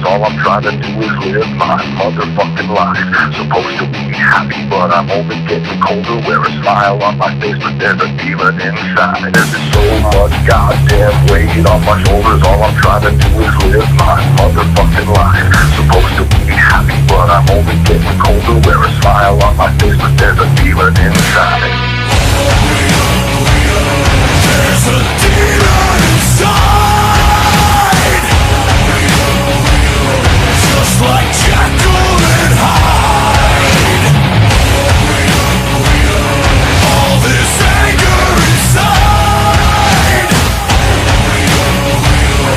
All I'm trying to do is live my motherfucking life. Supposed to be happy, but I'm only getting colder. Wear a smile on my face, but there's a demon inside. There's so much goddamn weight on my shoulders. All I'm trying to do is live my motherfucking life. Supposed to be happy, but I'm only getting colder. Wear a smile on my face, but there's a demon inside. There's a demon inside, just like Jekyll and Hyde. All this anger inside,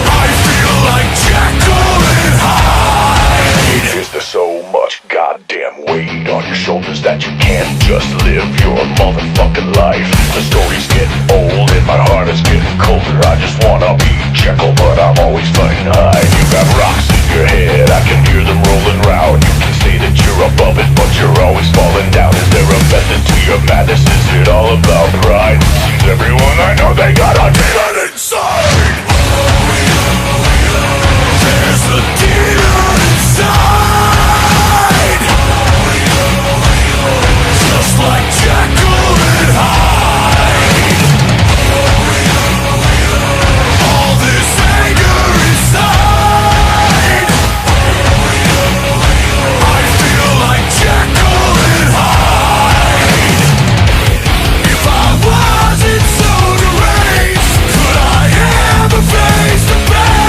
I feel like Jekyll and Hyde. Is there so much goddamn weight on your shoulders that you can't just live your motherfucking life? The stories get old and my heart is getting colder. I just wanna be Jekyll, but I'm always fighting high. You got rocks in your head, I can hear them rolling round. You can say that you're above it, but you're always falling down. Is there a method to your madness? Is it all about pride? Seems everyone I know, they got a demon inside. There's a demon inside, just like Jekyll and Hyde. All this anger inside, I feel like Jekyll and Hyde. If I wasn't so deranged, could I ever face the pain?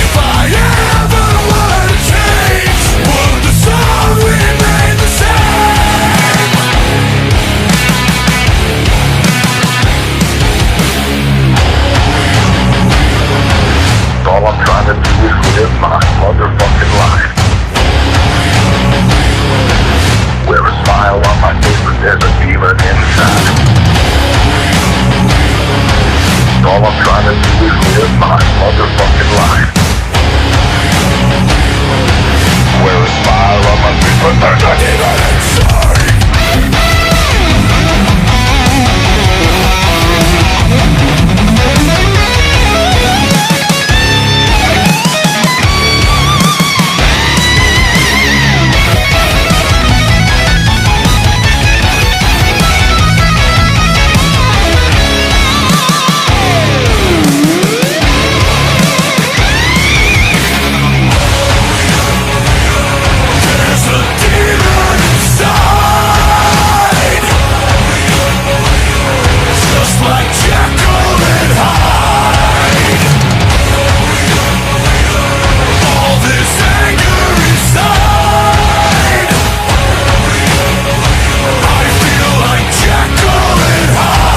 If I ever were to change, would the song remain the same? All I'm trying to do is live my motherfucking life. Wear a smile on my face, but there's a demon inside. All I'm trying to do is live my motherfucking life. Wear a smile on my face, but there's a demon inside. There's a demon inside, just like Jekyll and Hyde. All this anger inside, I feel like Jekyll and Hyde.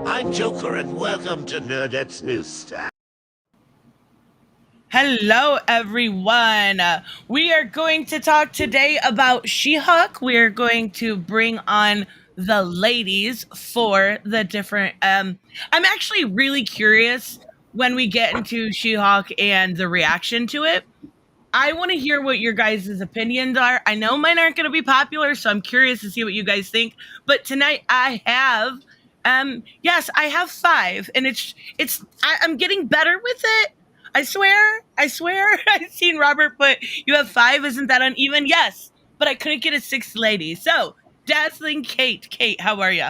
I'm Joker, and welcome to Nerdette's Newsstand. Hello, everyone. We are going to talk today about She-Hulk. We are going to bring on the ladies for the different. I'm actually really curious when we get into She-Hulk and the reaction to it. I want to hear what your guys' opinions are. I know mine aren't going to be popular, so I'm curious to see what you guys think. But tonight I have, yes, I have five, and I'm getting better with it. I swear. I've seen Robert put, you have five, isn't that uneven? Yes, but I couldn't get a sixth lady. So, Dazzling Kate. Kate, how are you?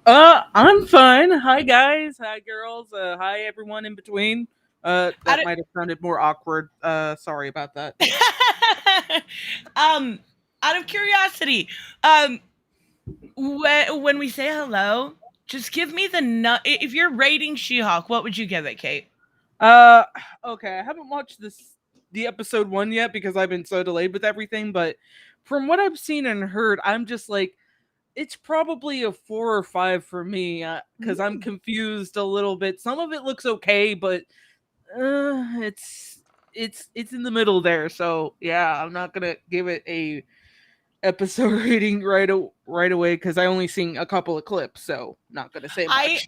I'm fine. Hi guys, hi girls, hi everyone in between. That might have sounded more awkward. Sorry about that. Out of curiosity, when we say hello, just give me the if you're rating She-Hulk, what would you give it, Kate? Okay, I haven't watched the episode 1 yet because I've been so delayed with everything, but from what I've seen and heard, I'm just like, it's probably a 4 or 5 for me because I'm confused a little bit. Some of it looks okay, but it's in the middle there. So yeah, I'm not gonna give it a episode rating right away because I only seen a couple of clips, so not gonna say I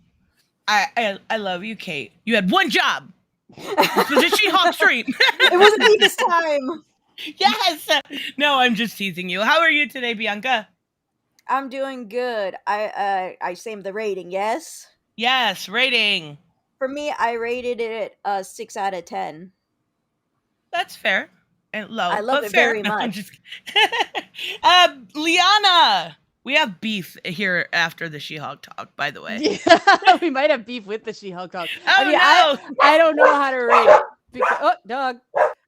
much. I love you, Kate. You had one job. This was a She-Hulk stream. It wasn't me this time. Yes. No, I'm just teasing you. How are you today, Bianca? I'm doing good. I same the rating, yes? Yes, rating. For me, I rated it a 6 out of 10. That's fair. And low, I love but it fair. very No, I'm much. just Liana. We have beef here after the She-Hulk talk, by the way. Yeah, we might have beef with the She-Hulk dog. Oh, I mean, no. I don't know how to rate it. Oh, dog.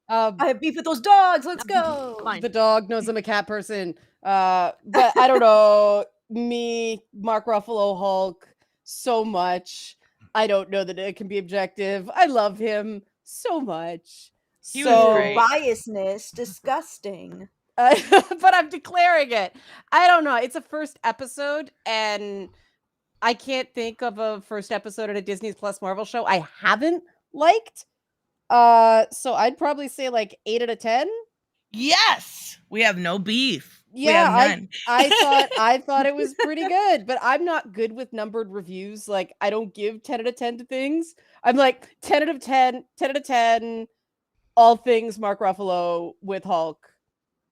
I have beef with those dogs. Let's go. The dog knows I'm a cat person. But I don't know. Me, Mark Ruffalo, Hulk, so much. I don't know that it can be objective. I love him so much. He was So great. biasness, disgusting. But I'm declaring it. I don't know. It's a first episode, and I can't think of a first episode of a Disney Plus Marvel show I haven't liked. So I'd probably say like 8 out of 10. Yes. We have no beef. Yeah, we have none. I thought it was pretty good, but I'm not good with numbered reviews. Like, I don't give 10 out of 10 to things. I'm like 10 out of 10, 10 out of 10, all things Mark Ruffalo with Hulk.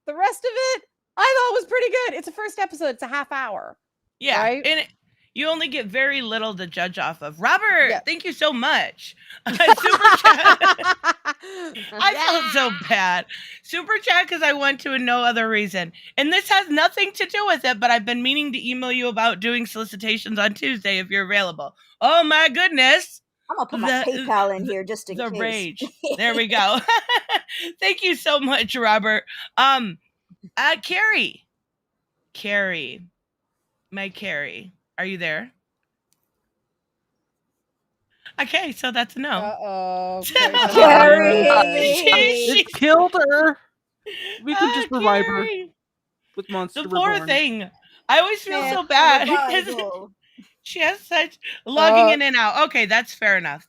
The rest of it, I thought was pretty good. It's a first episode. It's a half hour. Yeah. Right? And you only get very little to judge off of. Robert, Yeah. thank you so much. Super chat. I felt so bad. Super chat because I want to and no other reason. And this has nothing to do with it, but I've been meaning to email you about doing solicitations on Tuesday if you're available. Oh my goodness. I'm gonna put my PayPal in here just in The case. rage. There we go. Thank you so much, Robert. Carrie. My Carrie. Are you there? Okay, so that's a no. Uh-oh. Carrie! It killed her. We can just revive her Carrie. with Monster The poor Reborn. thing. I always feel Man, so bad because revival. she has such logging in and out. Okay, that's fair enough.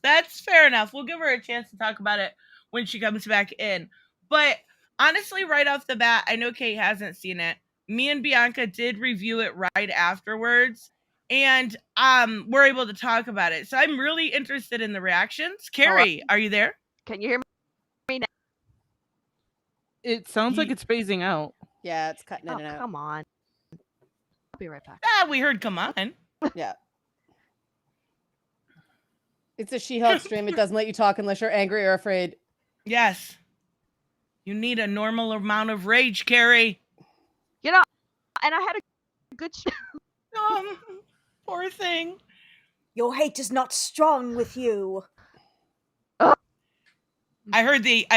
We'll give her a chance to talk about it when she comes back in. But honestly, right off the bat, I know Kate hasn't seen it. Me and Bianca did review it right afterwards, and we're able to talk about it. So I'm really interested in the reactions. Carrie, are you there? Can you hear me now? It sounds like it's phasing out. Yeah, it's cutting in Oh, and out. come on. I'll be right back. We heard come on. Yeah. It's a She-Hulk stream. It doesn't let you talk unless you're angry or afraid. Yes. You need a normal amount of rage, Carrie. You know, and I had a good show. Poor thing. Your hate is not strong with you. I heard the inner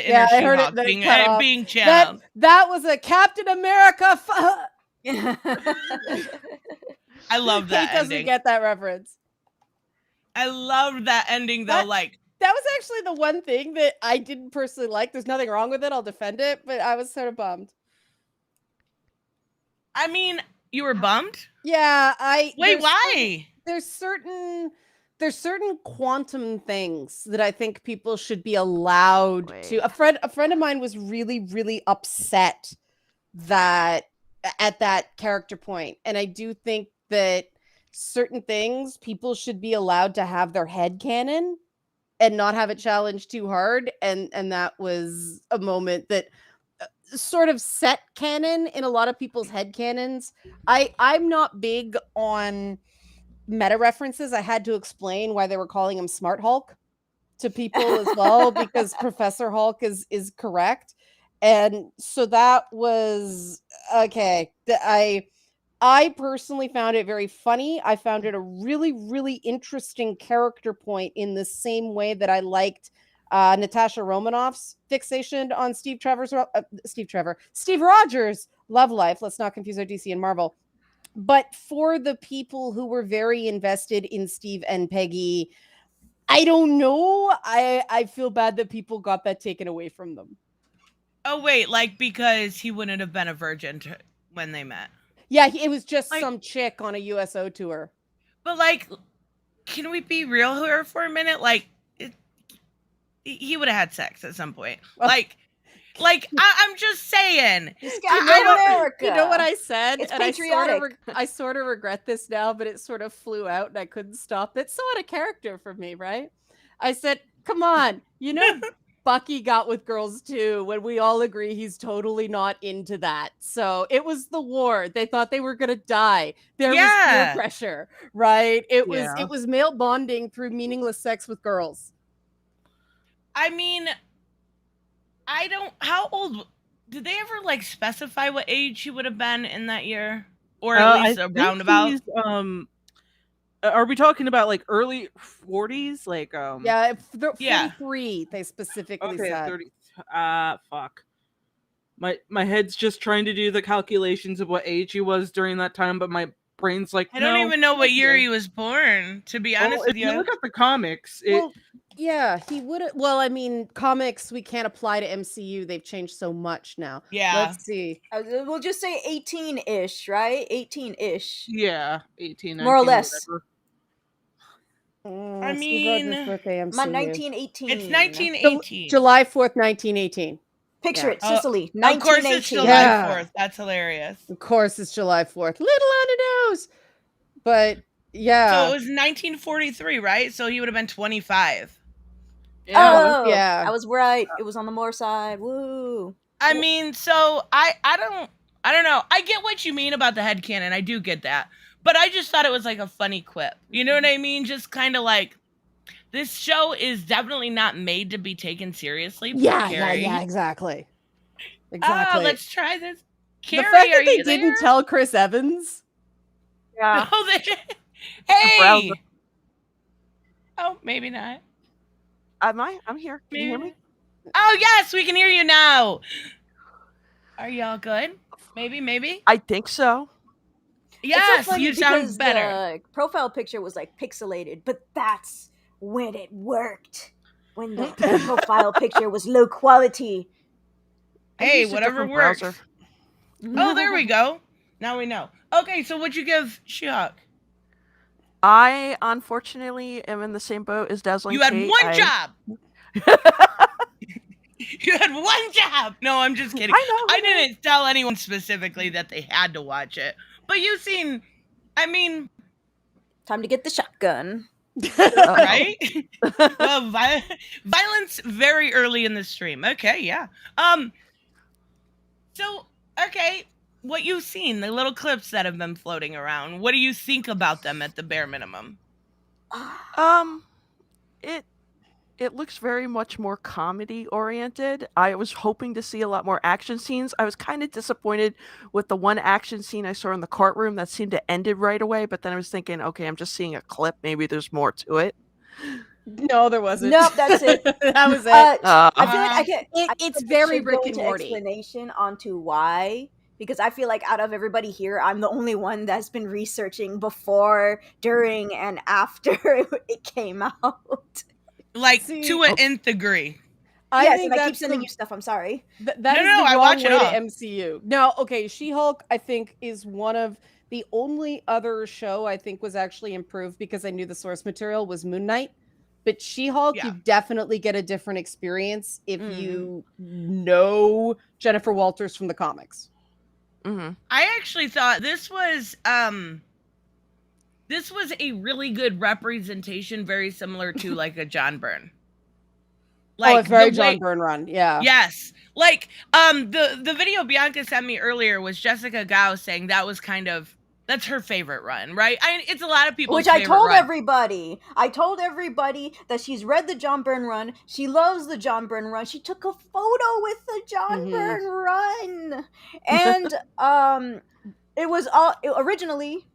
Yeah, I heard it, She-Hulk that being, cut off. being channeled. That was a Captain America. I love that Kate doesn't ending. get that reference. I love that ending though. That was actually the one thing that I didn't personally like. There's nothing wrong with it. I'll defend it, but I was sort of bummed. I mean, you were bummed? Yeah, Wait, why? There's certain quantum things that I think people should be allowed to. A friend of mine was really, really upset that at that character point, and I do think that certain things people should be allowed to have their head canon and not have it challenged too hard, and that was a moment that sort of set canon in a lot of people's head canons. I'm not big on meta references. I had to explain why they were calling him Smart Hulk to people as well because Professor Hulk is correct. And so that was okay. I personally found it very funny. I found it a really, really interesting character point in the same way that I liked Natasha Romanoff's fixation on Steve Rogers' love life. Let's not confuse our DC and Marvel. But for the people who were very invested in Steve and Peggy, I don't know. I feel bad that people got that taken away from them. Oh wait, like because he wouldn't have been a virgin when they met. Yeah, it was just Like- some chick on a USO tour. But like, can we be real here for a minute? Like, he would have had sex at some point. Well- I'm just saying. This You guy know in what- America. You know what I said? It's and patriotic. I sort of regret this now, but it sort of flew out and I couldn't stop it. So out of character for me, right? I said, come on, you know Bucky got with girls too, when we all agree he's totally not into that. So it was the war. They thought they were gonna die. There was Yeah. peer pressure, right? It Yeah. was male bonding through meaningless sex with girls. I mean, how old did they ever like specify what age he would have been in that year? Or at least I a think roundabout? he's, are we talking about like early 40s? Like Yeah, Yeah. 43, they specifically okay, said. 30. Fuck. My head's just trying to do the calculations of what age he was during that time, but my brain's like, I don't no, even know what year okay. he was born, to be honest Well, with if you you. look at the comics, Well, yeah, he would have. Well, I mean, comics we can't apply to MCU. They've changed so much now. Yeah. Let's see. We'll just say 18-ish, right? 18-ish. yeah, 18, 19, More or less. whatever. I Steve Rogers' mean, birthday MCU. My 1918. It's 1918. July 4th, 1918. Picture Yeah. it, Sicily. Of course it's 1918. July Yeah. 4th. That's hilarious. Of course, it's July 4th. Little on the nose. But yeah. So it was 1943, right? So he would have been 25. Yeah. Oh, Yeah. I was right. It was on the more side. Woo. I mean, so I don't know. I get what you mean about the headcanon. I do get that. But I just thought it was like a funny quip. You know what I mean? Just kind of like, this show is definitely not made to be taken seriously. yeah, Carrie. exactly. Ah, Exactly. let's try this. the Carrie, fact are that they you didn't there? tell Chris Evans. Yeah. Oh, browser. hey. Oh, maybe not. I'm here. Can you hear Maybe. me? Oh, yes, we can hear you now. Are y'all good? Maybe. I think so. Yes, It's so funny you sound because better. the profile picture was like pixelated, but that's when it worked. When the profile picture was low quality. I Hey, used a whatever different works. browser. Oh, there we go. Now we know. Okay, so what'd you give She-Hulk? I unfortunately am in the same boat as Dazzling You had Kate. one job. You had one job. No, I'm just kidding. I didn't tell anyone specifically that they had to watch it. But you seen, I mean, Time to get the shotgun. right? Well, violence very early in the stream. Okay, yeah. So, okay, what you've seen, the little clips that have been floating around, what do you think about them at the bare minimum? It looks very much more comedy oriented. I was hoping to see a lot more action scenes. I was kind of disappointed with the one action scene I saw in the courtroom that seemed to end it right away, but then I was thinking, okay, I'm just seeing a clip. Maybe there's more to it. No, there wasn't. Nope, that's it. That was it. I feel like I can. It's I very should Rick go and into Morty. explanation onto why, because I feel like out of everybody here, I'm the only one that's been researching before, during, and after it came out. Like, See- to an nth degree. Yes, think and I keep that's sending the- you stuff. I'm sorry. that No, is no, the I wrong watch it way to all. MCU. No, okay, She-Hulk, I think, is one of the only other show I think was actually improved because I knew the source material was Moon Knight. But She-Hulk, Yeah. you definitely get a different experience if Mhm. you know Jennifer Walters from the comics. Mm-hmm. I actually thought this was a really good representation, very similar to like a John Byrne. Oh, it's very the John way- Byrne run. Yeah. Yes. Like the video Bianca sent me earlier was Jessica Gao saying that's her favorite run, right? It's a lot of people's Which I favorite told run. everybody. I told everybody that she's read the John Byrne run. She loves the John Byrne run. She took a photo with the John Mhm. Byrne run. And it was all originally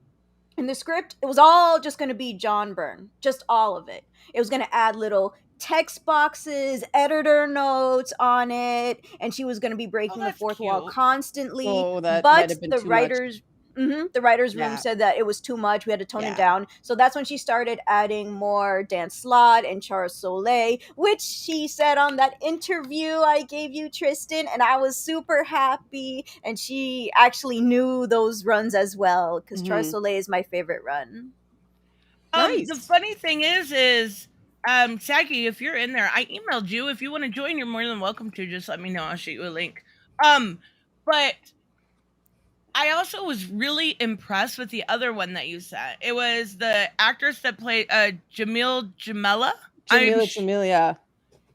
in the script, it was all just going to be John Byrne. Just all of it. It was going to add little text boxes, editor notes on it, and she was going to be breaking the that's fourth wall cute. constantly. Oh, that but might have been the too much. writers The writers' room Yeah. said that it was too much. We had to tone Yeah. it down. So that's when she started adding more Dan Slott and Charles Soleil, which she said on that interview I gave you, Tristan, and I was super happy. And she actually knew those runs as well, because Charles Soleil is my favorite run. The Nice. funny thing is, Sagi, if you're in there, I emailed you. If you want to join, you're more than welcome to. Just let me know. I'll shoot you a link. But I also was really impressed with the other one that you said. It was the actress that played Jamila Jamela. Jamelia.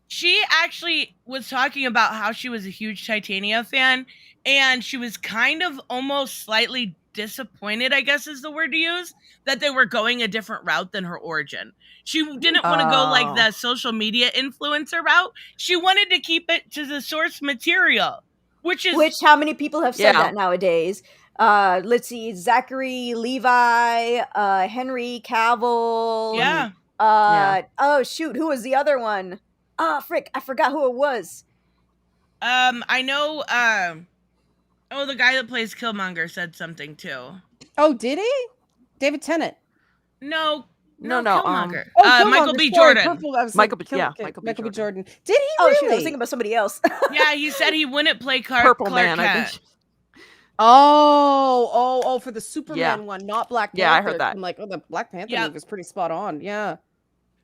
She actually was talking about how she was a huge Titania fan, and she was kind of almost slightly disappointed, I guess is the word to use, that they were going a different route than her origin. She didn't want to go like the social media influencer route. She wanted to keep it to the source material, which how many people have said Yeah. that nowadays? Let's see, Zachary Levi, Henry Cavill. yeah. Oh shoot, who was the other one? Frick, I forgot who it was. I know the guy that plays Killmonger said something too. Oh, did he? David Tennant. No, No, Killmonger. Oh, Killmonger, Michael B. sorry, Jordan. Purple, I was Michael like, B- yeah, Michael Michael B. B. Jordan. Did he Oh really? shoot, I was thinking about somebody else. Yeah, he said he wouldn't play Purple Clark Man, I Kent. think. Oh, for the Superman one, not Black Panther. Yeah, I heard that. I'm like, oh, the Black Panther Yeah. movie was pretty spot on. Yeah.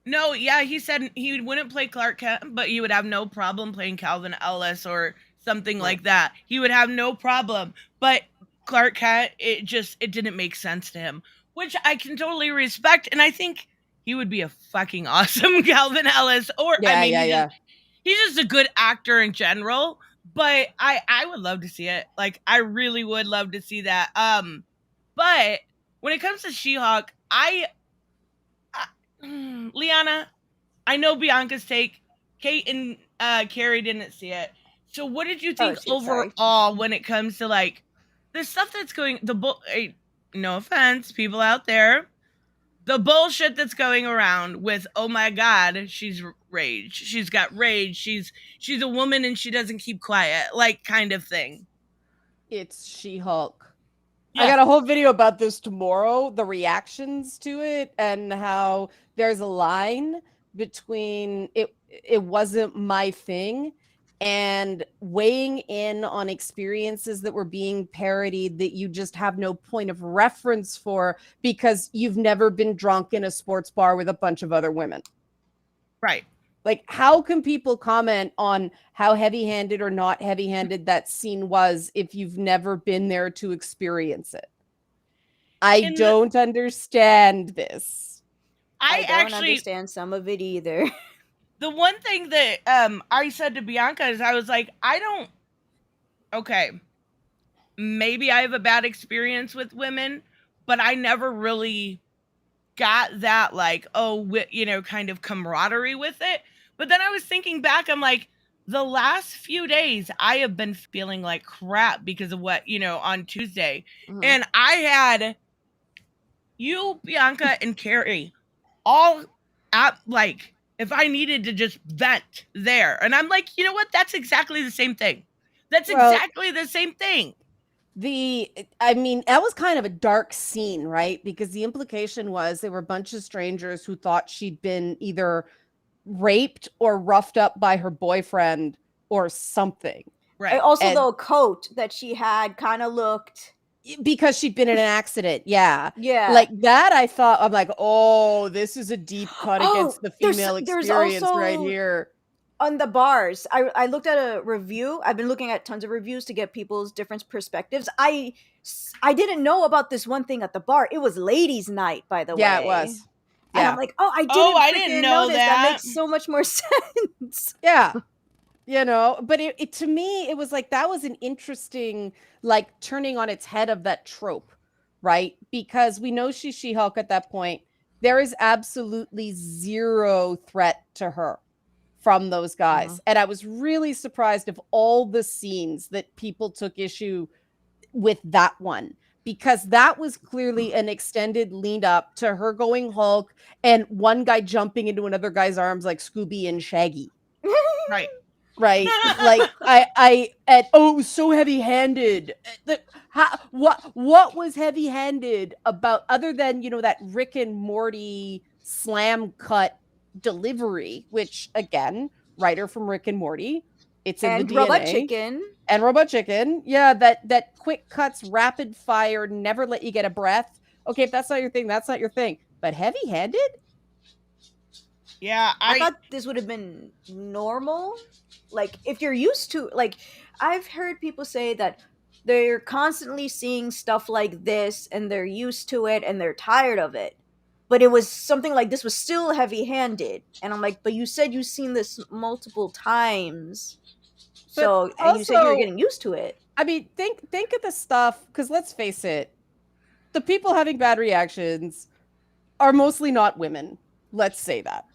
No, yeah, he said he wouldn't play Clark Kent, but he would have no problem playing Calvin Ellis or something like that. He would have no problem. But Clark Kent, it didn't make sense to him, which I can totally respect, and I think he would be a fucking awesome Calvin Ellis. Or he's just a good actor in general. But I would love to see it. Like, I really would love to see that. But when it comes to She-Hulk, Liana, I know Bianca's take. Kate and Carrie didn't see it. So what did you think overall when it comes to like the stuff that's going no offense, people out there, the bullshit that's going around with, oh my god, she's rage. She's got rage. She's a woman and she doesn't keep quiet, like kind of thing. It's She-Hulk. Yeah. I got a whole video about this tomorrow, the reactions to it, and how there's a line between it wasn't my thing and weighing in on experiences that were being parodied that you just have no point of reference for because you've never been drunk in a sports bar with a bunch of other women. Right. Like, how can people comment on how heavy-handed or not heavy-handed that scene was if you've never been there to experience it? I don't understand this. I don't understand some of it either. The one thing that I said to Bianca is I was like, okay, maybe I have a bad experience with women, but I never really got that like, kind of camaraderie with it. But then I was thinking back, I'm like, the last few days I have been feeling like crap because of what, on Tuesday. Mm-hmm. And I had you, Bianca, and Carrie all at like, if I needed to just vent there. And I'm like, you know what? That's exactly the same thing. Exactly the same thing. That was kind of a dark scene, right? Because the implication was there were a bunch of strangers who thought she'd been either raped or roughed up by her boyfriend or something. Right. Also, the coat that she had kind of looked... Because she'd been in an accident. Yeah. Yeah. Like that, I thought, I'm like, oh, this is a deep cut against the female experience also... right here. On the bars, I looked at a review. I've been looking at tons of reviews to get people's different perspectives. I didn't know about this one thing at the bar. It was ladies' night, by the way. Yeah, it was. Yeah. And I'm like, I didn't know this. That makes so much more sense. Yeah. But it to me, it was like, that was an interesting, like, turning on its head of that trope, right? Because we know she's She-Hulk at that point. There is absolutely zero threat to her from those guys. Uh-huh. And I was really surprised of all the scenes that people took issue with that one, because that was clearly an extended lead up to her going Hulk and one guy jumping into another guy's arms like Scooby and Shaggy. Right. right? Like I at oh, it was so heavy-handed. What was heavy-handed about, other than, that Rick and Morty slam cut delivery, which again, writer from Rick and Morty, it's in the And Robot DNA. Chicken. And Robot Chicken, yeah, that quick cuts, rapid fire, never let you get a breath. Okay, if that's not your thing, that's not your thing. But heavy-handed? Yeah, I thought this would have been normal. Like, if you're used to, like, I've heard people say that they're constantly seeing stuff like this and they're used to it and they're tired of it. But it was something like this was still heavy handed. And I'm like, but you said you've seen this multiple times. But So, and you said you were also, getting used to it. I mean, think of the stuff, because let's face it, the people having bad reactions are mostly not women. Let's say that.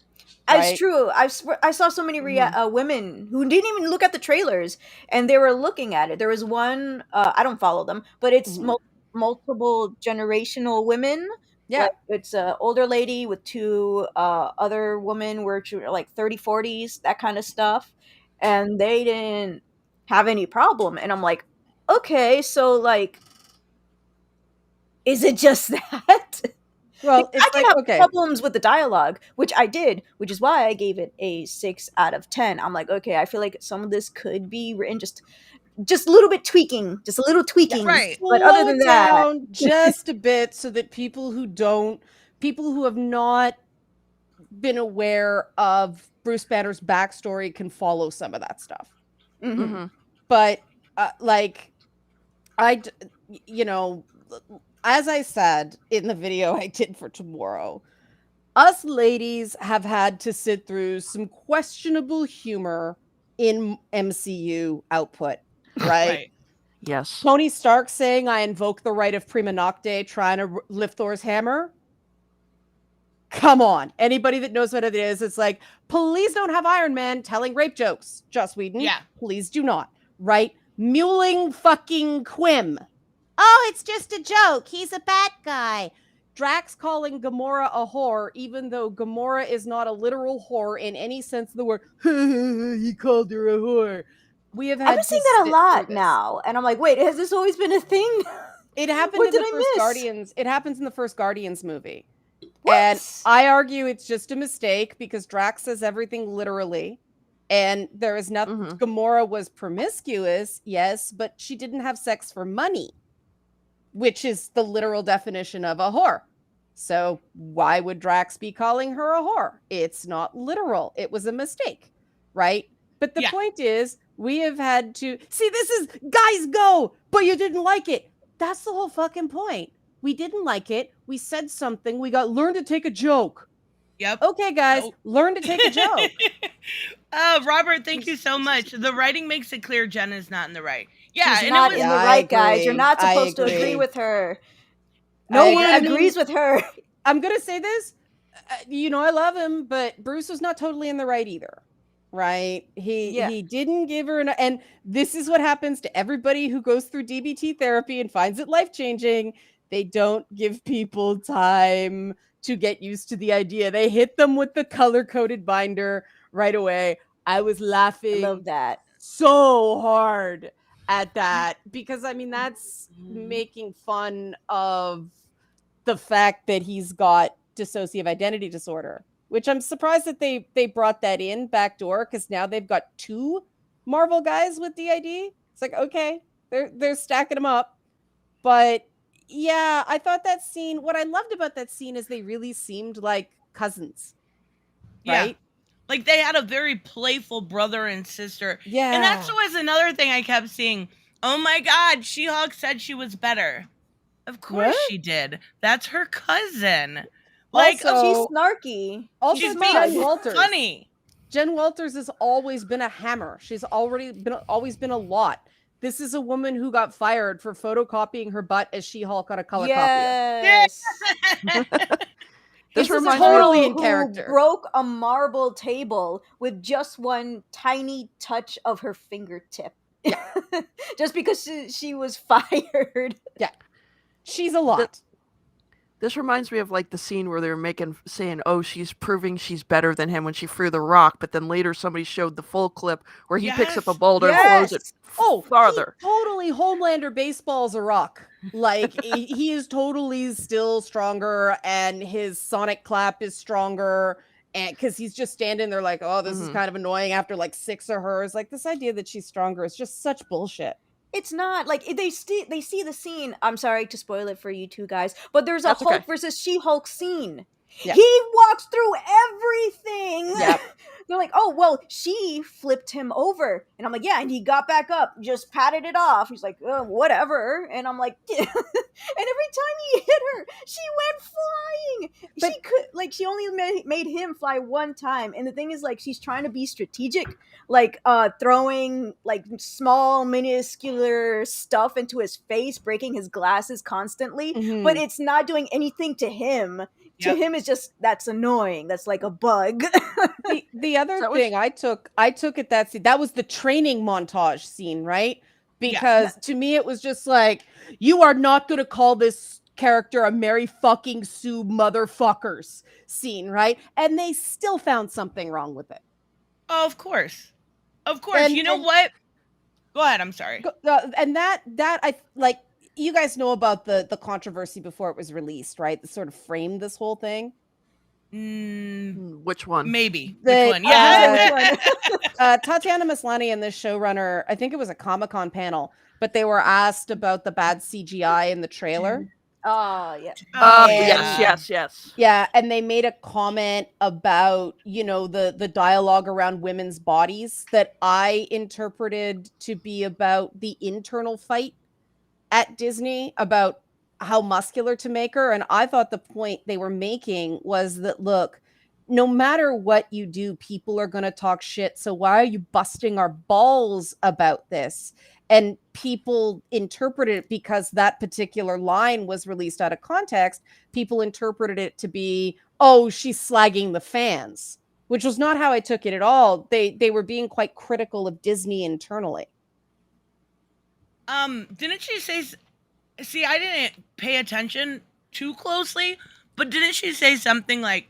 It's Right? true. I saw so many women who didn't even look at the trailers, and they were looking at it. There was one. I don't follow them, but it's Mhm. multiple generational women. Yeah. Like, it's an older lady with two other women, where like 30, 40s, that kind of stuff, and they didn't have any problem. And I'm like, okay, so like, is it just that? Well, I it's can like, have okay, problems with the dialogue, which I did, which is why I gave it a 6 out of 10. I'm like, okay, I feel like some of this could be written just a little bit tweaking, just a little yeah, tweaking. Right. But other slow than it that, down just a bit so that people who have not been aware of Bruce Banner's backstory can follow some of that stuff. mhm. But like, I, you know, as I said in the video I did for tomorrow, us ladies have had to sit through some questionable humor in MCU output, right? Right. Yes. Tony Stark saying, "I invoke the right of prima nocte," trying to lift Thor's hammer. Come on. Anybody that knows what it is, it's like, please don't have Iron Man telling rape jokes, Joss Whedon. Yeah. Please do not. Right? Muling fucking Quim. Oh, it's just a joke. He's a bad guy. Drax calling Gamora a whore, even though Gamora is not a literal whore in any sense of the word. He called her a whore. We have I've had been to seeing that a sit lot through this. now, and I'm like, wait, has this always been a thing? It happened What in did the I first miss? Guardians. It happens in the first Guardians movie. And What? I argue it's just a mistake because Drax says everything literally. And there is nothing. Mhm. Gamora was promiscuous, yes, but she didn't have sex for money, which is the literal definition of a whore. So why would Drax be calling her a whore? It's not literal. It was a mistake, right? But the Yeah. point is, we have had to see, this is guys go, but you didn't like it. That's the whole fucking point. We didn't like it. We said something. We got learn to take a joke. Yep. Okay, guys, Nope. learn to take a joke. Robert, thank you so much. The writing makes it clear Jen is not in the right. Yeah, She's and not it was in the Yeah, I right, guys. You're agree. not I supposed to agree agree. with her. I No agree. one I mean, agrees with her. I'm gonna say this. I love him, but Bruce was not totally in the right either. Right? Yeah. He didn't give her and this is what happens to everybody who goes through DBT therapy and finds it life-changing. They don't give people time to get used to the idea. They hit them with the color-coded binder right away. I was I laughing love that. so hard at that because I mean that's making fun of the fact that he's got dissociative identity disorder, which I'm surprised that they brought that in backdoor because now they've got two Marvel guys with DID. It's like, okay, they're stacking them up. But yeah, I thought that scene, what I loved about that scene is they really seemed like cousins. Yeah. Right? Like they had a very playful brother and sister. Yeah. And that's always another thing I kept seeing. Oh my God, She-Hulk said she was better. Of course What? she did. That's her cousin. Like, Also, She's snarky. also she's smug. Jen being Walters. funny. Jen Walters has always been a hammer. She's always been a lot. This is a woman who got fired for photocopying her butt as She-Hulk on a color copier. Yes. This This is a reminds girl me. totally in who character. broke a marble table with just one tiny touch of her fingertip. Just because she was fired. She's a lot. This reminds me of like the scene where they were saying, "Oh, she's proving she's better than him when she threw the rock," but then later somebody showed the full clip where he picks up a Yes. boulder and throws it Oh, farther. he totally Homelander baseballs a rock. Like he is totally still stronger, and his sonic clap is stronger. And because he's just standing there like, oh, this is kind of annoying after like 6 of hers. Like this idea that she's stronger is just such bullshit. It's not like they see the scene. I'm sorry to spoil it for you two guys, but there's a That's Hulk okay. versus She-Hulk scene. Yeah. He walks through everything. Yep. They're like, oh well, she flipped him over, and I'm like, yeah, and he got back up, just patted it off. He's like, oh, whatever, and I'm like, and every time he hit her, she went flying. But- she could she only made him fly one time, and the thing is, like, she's trying to be strategic, like throwing like small minuscular stuff into his face, breaking his glasses constantly, but it's not doing anything to him. To him, it's just, that's annoying. That's like a bug. The other thing I took at that scene, that was the training montage scene, right? Because to me it was just like, you are not going to call this character a Mary fucking Sue motherfuckers scene, right? And they still found something wrong with it. Oh, of course. You know what? Go ahead. I'm sorry. And that I like. You guys know about the controversy before it was released, right? That sort of framed this whole thing. Which one? Maybe. Which one? Yeah. Tatiana Maslany and this showrunner, I think it was a Comic-Con panel, but they were asked about the bad CGI in the trailer. Oh, yeah. Yes. Yeah, and they made a comment about, the dialogue around women's bodies that I interpreted to be about the internal fight at Disney about how muscular to make her. And I thought the point they were making was that, look, no matter what you do, people are going to talk shit. So why are you busting our balls about this? And people interpreted it, because that particular line was released out of context. People interpreted it to be, oh, she's slagging the fans, which was not how I took it at all. They were being quite critical of Disney internally. Didn't she say? See, I didn't pay attention too closely, but didn't she say something like,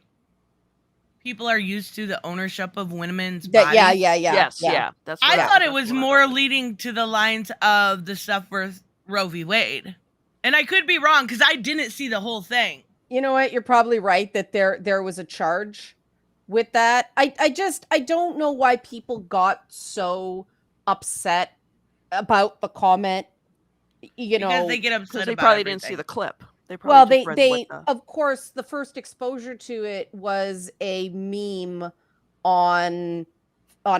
"People are used to the ownership of women's bodies"? Yeah. Yes, yeah. That's. I thought it was more leading to the lines of the stuff with Roe v. Wade, and I could be wrong because I didn't see the whole thing. You know what? You're probably right that there was a charge with that. I don't know why people got so upset about the comment. Because they get upset because they about probably everything. didn't see the clip. They probably they of course, the first exposure to it was a meme on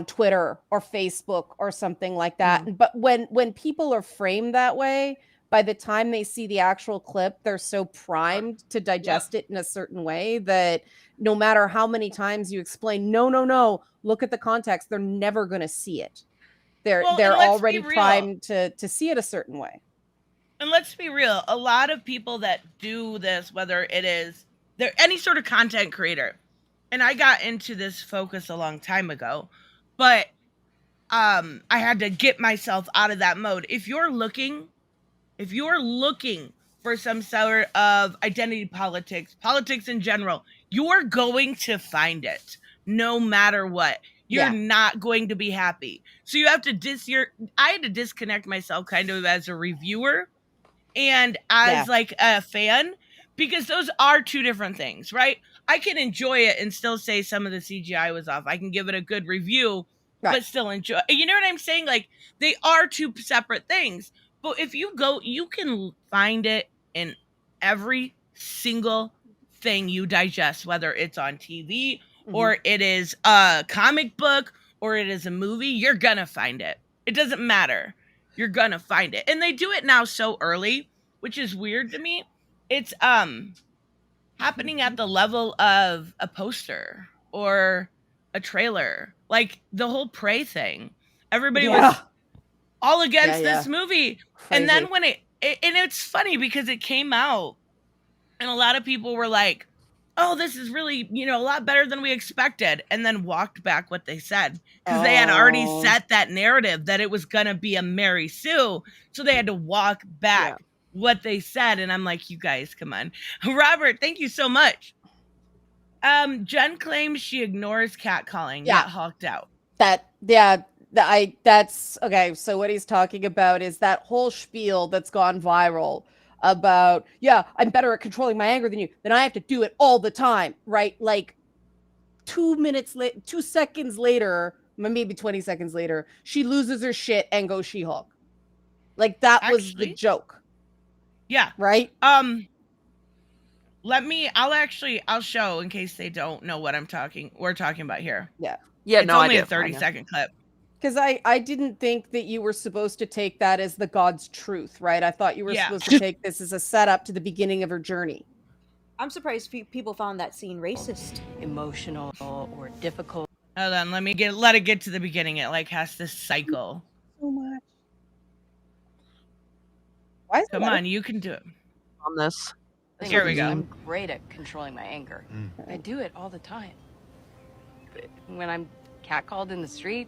Twitter or Facebook or something like that. But when people are framed that way, by the time they see the actual clip, they're so primed to digest it in a certain way that no matter how many times you explain, no, look at the context, they're never going to see it. They're already primed to see it a certain way. And let's be real, a lot of people that do this, whether it is they're any sort of content creator, and I got into this focus a long time ago, but I had to get myself out of that mode. If you're looking for some sort of identity politics in general, you're going to find it no matter what. You're not going to be happy. So you have to I had to disconnect myself kind of as a reviewer and as like a fan, because those are two different things, right? I can enjoy it and still say some of the CGI was off. I can give it a good review, but still enjoy. You know what I'm saying? Like, they are two separate things. But if you go, you can find it in every single thing you digest, whether it's on TV or it is a comic book or it is a movie. You're gonna find it. It doesn't matter. You're gonna find it. And they do it now so early, which is weird to me. It's happening at the level of a poster or a trailer. Like the whole Prey thing. Everybody was all against this movie. Crazy. And then when and it's funny because it came out and a lot of people were like, oh, this is really, a lot better than we expected. And then walked back what they said. Because they had already set that narrative that it was going to be a Mary Sue. So they had to walk back. what they said, and I'm like, you guys, come on. Robert, thank you so much. Jen claims she ignores catcalling, Yeah. yet hulked out. That's okay. So what he's talking about is that whole spiel that's gone viral about, yeah, I'm better at controlling my anger than you, then I have to do it all the time, right? Like 2 seconds later, maybe 20 seconds later, she loses her shit and goes She-Hulk. Like that was the Actually, joke, yeah. right? I'll show in case they don't know what we're talking about here. Yeah. Yeah, It's no, only I a do. I know. 30-second clip. Because I didn't think that you were supposed to take that as the God's truth, right? I thought you were Yeah. supposed to take this as a setup to the beginning of her journey. I'm surprised people found that scene racist. Emotional or difficult. Hold on, let it get to the beginning. It like has to cycle. So much. Why is Come on, you can do it. On this. Here we go. I'm great at controlling my anger. I do it all the time. When I'm catcalled in the street,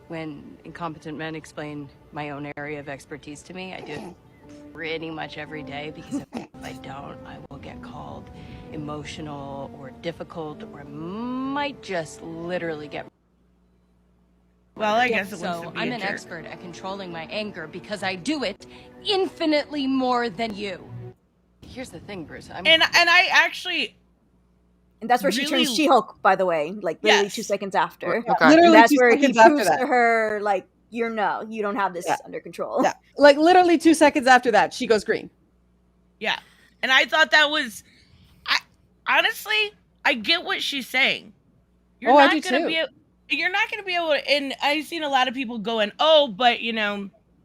when incompetent men explain my own area of expertise to me, I do it pretty much every day, because if I don't, I will get called emotional or difficult, or I might just literally get. Well, I guess it so. was I'm an expert at controlling my anger because I do it infinitely more than you. Here's the thing, Bruce. And I actually. And that's where she Really- turns She-Hulk, by the way, like literally Yes. 2 seconds after. Okay. Literally And that's 2 where he seconds after proves that. to her, like, you don't have this Yeah. under control. Yeah. Like literally 2 seconds after that, she goes green. Yeah. And I thought that was. Honestly, I get what she's saying. You're Oh, I not do gonna too. you're not going to be able to. And I've seen a lot of people going, oh, but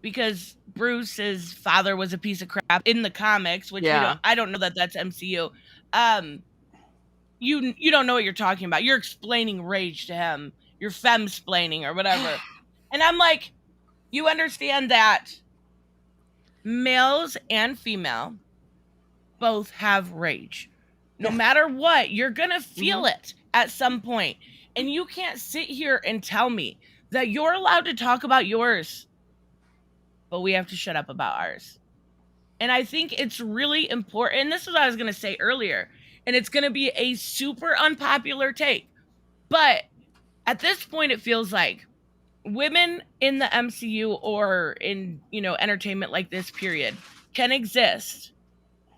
because Bruce's father was a piece of crap in the comics, which I don't know that that's MCU. You don't know what you're talking about. You're explaining rage to him. You're fem-splaining or whatever. And I'm like, you understand that males and female both have rage. No matter what, you're going to feel it at some point. And you can't sit here and tell me that you're allowed to talk about yours, but we have to shut up about ours. And I think it's really important. And this is what I was going to say earlier. And it's going to be a super unpopular take. But at this point, it feels like women in the MCU or in, entertainment like this, period, can exist,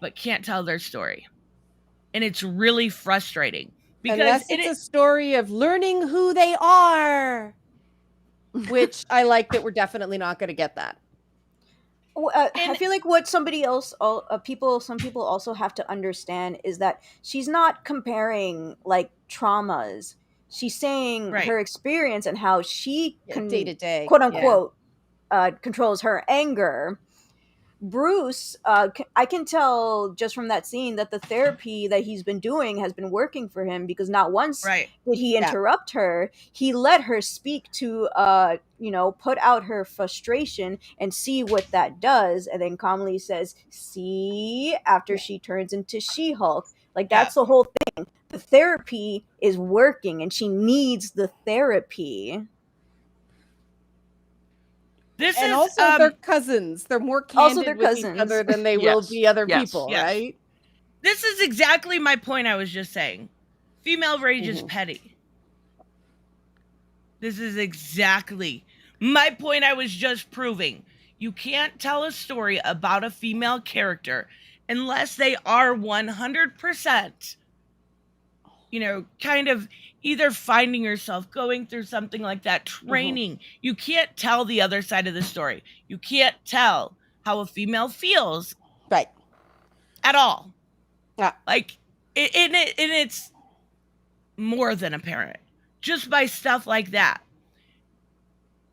but can't tell their story. And it's really frustrating. Because Unless it's a story of learning who they are. Which I like that we're definitely not going to get that. I feel like what some people also have to understand is that she's not comparing like traumas. She's saying her experience and how she day to day, quote unquote, controls her anger. Bruce, I can tell just from that scene that the therapy that he's been doing has been working for him, because not once did he interrupt her. He let her speak to, put out her frustration and see what that does, and then calmly says, see, after she turns into She-Hulk. Like, that's the whole thing. The therapy is working, and she needs the therapy. They're cousins. They're more candid with each other than they will be other people, right? This is exactly my point I was just saying. Female rage is petty. This is exactly my point I was just proving. You can't tell a story about a female character unless they are 100%, kind of either finding yourself, going through something like that, training. You can't tell the other side of the story. You can't tell how a female feels. Right. At all. Yeah. Like, it's more than apparent. Just by stuff like that.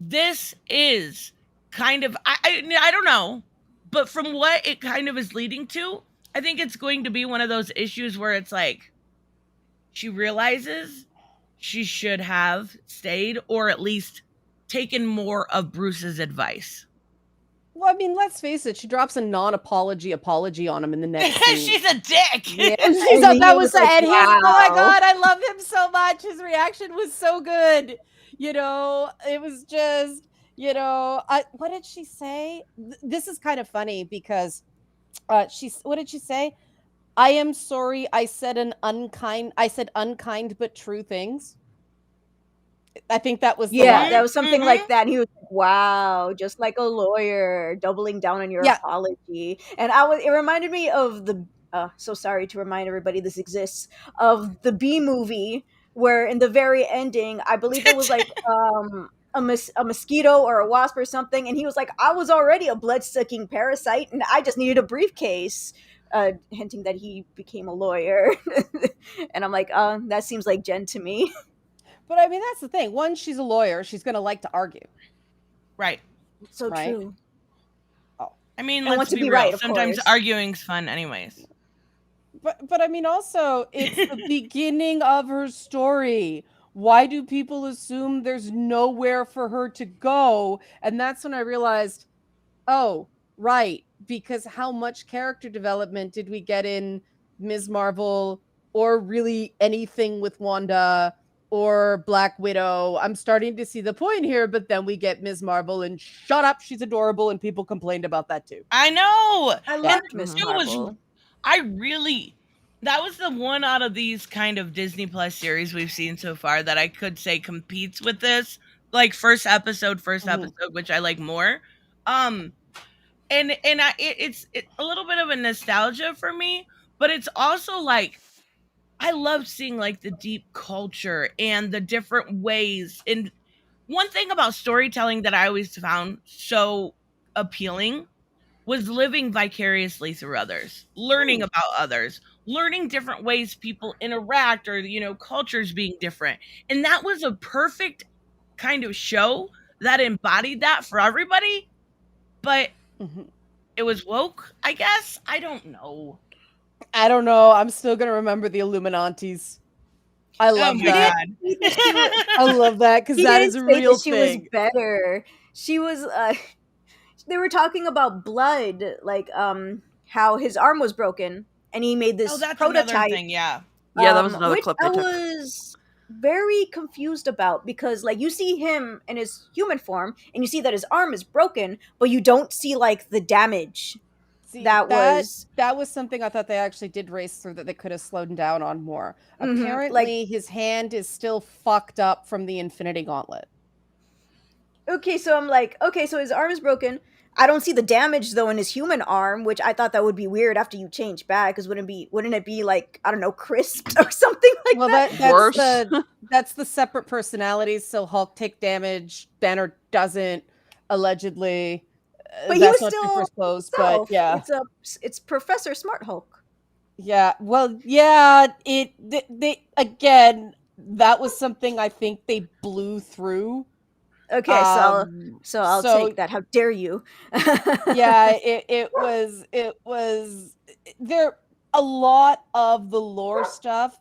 This is kind of, I don't know, but from what it kind of is leading to, I think it's going to be one of those issues where it's like, she realizes she should have stayed, or at least taken more of Bruce's advice. Well, I mean, let's face it. She drops a non-apology apology on him in the next scene. She's a dick. Yeah, that was like, wow. Oh my god, I love him so much. His reaction was so good. It was just, What did she say? This is kind of funny because what did she say? I am sorry I said unkind but true things. I think that was the Yeah, line. that was something Mm-hmm. like that. And he was like, "Wow, just like a lawyer, doubling down on your Yeah. apology." And it reminded me of the. So sorry to remind everybody this exists, of the B movie, where in the very ending, I believe it was like a mosquito or a wasp or something, and he was like, "I was already a blood sucking parasite, and I just needed a briefcase." Hinting that he became a lawyer, and I'm like, that seems like Jen to me. But I mean, that's the thing. One, she's a lawyer. She's going to like to argue, Right. So right? true. Oh. I mean, And let's want to be be real. right, of Sometimes course. arguing's fun, anyways. But I mean, also, it's the beginning of her story. Why do people assume there's nowhere for her to go? And that's when I realized, oh, right, because how much character development did we get in Ms. Marvel or really anything with Wanda or Black Widow? I'm starting to see the point here, but then we get Ms. Marvel and shut up, she's adorable, and people complained about that too. I know. I Yeah. And loved Miss it was Marvel. I really that was the one out of these kind of Disney Plus series we've seen so far that I could say competes with this. Like first Mhm. episode, which I like more. Um it's a little bit of a nostalgia for me, but it's also like I love seeing like the deep culture and the different ways. And one thing about storytelling that I always found so appealing was living vicariously through others, learning about others, learning different ways people interact or, cultures being different. And that was a perfect kind of show that embodied that for everybody, but Mhm. it was woke, I guess. I don't know. I don't know. I'm still gonna remember the Illuminantes. I Oh love my He didn't that. God. say that she was. I love that because He that didn't is a say real that she was thing. better. She was. They were talking about blood, like how his arm was broken, and he made Oh, this that's another prototype, thing. Yeah. Yeah, that was another which clip I they took. was very confused about because, like, you see him in his human form, and you see that his arm is broken, but you don't see like the damage See, that was. that was something I thought they actually did race through that they could have slowed down on more. Like, Apparently, his hand is still fucked up from the Infinity Gauntlet. okay, so I'm like, okay, so his arm is broken. I don't see the damage though in his human arm, which I thought that would be weird after you change back, because wouldn't it be like, I don't know, crisped or something like Well, that? Worse. that's the separate personalities. So Hulk take damage, Banner doesn't allegedly. But he That's was not super still exposed, but himself. yeah, It's Professor Smart Hulk. yeah. Well, yeah. They again. That was something I think they blew through. Okay, so I'll So take that. How dare you? yeah, it was there a lot of the lore stuff.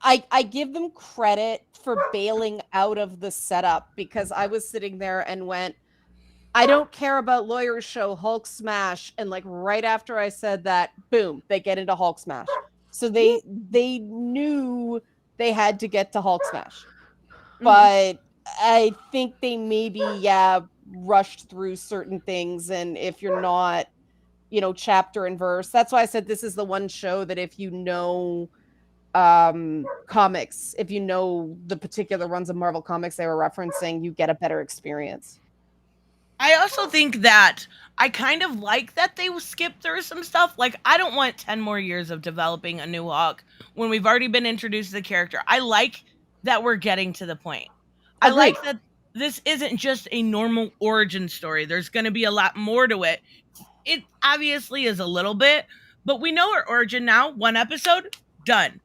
I give them credit for bailing out of the setup because I was sitting there and went, I don't care about lawyers show Hulk smash, and like right after I said that, boom, they get into Hulk smash. So they knew they had to get to Hulk smash. Mhm. But I think they maybe rushed through certain things, and if you're not, chapter and verse, that's why I said this is the one show that if you know comics, if you know the particular runs of Marvel comics they were referencing, you get a better experience. I also think that I kind of like that they skipped through some stuff. Like, I don't want 10 more years of developing a new Hawk when we've already been introduced to the character. I like that we're getting to the point. I Agreed. like that this isn't just a normal origin story. There's going to be a lot more to it. It obviously is a little bit, but we know her origin now. One episode, done.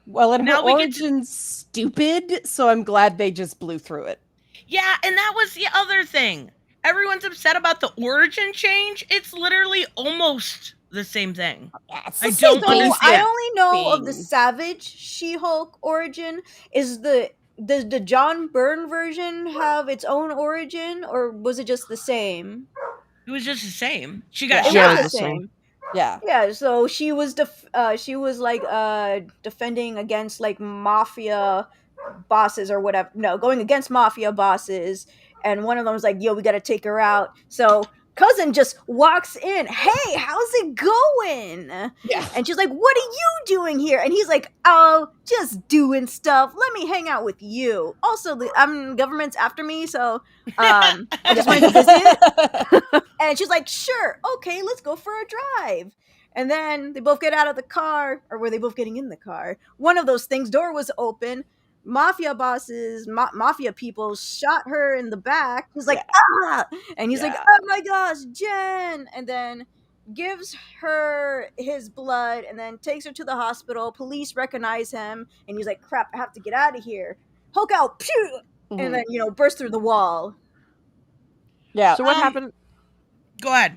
Well, and her Now we get to origin's stupid, so I'm glad they just blew through it. Yeah, and that was the other thing. Everyone's upset about the origin change. It's literally almost the same thing. That's I the same don't So I understand. only know of the thing. Savage She-Hulk origin. Is the Does the John Byrne version have its own origin, or was it just the same? It was just the same. She got Yeah. It Yeah, it was was the the shot. same. same. Yeah. Yeah, so she was like defending against like mafia bosses or whatever. No, going against mafia bosses, and one of them was like, "Yo, we gotta take her out." So cousin just walks in. "Hey, how's it going?" Yeah. And she's like, "What are you doing here?" And he's like, "Oh, just doing stuff. Let me hang out with you. Also, the government's after me, so I just wanted to visit." And she's like, "Sure, okay, let's go for a drive." And then they both get out of the car, or were they both getting in the car? One of those things, door was open. Mafia bosses, mafia people shot her in the back. He's like, "Ah!" And he's like, Yeah. "Oh my gosh, Jen!" And then gives her his blood and then takes her to the hospital. Police recognize him, and he's like, "Crap, I have to get out of here." Hulk out, pew! And then, burst through the wall. Yeah. So what happened? Go ahead.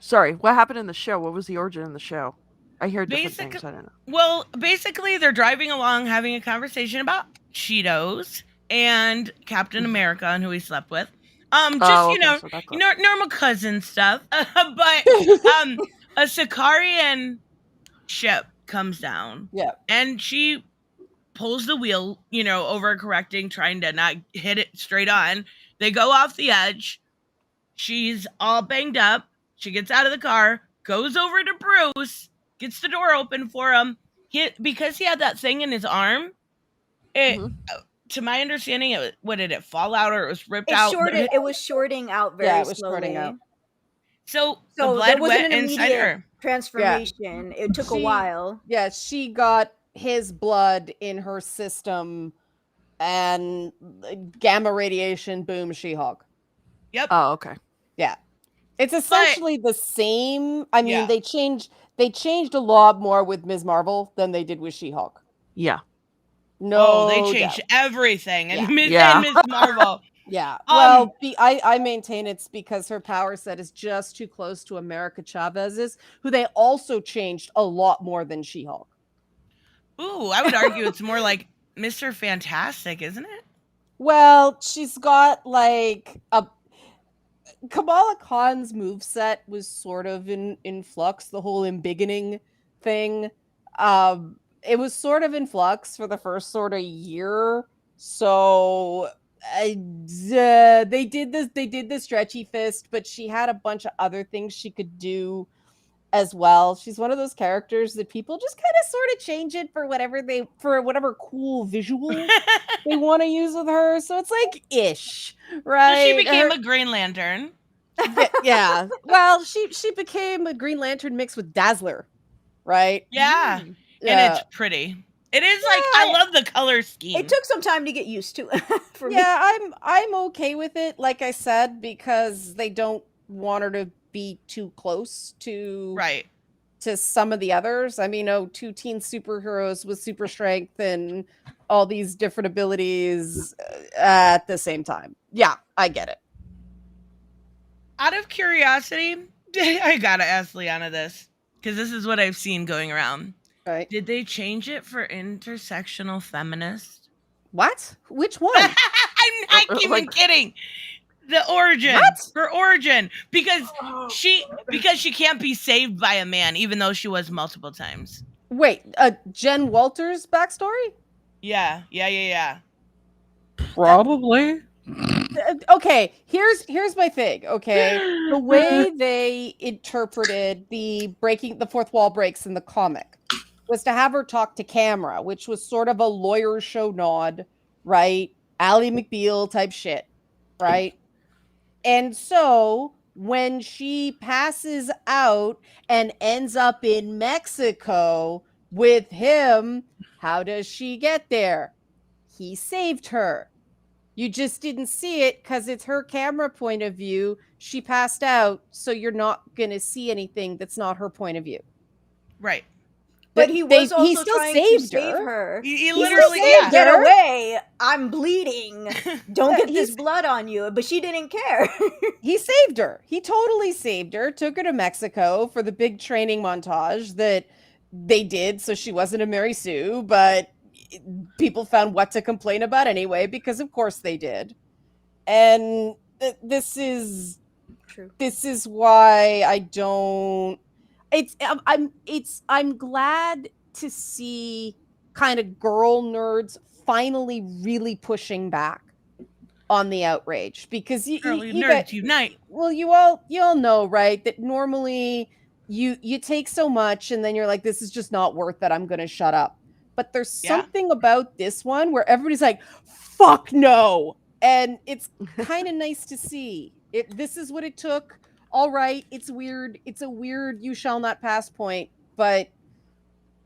Sorry, what happened in the show? What was the origin in the show? I hear different things. I don't know. Well, basically, they're driving along having a conversation about Cheetos and Captain America and who he slept with. Just normal cousin stuff. But a Sicarian ship comes down. Yeah. And she pulls the wheel, overcorrecting, trying to not hit it straight on. They go off the edge. She's all banged up. She gets out of the car, goes over to Bruce, gets the door open for him. Because he had that thing in his arm, to my understanding, what did it fall out or it was ripped out? It was shorting out very slowly. Shorting out. So the blood went inside her. Transformation. It took a while. Yeah, she got his blood in her system and gamma radiation, boom, She-Hulk. Yep. Oh, okay. Yeah. It's essentially the same. I mean, they changed a lot more with Ms. Marvel than they did with She-Hulk. Yeah. No, they changed everything. And Ms. Marvel. Yeah. Well, I maintain it's because her power set is just too close to America Chavez's, who they also changed a lot more than She-Hulk. Ooh, I would argue it's more like Mr. Fantastic, isn't it? Well, she's got like a Kamala Khan's moveset was sort of in flux, the whole embiggening thing. It was sort of in flux for the first sort of year. So they did the stretchy fist, but she had a bunch of other things she could do as well. She's one of those characters that people just kind of sort of change it for whatever cool visual they want to use with her. So it's like ish, right? So she became a Green Lantern. Yeah. Well, she became a Green Lantern mixed with Dazzler, right? Yeah. And it's pretty. It is I love the color scheme. It took some time to get used to for me. Yeah, I'm okay with it, like I said, because they don't want her to be too close to some of the others. I mean, two teen superheroes with super strength and all these different abilities at the same time. Yeah, I get it. Out of curiosity, I gotta ask Liana this, because this is what I've seen going around. Right. Did they change it for intersectional feminist? What? Which one? I'm not even kidding. The origin. What? Her origin. Because she can't be saved by a man, even though she was multiple times. Wait, Jen Walters' backstory? Yeah. Probably. Okay, here's my thing. Okay, the way they interpreted the fourth wall breaks in the comic was to have her talk to camera, which was sort of a lawyer show nod, right? Ally McBeal type shit, right? And so when she passes out and ends up in Mexico with him, how does she get there? He saved her. You just didn't see it because it's her camera point of view. She passed out, so you're not going to see anything that's not her point of view. Right. But he was also trying to save her. He literally said, "Get away! I'm bleeding. Don't get this blood on you." But she didn't care. He saved her. He totally saved her. Took her to Mexico for the big training montage that they did, so she wasn't a Mary Sue, but people found what to complain about anyway, because of course they did. And this is true. This is why I don't. I'm glad to see kind of girl nerds finally really pushing back on the outrage, because Early you nerds got, unite. well, you all know, right, that normally you take so much and then you're like, this is just not worth it, I'm gonna shut up. But there's Yeah. something about this one where everybody's like, fuck no, and it's kind of nice to see it. This is what it took. All right, it's weird, it's a weird you shall not pass point, but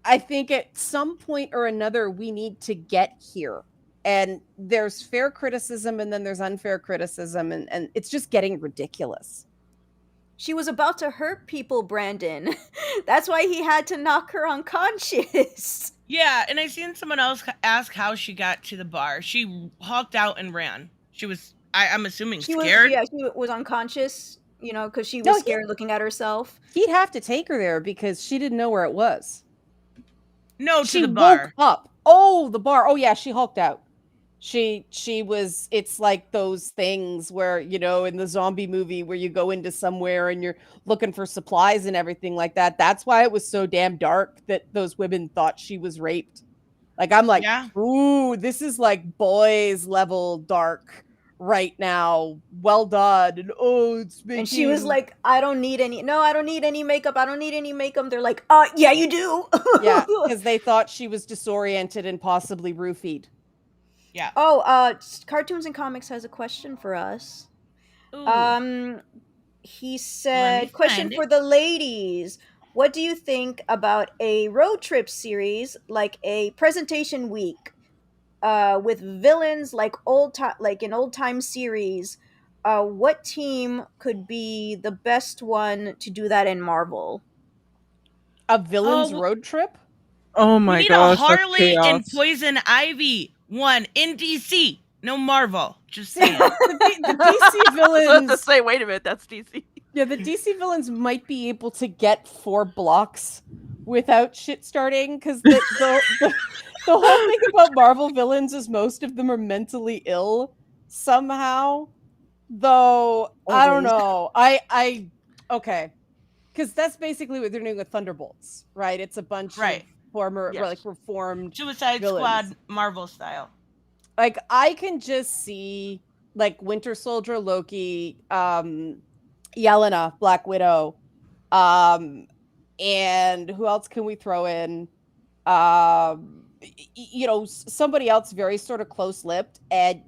I think at some point or another we need to get here. And there's fair criticism and then there's unfair criticism, and it's just getting ridiculous. She was about to hurt people, Brandon. That's why he had to knock her unconscious. Yeah, and I seen someone else ask how she got to the bar. She hulked out and ran. She was, I'm assuming, She scared. she was unconscious, because she was No, scared looking at herself. He'd have to take her there because she didn't know where it was. No, She to the bar. woke up. Oh, the bar. Oh yeah, she hulked out. She was, it's like those things where, in the zombie movie where you go into somewhere and you're looking for supplies and everything like that. That's why it was so damn dark that those women thought she was raped. Like, I'm like, Yeah. ooh, this is like boys level dark right now. Well done. And it's making... And she was like, I don't need any makeup. I don't need any makeup. They're like, yeah, you do. Yeah, because they thought she was disoriented and possibly roofied. Yeah. Oh, Cartoons and Comics has a question for us. Ooh. He said, find question it. for the ladies. What do you think about a road trip series, like a presentation week, with villains like an old time series? What team could be the best one to do that in Marvel? A villain's well, road trip? Oh we my need gosh, a Harley that's and chaos. Poison Ivy one in DC. No Marvel. Just See, saying. the DC I was about to villains... say, wait a minute, that's DC. Yeah, the DC villains might be able to get 4 blocks without shit starting, because the whole thing about Marvel villains is most of them are mentally ill somehow. Though, I don't Always. know. Okay. Because that's basically what they're doing with Thunderbolts, right? It's a bunch Right. of former, Yes. like, reformed Suicide villains. Squad Marvel style. Like, I can just see, like, Winter Soldier, Loki, Yelena, Black Widow, and who else can we throw in? Somebody else very sort of close-lipped, and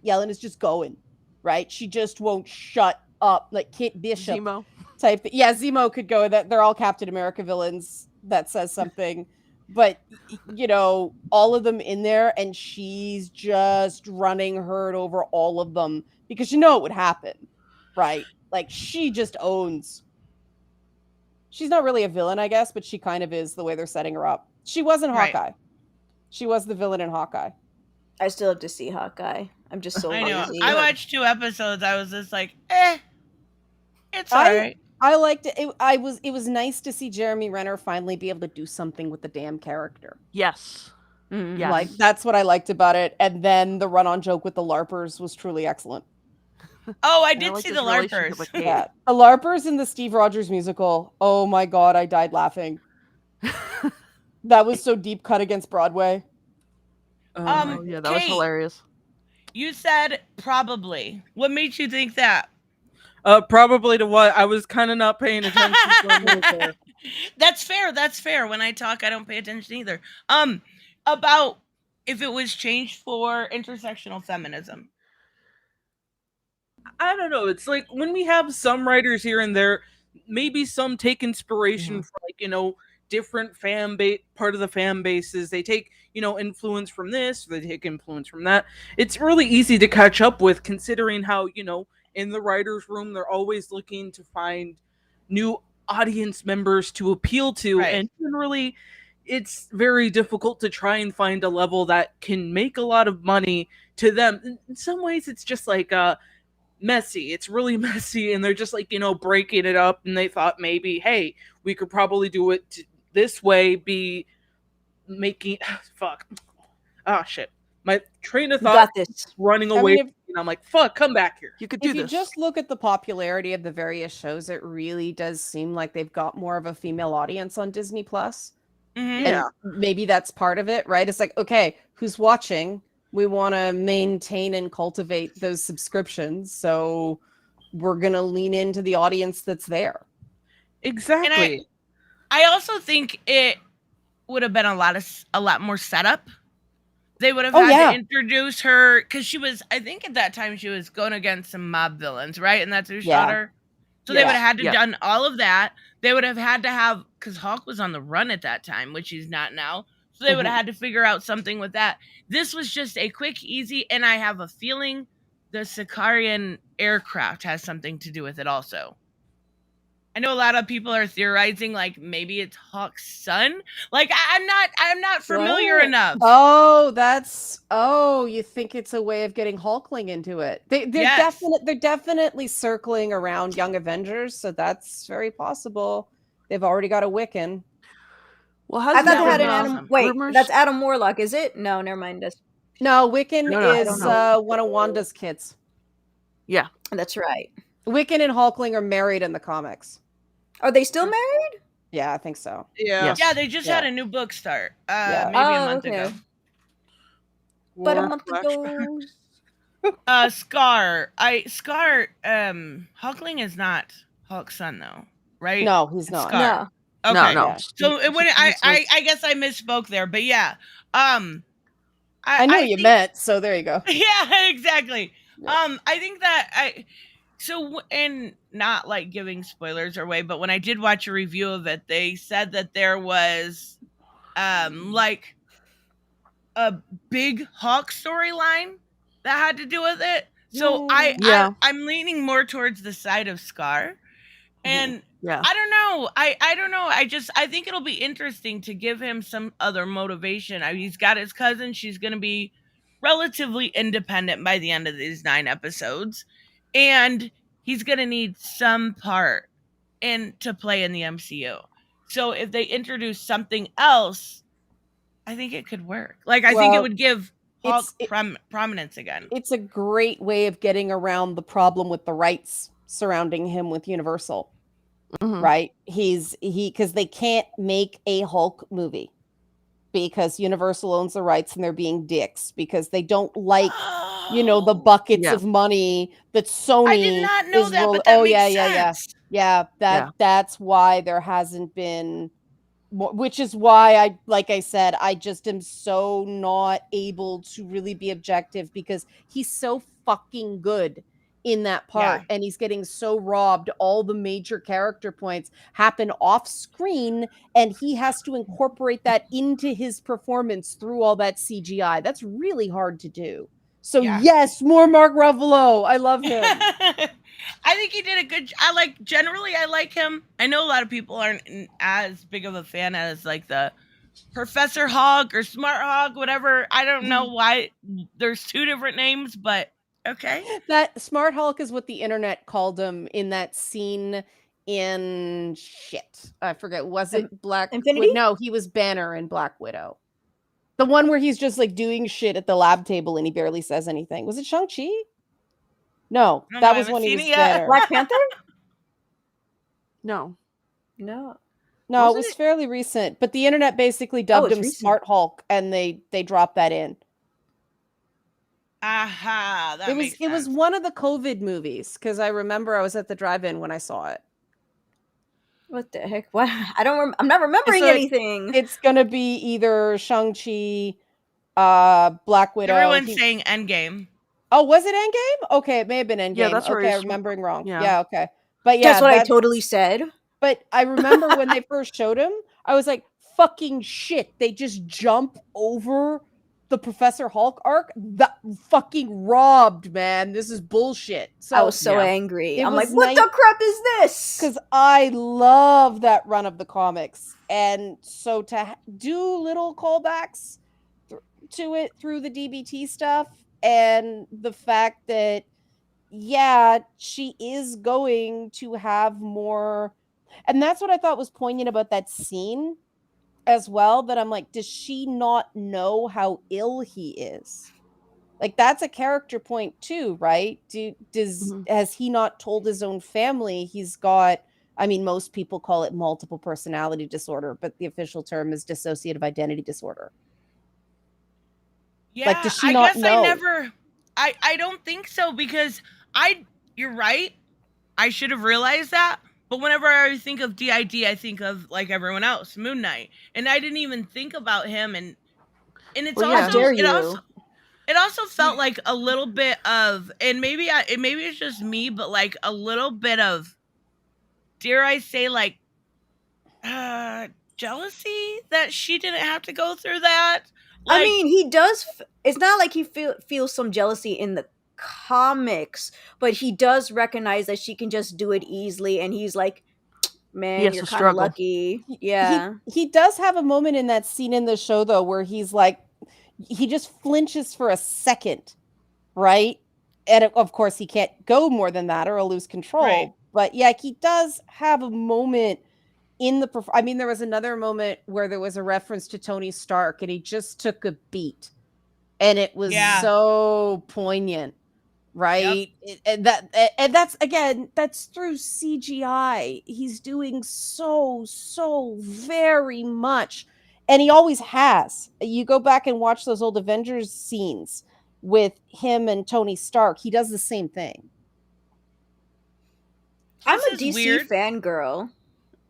Yelena's just going, right? She just won't shut up, like Kate Bishop Zemo. type thing. Yeah, Zemo could go. That they're all Captain America villains. That says something. But all of them in there, and she's just running herd over all of them because it would happen, right? Like, she just owns. She's not really a villain, I guess, but she kind of is the way they're setting her up. She was in Right. Hawkeye. She was the villain in Hawkeye. I still have to see Hawkeye. I'm just so I know. lazy. I watched 2 episodes. I was just like, it's alright. I liked it. It was nice to see Jeremy Renner finally be able to do something with the damn character. Yes. Mhm. Yes. Like, that's what I liked about it. And then the run-on joke with the LARPers was truly excellent. Oh, I And did like see his the relationship LARPers. with Kate. Yeah. The LARPers in the Steve Rogers musical. Oh my god, I died laughing. That was so deep cut against Broadway. Oh yeah, that was Kate, hilarious. You said probably. What made you think that? Probably to what? I was kind of not paying attention for a minute there. That's fair. That's fair. When I talk, I don't pay attention either. About if it was changed for intersectional feminism. I don't know. It's like when we have some writers here and there, maybe some take inspiration from different part of the fan bases. They take influence from this, or they take influence from that. It's really easy to catch up with, considering how in the writers' room they're always looking to find new audience members to appeal to, Right. and generally it's very difficult to try and find a level that can make a lot of money to them. In some ways, it's just like messy. It's really messy, and they're just like breaking it up, and they thought maybe, hey, we could probably do it this way, be making fuck shit, my train of You thought got this. running I away mean, and I'm like, fuck, come back here. You could do If you this. just look at the popularity of the various shows, it really does seem like they've got more of a female audience on Disney Plus. Mhm. Yeah. And maybe that's part of it, right? It's like, okay, who's watching? We want to maintain and cultivate those subscriptions. So we're going to lean into the audience that's there. Exactly. And I also think it would have been a lot more setup. They would have had to introduce her because she was, I think at that time she was going against some mob villains, right? And that's who shot her. So they would have had to done all of that. They would have had to have, because Hawk was on the run at that time, which he's not now. So they would have had to figure out something with that. This was just a quick, easy, and I have a feeling the Sicarian aircraft has something to do with it also. I know a lot of people are theorizing like maybe it's Hawk's son. Like I'm not familiar enough. You think it's a way of getting Hulkling into it. They're definitely circling around Young Avengers, so that's very possible. They've already got a Wiccan. Well, I thought they had an awesome. Adam. Wait, rumors? that's Adam Warlock, is it? No, never mind. No, Wiccan No, is one of Wanda's kids. Yeah, That's right. Wiccan and Hulkling are married in the comics. Are they still married? Yeah, I think so. Yeah. Yes. Yeah, they just had a new book start. Yeah. Maybe a month ago. But a War month flashbacks. ago. Scar. Hulkling is not Hulk's son though, right? No, he's not. Scar. No. Okay. No. Yeah. So it wouldn't, I guess I misspoke there, but yeah. I know you meant, so there you go. Yeah, exactly. Yeah. I think that and not like giving spoilers away, but when I did watch a review of it, they said that there was like a big Hawk storyline that had to do with it. So I'm leaning more towards the side of Scar. And Yeah. I don't know. I don't know. I think it'll be interesting to give him some other motivation. He's got his cousin. She's going to be relatively independent by the end of these 9 episodes. And he's going to need some part to play in the MCU. So if they introduce something else, I think it could work. Like, I think it would give Hulk prominence again. It's a great way of getting around the problem with the rights surrounding him with Universal. Right? Because they can't make a Hulk movie because Universal owns the rights and they're being dicks because they don't like, the buckets of money that Sony I did not know is that, but that makes sense. Yeah, that's why there hasn't been, which is why I said, I just am so not able to really be objective because he's so fucking good in that part and he's getting so robbed. All the major character points happen off screen and he has to incorporate that into his performance through all that CGI. That's really hard to do. So yes, more Mark Ruffalo. I love him. I think he did a good generally I like him. I know a lot of people aren't as big of a fan as like the Professor Hog or Smart Hog, whatever. I don't know why there's 2 different names, but okay. That Smart Hulk is what the internet called him in that scene in I forget. Was it Black Infinity? No, he was Banner in Black Widow. The one where he's just like doing shit at the lab table and he barely says anything. Was it Shang-Chi? No, that was when he was Banner. Black Panther? No. No, it was fairly recent, but the internet basically dubbed him Smart Hulk and they dropped that in. Aha, that makes sense. It was one of the COVID movies because I remember I was at the drive-in when I saw it. What the heck? What? I'm not remembering anything. It's gonna be either Shang-Chi, Black Widow. Everyone's saying Endgame. Oh, was it Endgame? Okay, it may have been Endgame. Yeah, that's okay. I'm remembering wrong. Yeah. Yeah, okay. But yeah, that's what I totally said. But I remember when they first showed him, I was like, "Fucking shit!" They just jump over the Professor Hulk arc. That fucking robbed, man. This is bullshit. So I was so angry. I'm like, was what the crap is this? Because I love that run of the comics. And so to do little callbacks to it through the DBT stuff and the fact that, she is going to have more. And that's what I thought was poignant about that scene as well, that I'm like, does she not know how ill he is? Like, that's a character point too, right? Has he not told his own family he's got, I mean, most people call it multiple personality disorder, but the official term is dissociative identity disorder. Yeah, Like, does she I not guess I know? never. I don't think so because I. You're right. I should have realized that. But whenever I think of DID, I think of like everyone else, Moon Knight, and I didn't even think about him. And it's Well, How yeah. also dare it also you? it also felt like a little bit of, and maybe it's just me, but like a little bit of, dare I say, like jealousy that she didn't have to go through that. I Like, mean, he does. It's not like he feels some jealousy in the comics, but he does recognize that she can just do it easily, and he's like, He "Man, has you're to kind of struggle. lucky." He, he Yeah. he does have a moment in that scene in the show though where he's like, he just flinches for a second, right? And of course he can't go more than that or he'll lose right. control. But yeah, he does have a moment in the I mean, there was another moment where there was a reference to Tony Stark and he just took a beat and it was Yeah. so poignant, Yep. right? And that's again, that's through CGI. He's doing so very much, and he always has. You go back and watch those old Avengers scenes with him and Tony Stark. He does the same thing. I'm This a is DC weird. fangirl.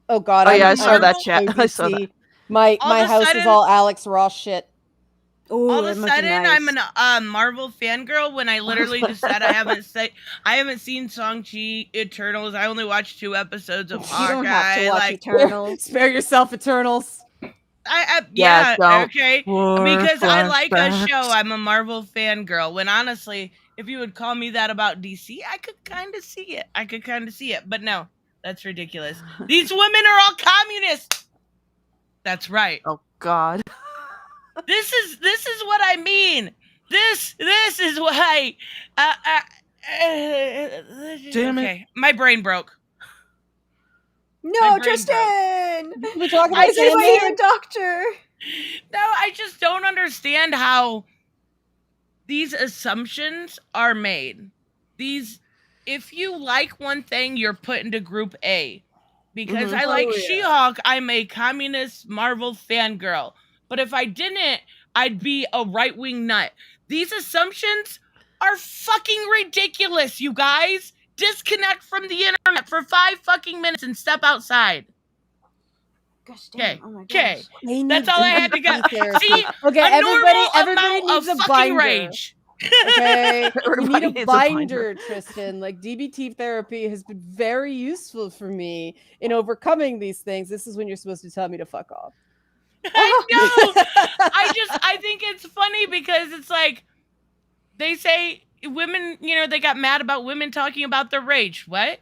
Oh God, Oh yeah, I I'm a saw that Marvel. chat. I'm I saw that. DC. My All my of a house is sudden, all Alex Ross shit. Oh, all of that a must be sudden, nice. I'm a Marvel fangirl when I literally just said I haven't seen Shang-Chi Eternals. I only watched 2 episodes of You don't have to Hawkeye. watch Like, Eternals. Spare yourself, Eternals. Yeah, yeah, don't. okay. War Because I like a show. flashbacks. I'm a Marvel fangirl. When honestly, if you would call me that about DC, I could kind of see it. But no, that's ridiculous. These women are all communists. That's right. Oh God. This is what I mean. This is why. Damn it. Okay, my brain broke. No, My brain Tristan. We talk I about Is anybody here Sandman? a doctor? No, I just don't understand how these assumptions are made. These, if you like one thing, you're put into group A. Because Mhm. I like Oh, yeah. She-Hulk, I'm a communist Marvel fangirl. But if I didn't, I'd be a right-wing nut. These assumptions are fucking ridiculous, you guys. Disconnect from the internet for 5 fucking minutes and step outside. Gosh Okay. damn. Oh my Okay. gosh. They That's need all I had to go. DBT therapy. See, Okay, a normal everybody amount of needs a fucking binder. rage. Okay, you need Everybody a needs a binder, Tristan. Like DBT therapy has been very useful for me in overcoming these things. This is when you're supposed to tell me to fuck off. I know. I think it's funny because it's like they say women, they got mad about women talking about their rage. What?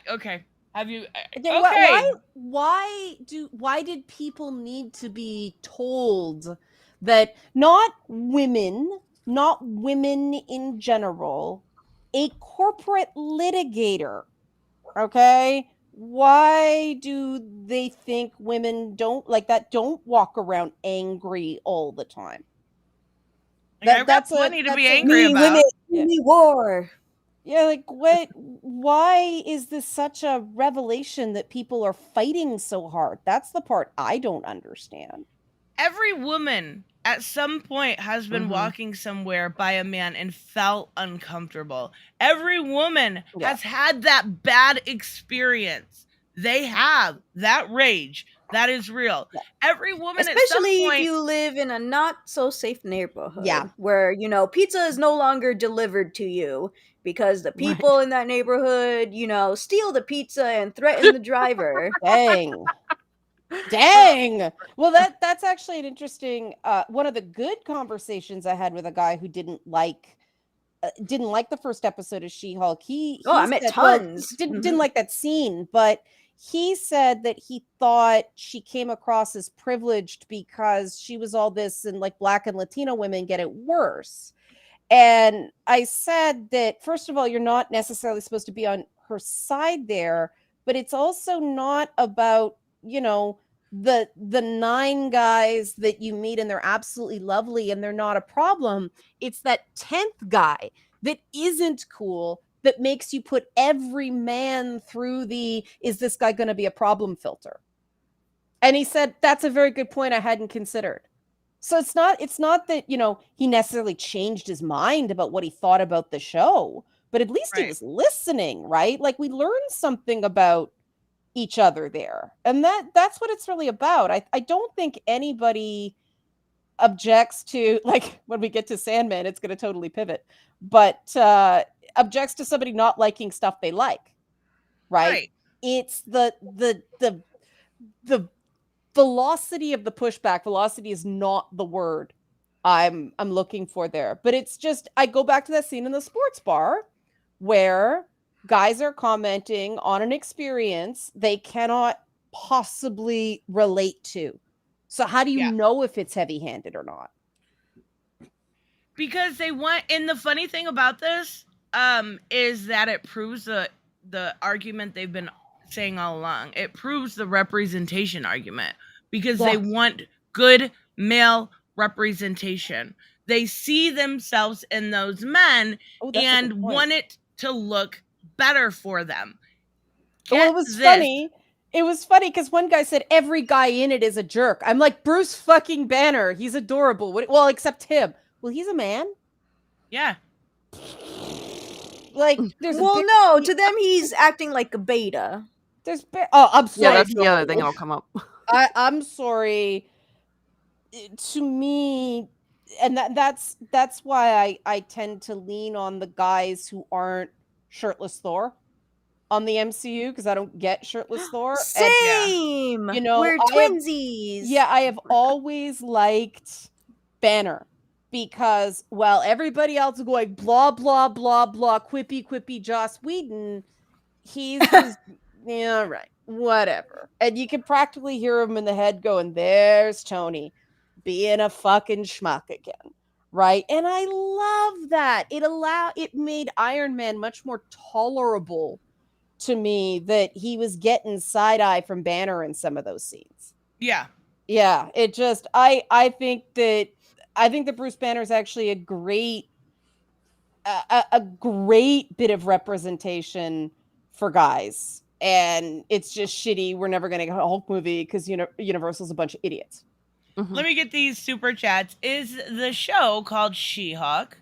Okay. Have you Okay, okay. why did people need to be told that not women in general, a corporate litigator, okay? Why do they think women don't walk around angry all the time? Like, I've got plenty to be angry Me, women, about. me war. Yeah, like why is this such a revelation that people are fighting so hard? That's the part I don't understand. Every woman at some point has been walking somewhere by a man and felt uncomfortable. Every woman has had that bad experience. They have that rage. That is real. Yeah. Every woman at some Especially if point. you live in a not so safe neighborhood. Yeah. Where, pizza is no longer delivered to you because the people in that neighborhood, steal the pizza and threaten the driver. Dang. Dang. Well, that's actually an interesting one of the good conversations I had with a guy who didn't like the first episode of She-Hulk. He I met said, tons. didn't like that scene, but he said that he thought she came across as privileged because she was all this and like Black and Latino women get it worse. And I said that, first of all, you're not necessarily supposed to be on her side there, but it's also not about, the 9 guys that you meet and they're absolutely lovely and they're not a problem. It's that 10th guy that isn't cool that makes you put every man through is this guy going to be a problem filter? And he said, that's a very good point I hadn't considered. So it's not that, he necessarily changed his mind about what he thought about the show, but at least he Right. was listening, right? Like, we learned something about each other there. And that's what it's really about. I don't think anybody objects to, like, when we get to Sandman, it's going to totally pivot, but objects to somebody not liking stuff they like, right? Right. It's the velocity of the pushback. Velocity is not the word I'm looking for there, but it's just, I go back to that scene in the sports bar where guys are commenting on an experience they cannot possibly relate to. So how do you Yeah. know if it's heavy-handed or not? Because they want, and the funny thing about this is that it proves the argument they've been saying all along. It proves the representation argument, because they want good male representation. They see themselves in those men and want it to look better for them. Well, it was funny. It was funny because one guy said every guy in it is a jerk. I'm like, Bruce fucking Banner, he's adorable. Well, except him. Well, he's a man. Yeah. Like, there's no, to them he's acting like a beta. I'm sorry. Yeah, that's the other thing that'll come up. I'm sorry. To me, and that's why I tend to lean on the guys who aren't shirtless Thor on the MCU, because I don't get shirtless Thor. Same. And, we're twinsies. I have always liked Banner because, well, everybody else is going blah blah blah blah, quippy Joss Whedon. He's yeah, right, whatever, and you can practically hear him in the head going, "There's Tony being a fucking schmuck again." Right. And I love that. It made Iron Man much more tolerable to me that he was getting side eye from Banner in some of those scenes. Yeah. Yeah. It just, I think that Bruce Banner is actually a great bit of representation for guys. And it's just shitty. We're never going to get a Hulk movie because Universal's a bunch of idiots. Mm-hmm. Let me get these super chats. Is the show called She-Hulk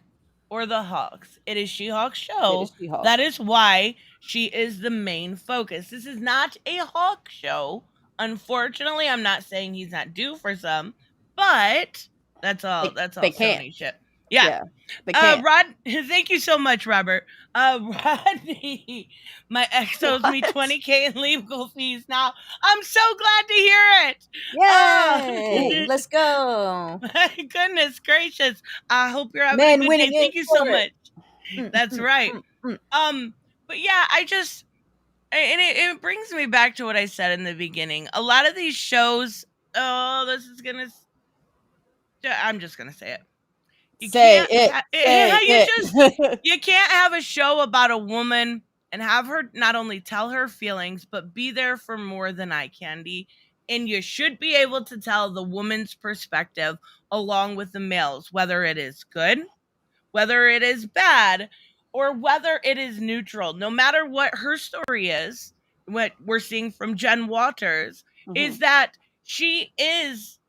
or the Hawks? It is She-Hulk's show. It is She-Hulk. That is why she is the main focus. This is not a Hulk show. Unfortunately, I'm not saying he's not due for some, but that's all. That's all Sony shit. Yeah. Rod, thank you so much, Robert. Rodney, my ex owes me $20,000 in legal fees now. I'm so glad to hear it. Yay! Let's go. My goodness gracious. I hope you're having a good day. Thank you so much. That's right. But yeah, I just, and it brings me back to what I said in the beginning. A lot of these shows, I'm just gonna say it. You can't have a show about a woman and have her not only tell her feelings, but be there for more than eye candy. And you should be able to tell the woman's perspective along with the male's, whether it is good, whether it is bad, or whether it is neutral. No matter what her story is, what we're seeing from Jen Waters is that she is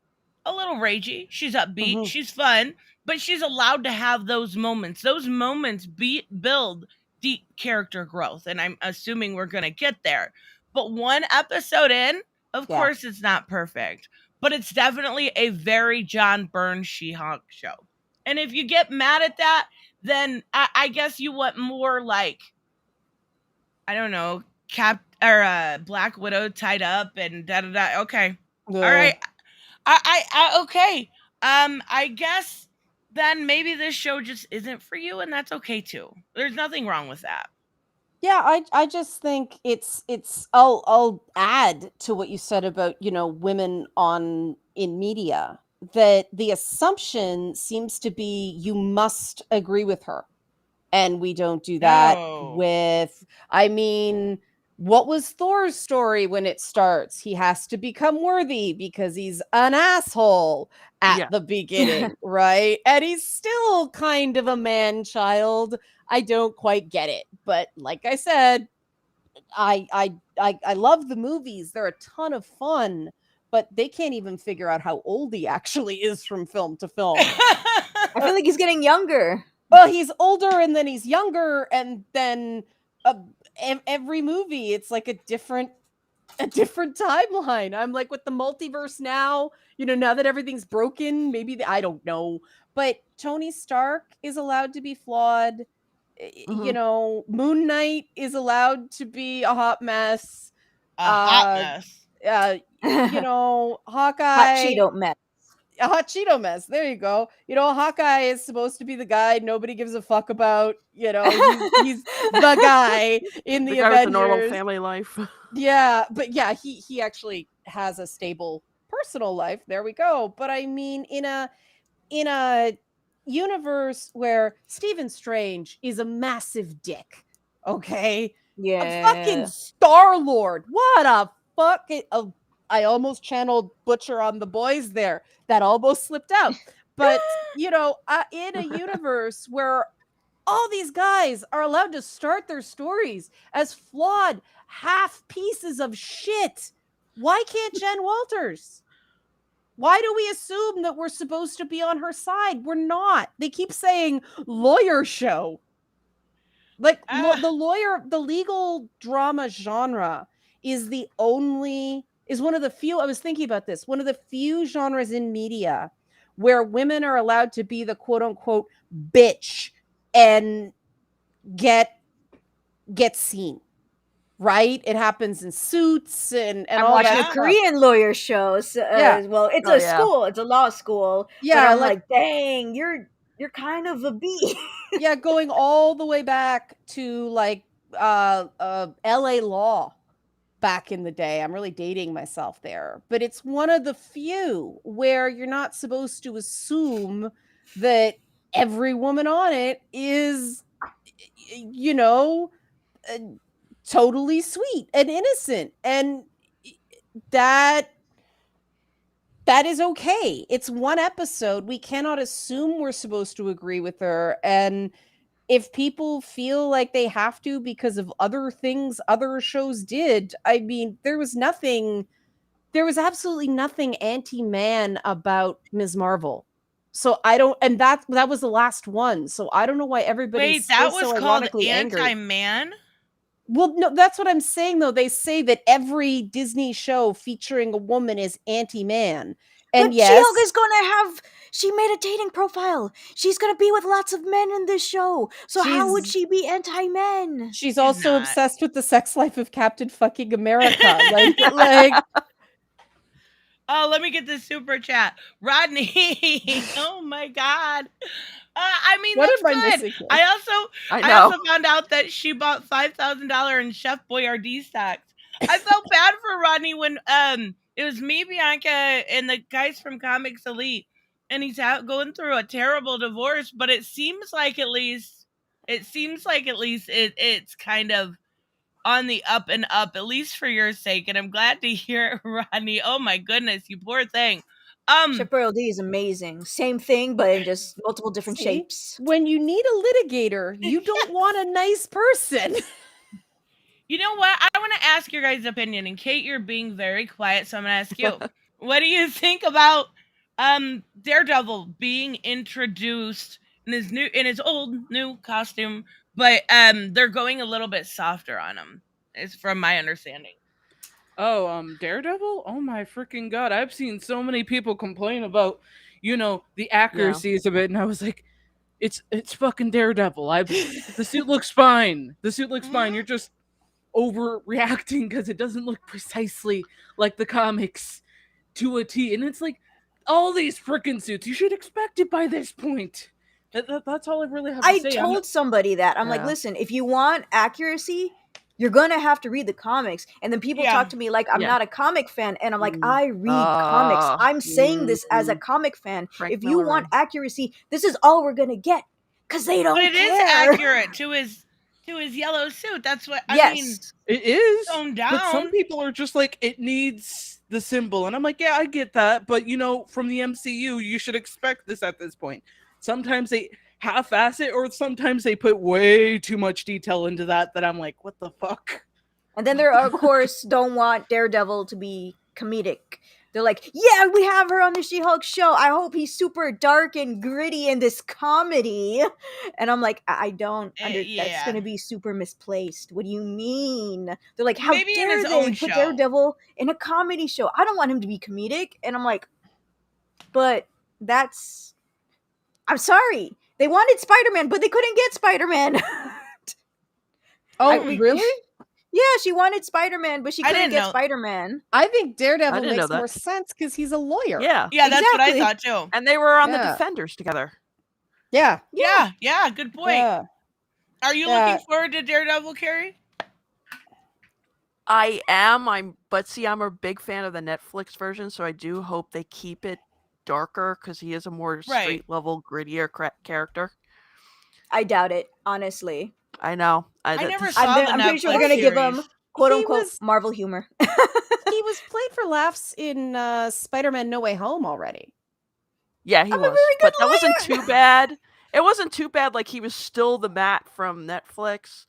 a little ragey. She's upbeat. She's fun, but she's allowed to have those moments. Those moments build deep character growth, and I'm assuming we're going to get there. But one episode in, of course, it's not perfect, but it's definitely a very John Byrne She-Hulk show. And if you get mad at that, then I guess you want more like, I don't know, Black Widow tied up and da da da. Okay, all right. I okay. I guess then maybe this show just isn't for you, and that's okay too. There's nothing wrong with that. Yeah, I just think it's I'll add to what you said about, women in media, that the assumption seems to be you must agree with her. And we don't do that with, what was Thor's story when it starts? He has to become worthy because he's an asshole at the beginning, right? And he's still kind of a man-child. I don't quite get it. But like I said, I love the movies. They're a ton of fun. but they can't even figure out how old he actually is from film to film. I feel like he's getting younger. Well, he's older and then he's younger, and then every movie it's like a different timeline. I'm like, with the multiverse now, now that everything's broken, maybe I don't know, but Tony Stark is allowed to be flawed. Moon Knight is allowed to be a hot mess. Hot mess. Hawkeye. A hot Cheeto mess. There you go. Hawkeye is supposed to be the guy nobody gives a fuck about. He's the guy in the guy Avengers. with a normal family life. Yeah, but yeah, he actually has a stable personal life. There we go. But I mean, in a universe where Stephen Strange is a massive dick, okay? Yeah. A fucking Star-Lord. What a fucking... I almost channeled Butcher on The Boys there. That almost slipped out. But, in a universe where all these guys are allowed to start their stories as flawed half pieces of shit, why can't Jen Walters? Why do we assume that we're supposed to be on her side? We're not. They keep saying lawyer show. Like, the legal drama genre is one of the few, I was thinking about this, one of the few genres in media where women are allowed to be the quote unquote bitch and get seen. Right? It happens in Suits and I'm all watching that a Korean lawyer show. Well, it's a school. It's a law school. Yeah, but I'm like, dang, you're kind of a bee. Yeah, going all the way back to like LA Law back in the day. I'm really dating myself there, but it's one of the few where you're not supposed to assume that every woman on it is, totally sweet and innocent, and that is okay. It's one episode. We cannot assume we're supposed to agree with her, and if people feel like they have to because of other things other shows did, I mean, there was absolutely nothing anti-man about Ms. Marvel. So I don't, and that was the last one. So I don't know why everybody's that was so called ironically angry. anti-man? Well, no, that's what I'm saying though. They say that every Disney show featuring a woman is anti-man. And but yes, She-Hulk is gonna she made a dating profile. She's gonna be with lots of men in this show. So how would she be anti-men? She's also obsessed with the sex life of Captain fucking America. like Oh, let me get this super chat. Rodney. Oh my God. I mean, what that's am I good. missing here? I also found out that she bought $5,000 in Chef Boyardee stocks. I felt bad for Rodney when it was me, Bianca, and the guys from Comics Elite, and he's out going through a terrible divorce. But it seems like at least it's kind of on the up and up, at least for your sake. And I'm glad to hear it, Rodney. Oh my goodness, you poor thing. Chef Boyardee is amazing. Same thing, but in just multiple different shapes. When you need a litigator, you don't want a nice person. You know what? I want to ask your guys' opinion. And Kate, you're being very quiet, so I'm going to ask you. What do you think about Daredevil being introduced in his old new costume, but they're going a little bit softer on him, is from my understanding. Oh, Daredevil? Oh my freaking god. I've seen so many people complain about, the accuracies of it, and I was like, it's fucking Daredevil. The suit looks fine. The suit looks fine. You're just overreacting because it doesn't look precisely like the comics to a T. And it's like, all these freaking suits, you should expect it by this point. That's all I really have to say. I told somebody that. I'm like, listen, if you want accuracy, you're gonna have to read the comics. And then people talk to me like I'm not a comic fan, and I'm like, I read comics. I'm saying this as a comic fan. If you want accuracy, this is all we're gonna get, because they don't. But it is accurate to his yellow suit. That's what I mean. It is. Toned down. But some people are just like, it needs the symbol, and I'm like, yeah, I get that. But from the MCU, you should expect this at this point. Sometimes they half-ass it, or sometimes they put way too much detail into that I'm like, what the fuck? And then there, of course, don't want Daredevil to be comedic. they're like, yeah, we have her on the She-Hulk show. I hope he's super dark and gritty in this comedy. And I'm like, I don't that's yeah. gonna be super misplaced. What do you mean? They're like, how Maybe in dare his they own put show. Daredevil in a comedy show? I don't want him to be comedic. And I'm like, but I'm sorry. They wanted Spider-Man, but they couldn't get Spider-Man. Oh, really? Yeah, she wanted Spider-Man, but she I couldn't didn't get know. Spider-Man. I think I Daredevil didn't know makes that. more sense because he's a lawyer. Yeah. Yeah, that's what I Exactly. thought too. And they were on the Yeah. Defenders together. Yeah. Yeah, good point. Yeah. Are you Yeah. looking forward to Daredevil, Carrie? I am. But see, I'm a big fan of the Netflix version, so I do hope they keep it darker because he is a more Right. street level, grittier character. I doubt it, honestly. I know. I never this- saw the I'm pretty sure they're Netflix gonna give him series. quote He unquote was- Marvel humor. He was played for laughs in Spider-Man No Way Home already. Yeah, he I'm a was. very good But that wasn't lawyer. too bad. It wasn't too bad. Like, he was still the Matt from Netflix.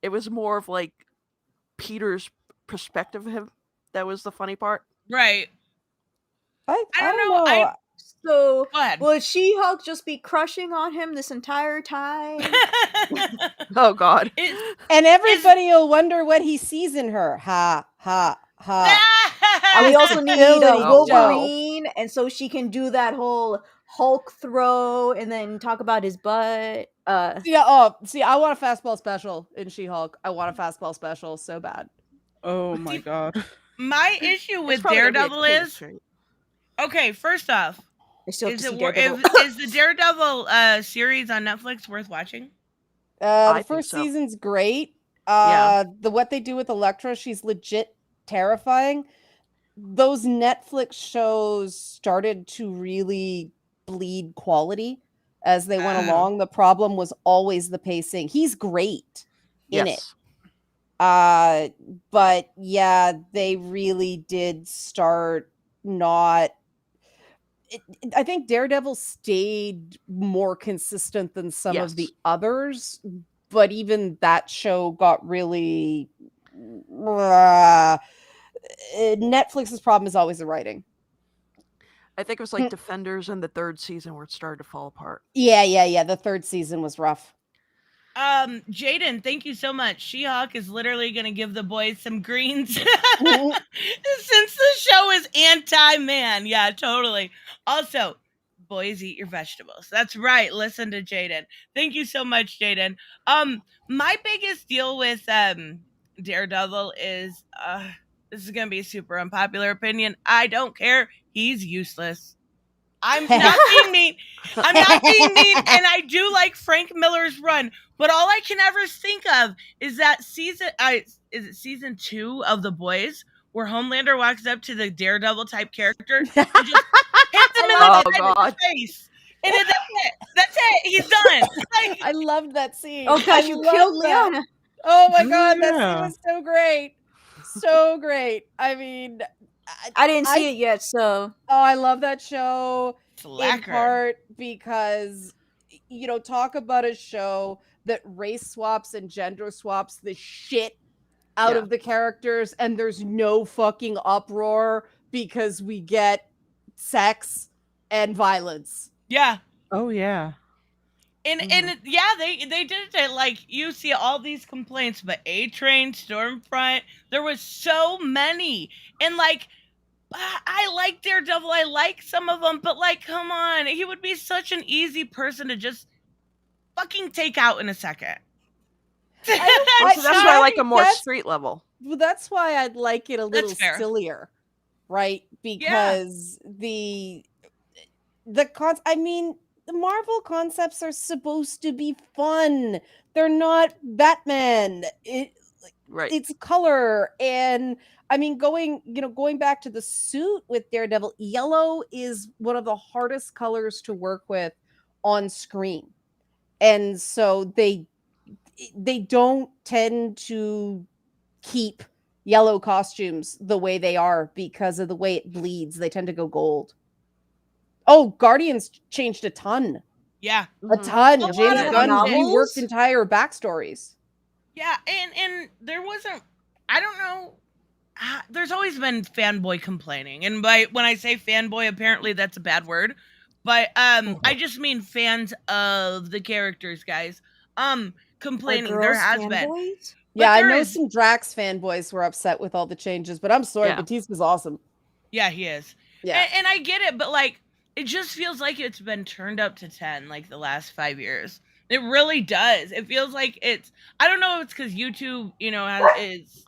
It was more of like Peter's perspective of him. That was the funny part. Right. I don't don't know. know. So Go ahead. will She-Hulk just be crushing on him this entire time? Oh, God. And everybody will wonder what he sees in her. Ha, ha, ha. And we also need Ability Wolverine, and so she can do that whole Hulk throw and then talk about his butt. Yeah, I want a fastball special in She-Hulk. I want a fastball special so bad. Oh my god. My issue It's with probably gonna be a Daredevil clean is street. okay. First off, I still have is to see it Daredevil. is the Daredevil series on Netflix worth watching? I The think first so. season's great. Yeah. What they do with Elektra, she's legit terrifying. Those Netflix shows started to really bleed quality as they went Oh. along. The problem was always the pacing. He's great in it. Yes. But yeah, they really did start not. I think Daredevil stayed more consistent than some of the Yes. others, but even that show got really. Netflix's problem is always the writing. I think it was like Defenders in the third season where it started to fall apart. Yeah. The third season was rough. Jaden, thank you so much. She-Hulk is literally going to give the boys some greens since the show is anti-man. Yeah, totally. Also, boys eat your vegetables. That's right. Listen to Jaden. Thank you so much, Jaden. My biggest deal with Daredevil is this is going to be a super unpopular opinion. I don't care. He's useless. I'm not being mean. I'm not being mean, and I do like Frank Miller's run, but all I can ever think of is that season. Is it season 2 of The Boys, where Homelander walks up to the Daredevil type character and just hits him in the head face, and then that's it. That's it. He's done. Like, I loved that scene. Oh gosh, you killed that. Leona. Oh my god, that Yeah. scene was so great. So great. I mean, I didn't see it yet, so I love that show. slacker. In part because, talk about a show that race swaps and gender swaps the shit out of the characters, and there's no fucking uproar because we get sex and violence. Yeah. Oh yeah. And yeah, they did it. Like, you see all these complaints, but A-Train, Stormfront, there was so many. And like, I like Daredevil. I like some of them, but like, come on, he would be such an easy person to just fucking take out in a second. So that's why I like a more street level. Well, that's why I'd like it a little fair. sillier, right? Because the Marvel concepts are supposed to be fun. They're not Batman. Right. It's color, and I mean, going back to the suit with Daredevil, yellow is one of the hardest colors to work with on screen, and so they don't tend to keep yellow costumes the way they are because of the way it bleeds. They tend to go gold. Oh, Guardians changed a ton. Yeah. A ton. A James lot of Gunn novels. there's always been fanboy complaining, and when I say fanboy, apparently that's a bad word, but I just mean fans of the characters, guys. Are Complaining. There girls has been, fanboys? Yeah, but I there know is. some Drax fanboys were upset with all the changes, but I'm sorry, Yeah. Batista's awesome. Yeah, he is. Yeah. And I get it, but like it just feels like it's been turned up to 10 like the last 5 years. It really does. It feels like it's. I don't know if it's because YouTube, is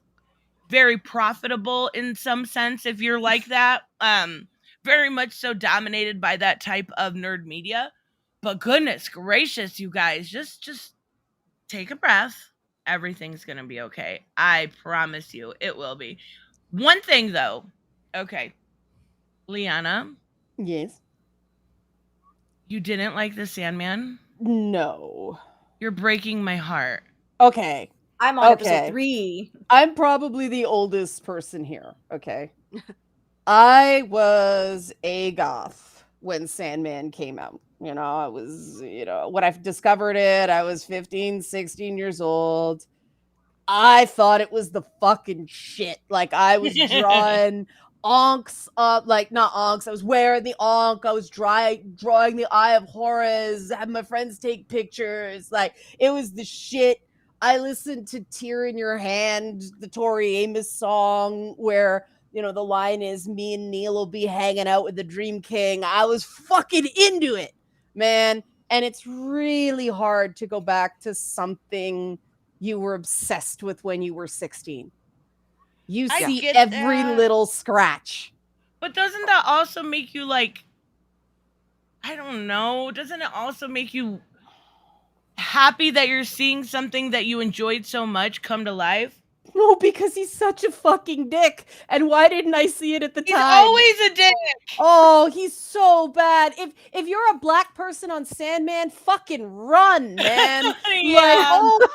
very profitable in some sense. If you're like that, very much so dominated by that type of nerd media. But goodness gracious, you guys, just take a breath. Everything's gonna be okay. I promise you, it will be. One thing though, okay, Liana, Yes. you didn't like the Sandman? No. You're breaking my heart. Okay. I'm on Okay. episode 3. I'm probably the oldest person here. Okay. I was a goth when Sandman came out. I was, when I discovered it, I was 15, 16 years old. I thought it was the fucking shit. Like, I was drawing onks up, like, not onks. I was wearing the onk. I was drawing the Eye of Horus, having my friends take pictures. Like, it was the shit. I listened to Tear in Your Hand, the Tori Amos song, where, the line is, me and Neil will be hanging out with the Dream King. I was fucking into it, man. And it's really hard to go back to something you were obsessed with when you were 16. You I see get every that. little scratch. But doesn't that also make you like, I don't know, doesn't it also make you happy that you're seeing something that you enjoyed so much come to life? No, because he's such a fucking dick. And why didn't I see it at the He's time? always a dick. Oh, he's so bad. If you're a black person on Sandman, fucking run, man. Like, oh,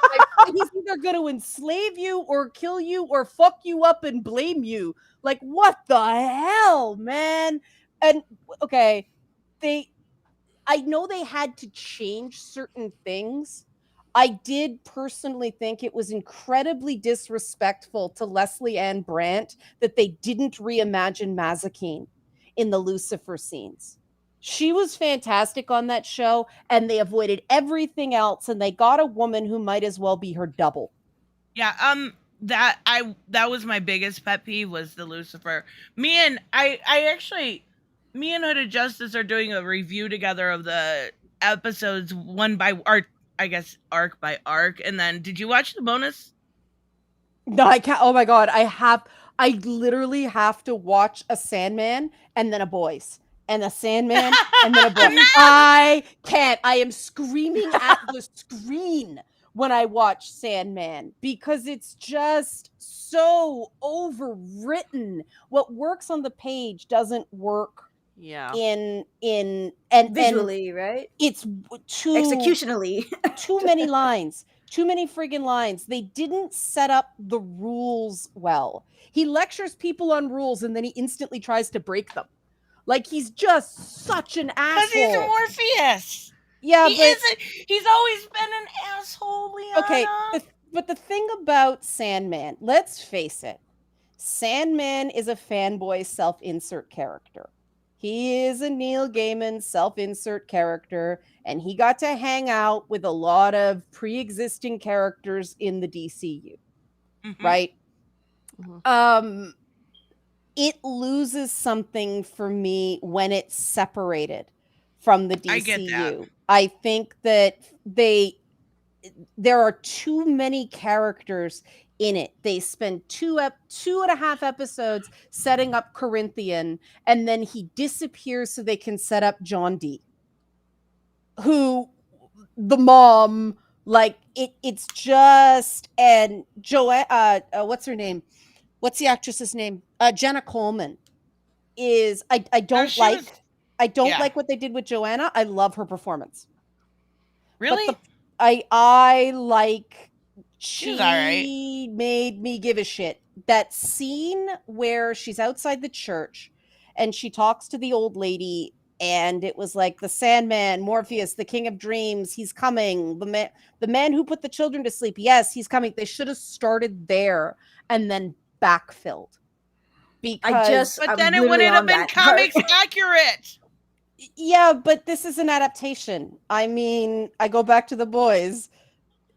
he's either going to enslave you or kill you or fuck you up and blame you. Like, what the hell, man? And okay, I know they had to change certain things. I did personally think it was incredibly disrespectful to Leslie Ann Brandt that they didn't reimagine Mazikeen in the Lucifer scenes. She was fantastic on that show, and they avoided everything else, and they got a woman who might as well be her double. Yeah, that was my biggest pet peeve, was the Lucifer. Me and Hooded Justice are doing a review together of the episodes one by arc, I guess arc by arc. And then, did you watch the bonus? No, I can't. Oh my god, I literally have to watch a Sandman and then a Boys, and a Sandman and then a Boy. I can't. I am screaming at the screen when I watch Sandman because it's just so overwritten. What works on the page doesn't work in visually, right? It's too executionally too many lines. Too many friggin' lines. They didn't set up the rules well. He lectures people on rules and then he instantly tries to break them. Like, he's just such an asshole. Because he's Morpheus. Yeah, he's always been an asshole, Liana. Okay, but the thing about Sandman, let's face it, Sandman is a fanboy self-insert character. He is a Neil Gaiman self-insert character, and he got to hang out with a lot of pre-existing characters in the DCU, right? Mm-hmm. It loses something for me when it's separated from the DCU. I get that. I think that there are too many characters in it. They spend 2.5 episodes setting up Corinthian, and then he disappears so they can set up John D, who the mom, like, it's just, and what's her name? What's the actress's name? Jenna Coleman is, I don't like what they did with Joanna. I love her performance. Really? But I like, she's all right. Made me give a shit. That scene where she's outside the church and she talks to the old lady, and it was like, the Sandman, Morpheus, the King of Dreams, he's coming. The man who put the children to sleep, yes, he's coming. They should have started there and then backfilled. because But I'm then it literally wouldn't have on been that part. comics accurate. yeah, but this is an adaptation. I mean, I go back to The Boys.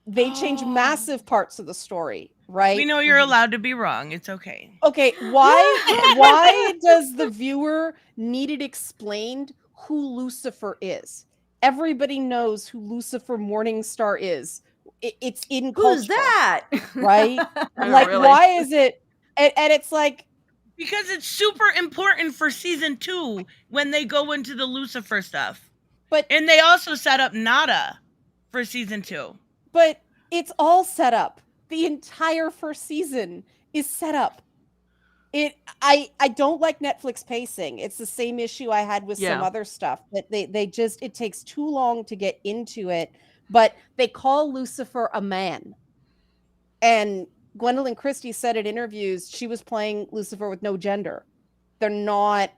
They change Oh. massive parts of the story, right? We know you're allowed to be wrong. It's okay. Okay, why does the viewer need it explained who Lucifer is? Everybody knows who Lucifer Morningstar is. It's in Who's culture, that? right? Oh, Like, really? why is it? And it's like, Because it's super important for season 2 when they go into the Lucifer stuff. but And they also set up Nada for season 2. but it's all set up. The entire first season is set up. I don't like Netflix pacing. It's the same issue I had with some Yeah. other stuff that they just, it takes too long to get into it. But they call Lucifer a man. And Gwendolyn Christie said in interviews she was playing Lucifer with no gender. They're not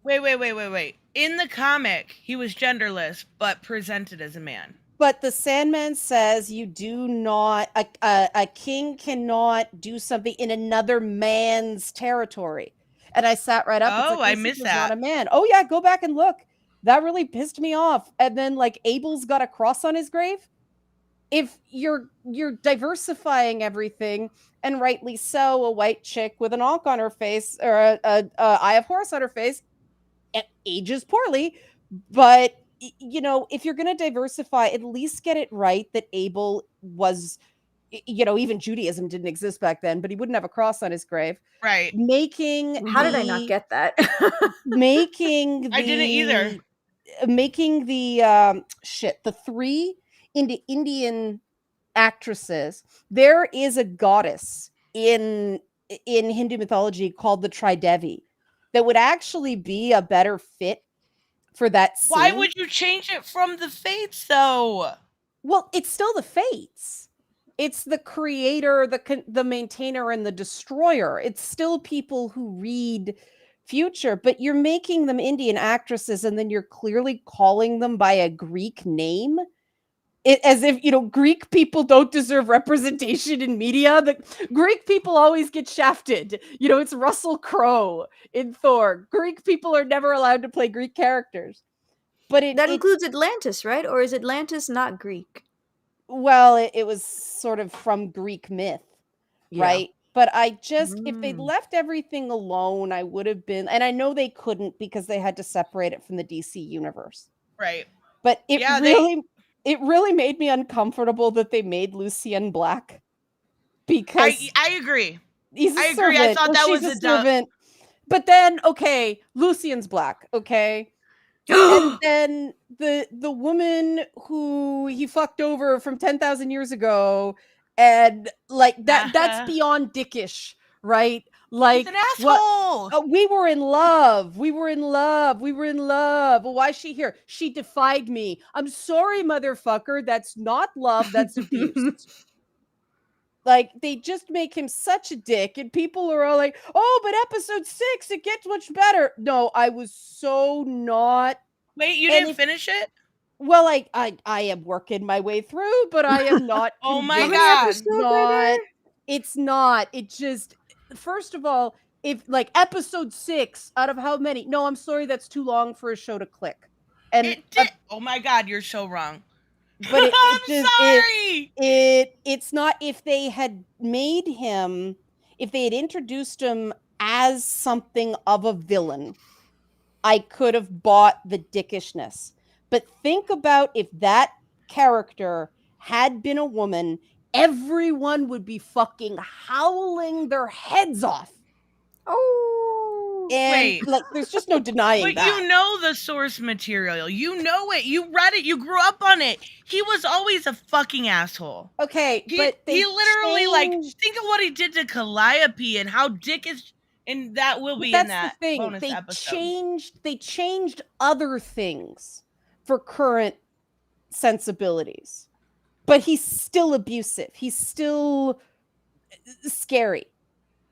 Wait. In the comic, he was genderless, but presented as a man. but the Sandman says you do not, a king cannot do something in another man's territory. And I sat right up. It's Oh, like, I missed Lucifer's not that. a man. Oh yeah, go back and look. That really pissed me off. And then like Abel's got a cross on his grave. If you're diversifying everything, and rightly so, a white chick with an ankh on her face or a eye of Horus on her face, it ages poorly. But you know, if you're going to diversify, at least get it right that Abel was, you know, even Judaism didn't exist back then, but he wouldn't have a cross on his grave. Right. Making How did I not get that? making I didn't either. Making the the 3 into Indian actresses. There is a goddess in Hindu mythology called the Tridevi that would actually be a better fit for that scene. Why would you change it from the Fates, though? Well, it's still the Fates. It's the creator, the maintainer, and the destroyer. It's still people who read future, but you're making them Indian actresses, and then you're clearly calling them by a Greek name. As if, you know, Greek people don't deserve representation in media. The Greek people always get shafted. You know, it's Russell Crowe in Thor. Greek people are never allowed to play Greek characters. But That includes Atlantis, right? Or is Atlantis not Greek? Well, it was sort of from Greek myth, Yeah. right? But I just, if they'd left everything alone, I would have been, and I know they couldn't because they had to separate it from the DC universe. Right. But it Yeah, it really made me uncomfortable that they made Lucien black, because I agree. he's a I agree. I servant, thought or that she's was a a dumb. servant. But then, okay, Lucien's black, okay? And then the woman who he fucked over from 10,000 years ago, and like that's beyond dickish, right? Like, He's an asshole. we were in love. We were in love. We were in love. Well, why is she here? She defied me. I'm sorry, motherfucker. That's not love. That's abuse. Like, they just make him such a dick, and people are all like, oh, but episode 6, it gets much better. No, I was so not. Wait, you And didn't finish it? Well, I am working my way through, but I am not Oh my convinced. God. It's not. It's not. It just, first of all, if like episode 6 out of how many? No, I'm sorry, that's too long for a show to click. And It did. Oh my God, you're so wrong. but it I'm just sorry. it's not. If they had made him, if they had introduced him as something of a villain, I could have bought the dickishness. But think about if that character had been a woman, everyone would be fucking howling their heads off. Oh. And Wait. like, there's just no denying But that. you know the source material. You know it. You read it. You grew up on it. He was always a fucking asshole. Okay, He, but they he literally changed- think of what he did to Calliope and how dickish, and that will be in that's that the thing. bonus They episode. changed other things for current sensibilities. But he's still abusive. He's still scary.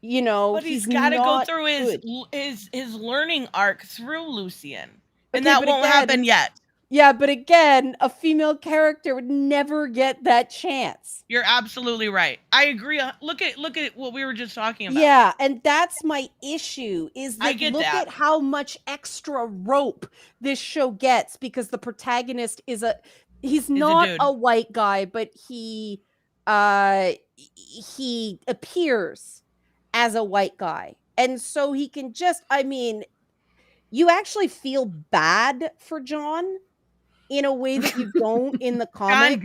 You know, But he's got to go not through good. his learning arc through Lucien, and Okay, that but won't again, happen yet. Yeah, but again, a female character would never get that chance. You're absolutely right. I agree. Look at what we were just talking about. Yeah, and that's my issue is I that get look that. at how much extra rope this show gets because the protagonist he's not dude. a white guy, but he appears as a white guy. And so he can just, I mean, you actually feel bad for John in a way that you don't in the comic.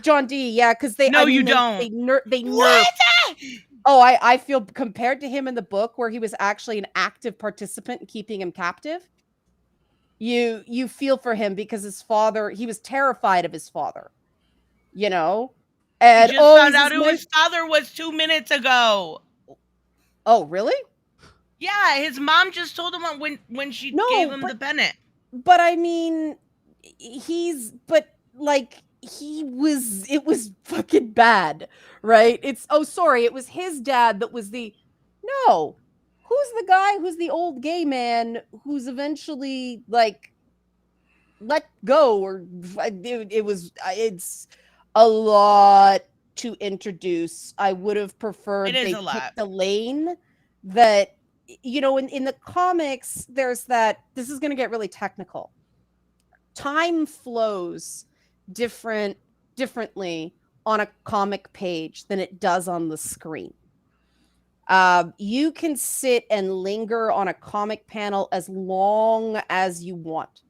John D, yeah, because they. No, I mean, you they, don't. They What? Oh, I feel compared to him in the book where he was actually an active participant in keeping him captive. You feel for him because his father, he was terrified of his father, you know. And He just found out who his father was 2 minutes ago. Oh, really? Yeah, his mom just told him when she gave him the pennant. But I mean, it was fucking bad, right? It was his dad that was no. Who's the guy who's the old gay man who's eventually like let go or it's a lot to introduce. I would have preferred they picked a lane that, you know, in the comics, there's that, this is going to get really technical. Time flows differently on a comic page than it does on the screen. You can sit and linger on a comic panel as long as you want.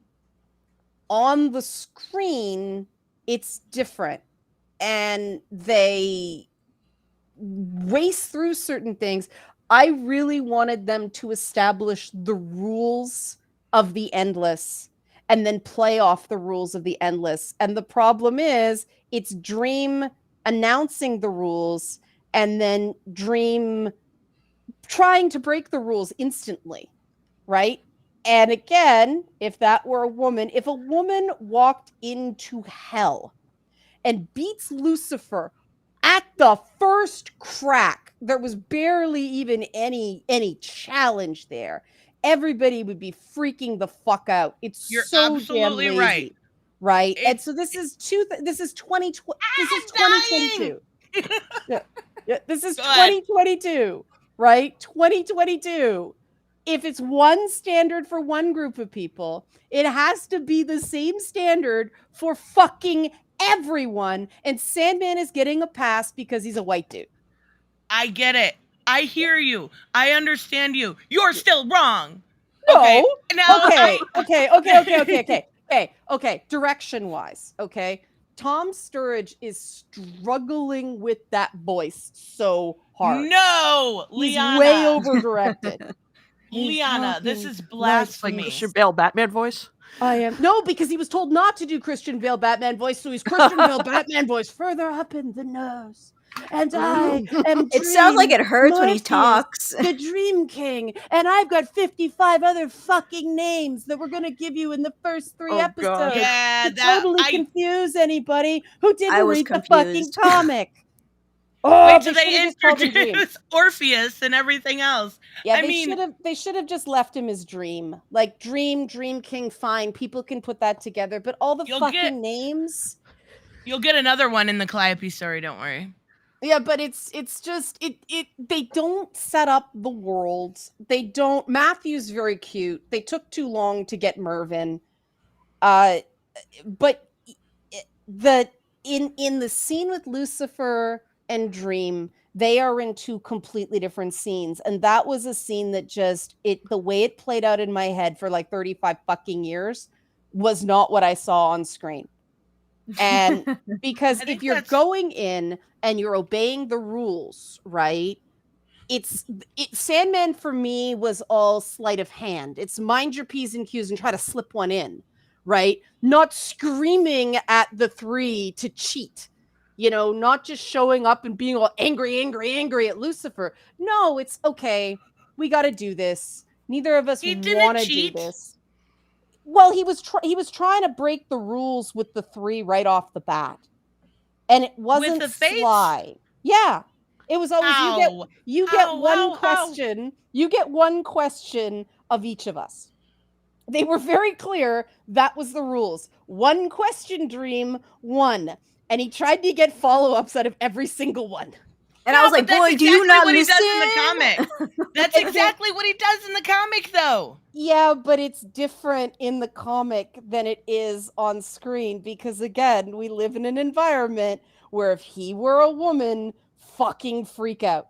On the screen, it's different. And they race through certain things. I really wanted them to establish the rules of the Endless and then play off the rules of the Endless. And the problem is, it's Dream announcing the rules and then Dream trying to break the rules instantly, right? And again, if that were a woman walked into hell and beats Lucifer at the first crack, there was barely even any challenge there. Everybody would be freaking the fuck out. You're so absolutely damn lazy, right? And so this is 2022. This is 2022, right? 2022. If it's one standard for one group of people, it has to be the same standard for fucking everyone. And Sandman is getting a pass because he's a white dude. I get it. I hear you. I understand you. You're still wrong. No. Okay. Direction wise. Okay. Tom Sturridge is struggling with that voice so hard. No, he's way over directed. Liana, this is blasphemy. Like Christian Bale Batman voice? I am. No, because he was told not to do Christian Bale Batman voice, so he's Christian Bale Batman voice further up in the nose. And I am It sounds like it hurts when he talks. The Dream King. And I've got 55 other fucking names that we're going to give you in the first 3 episodes. God. Yeah, to totally confuse anybody who didn't read the fucking comic. Wait till they introduce Orpheus and everything else. Yeah, they should have just left him as Dream. Like Dream King, fine. People can put that together. But all the names. You'll get another one in the Calliope story, don't worry. Yeah, but it's just they don't set up the world. They don't. Matthew's very cute. They took too long to get Mervyn. But in the scene with Lucifer and Dream, they are in 2 completely different scenes, and that was a scene that the way it played out in my head for like 35 fucking years was not what I saw on screen. And because if you're going in and you're obeying the rules, right? Sandman for me was all sleight of hand. It's mind your P's and Q's and try to slip one in, right? Not screaming at the 3 to cheat, you know, not just showing up and being all angry at Lucifer. No, it's okay. We got to do this. Neither of us want to do this. Well, he was trying to break the rules with the 3 right off the bat. And it wasn't sly. Yeah. It was always you get one question. You get one question of each of us. They were very clear that was the rules. One question dream, one. And he tried to get follow-ups out of every single one. And I was like, but that's boy, do you exactly not what he listen? does in the comic. That's exactly what he does in the comic, though. Yeah, but it's different in the comic than it is on screen because, again, we live in an environment where if he were a woman, fucking freak out.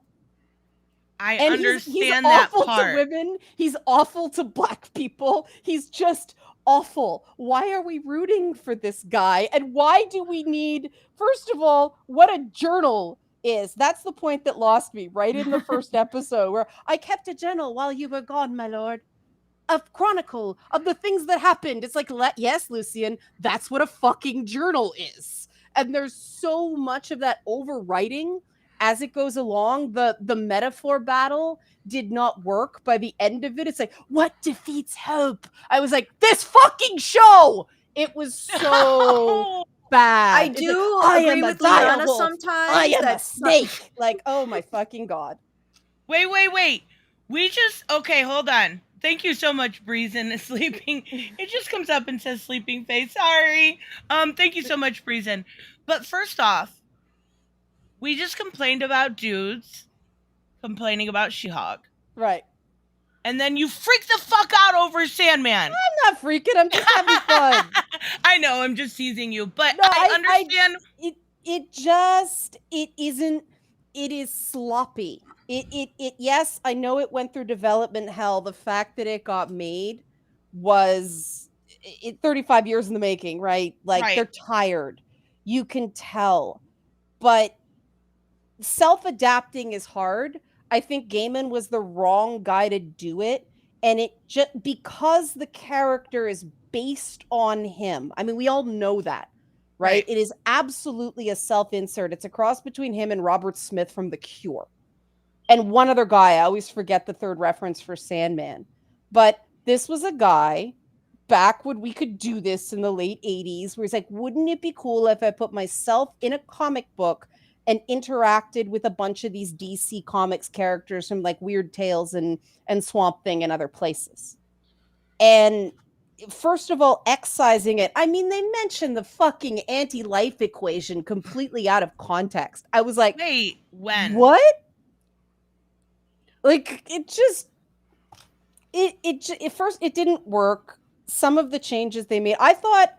I And understand he's that awful part. to women. He's awful to black people. He's just awful. Why are we rooting for this guy? And why do we need, first of all, what a journal is? That's the point that lost me right in the first episode where I kept a journal while you were gone, my lord. A chronicle of the things that happened. It's like, yes, Lucian, that's what a fucking journal is. And there's so much of that overwriting as it goes along. The metaphor battle did not work. By the end of it, it's like, what defeats hope? I was like, this fucking show! It was so bad. I It's do like, I agree am with a Liana direwolf. sometimes. I am a that snake. Like, oh my fucking god. Wait. We just, okay, hold on. Thank you so much, Breezen is sleeping. It just comes up and says sleeping face. Sorry. Thank you so much, Breezen. But first off, we just complained about dudes complaining about She-Hulk. Right. And then you freak the fuck out over Sandman. I'm not freaking. I'm just having fun. I know, I'm just teasing you, but No, I understand. It isn't, it is sloppy. Yes, I know it went through development hell. The fact that it got made was 35 years in the making, right? Like, Right. they're tired. You can tell. But self-adapting is hard. I think Gaiman was the wrong guy to do it. And it just, because the character is based on him. I mean, we all know that, right? It is absolutely a self-insert. It's a cross between him and Robert Smith from The Cure. And one other guy, I always forget the third reference for Sandman. But this was a guy back when we could do this in the late 80s where he's like, wouldn't it be cool if I put myself in a comic book and interacted with a bunch of these DC Comics characters from like Weird Tales and Swamp Thing and other places? And first of all, excising it. I mean, they mentioned the fucking anti-life equation completely out of context. I was like, wait, when? What? Like, it just, at first it didn't work. Some of the changes they made, I thought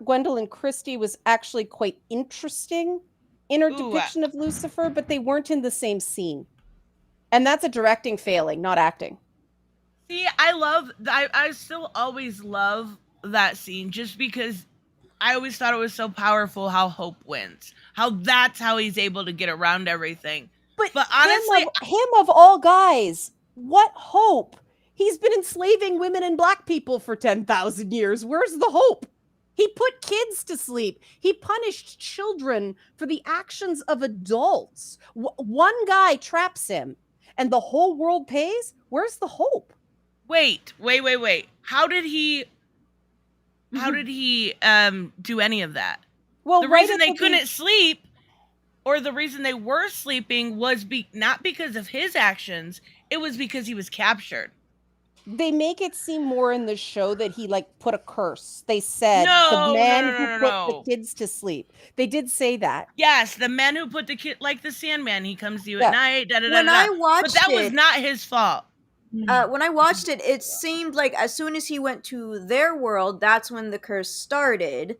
Gwendolyn Christie was actually quite interesting in her depiction of Lucifer, but they weren't in the same scene. And that's a directing failing, not acting. See, I still always love that scene just because I always thought it was so powerful how Hope wins. That's how he's able to get around everything. But honestly, him of all guys, what hope? He's been enslaving women and black people for 10,000 years. Where's the hope? He put kids to sleep. He punished children for the actions of adults. One guy traps him and the whole world pays? Where's the hope? Wait. How did he do any of that? Well, the reason they couldn't sleep, or the reason they were sleeping, was not because of his actions. It was because he was captured. They make it seem more in the show that he like put a curse. They said the man who put the kids to sleep. They did say that. Yes, the man who put the kid, like the Sandman. He comes to you at night. When I watched but that was not his fault. When I watched it, it seemed like as soon as he went to their world, that's when the curse started.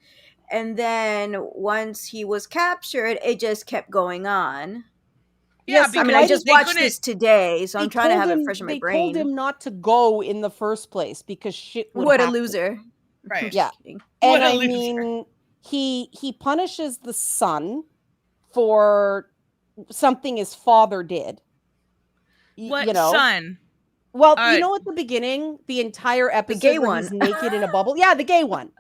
And then once he was captured, it just kept going on. Yeah, I mean, I just watched this today, so I'm trying to have it fresh in my brain. They told him not to go in the first place because shit would What happen. a loser. Right. Yeah. And I mean, he punishes the son for something his father did. What son? Well, you know, at the beginning, the entire episode, the gay where one, he's naked in a bubble. Yeah, the gay one.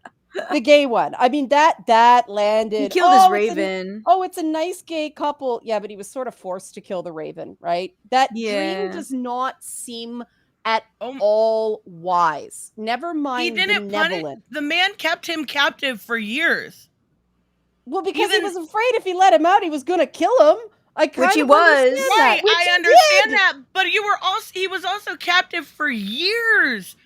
The gay one. I mean, that landed. He killed his raven. It's a nice gay couple. Yeah, but he was sort of forced to kill the raven, right? That dream does not seem at all wise. Never mind, he didn't benevolent. The man kept him captive for years. Well, because he was afraid if he let him out, he was going to kill him. Which he was. Right, I understand that. But he was also captive for years.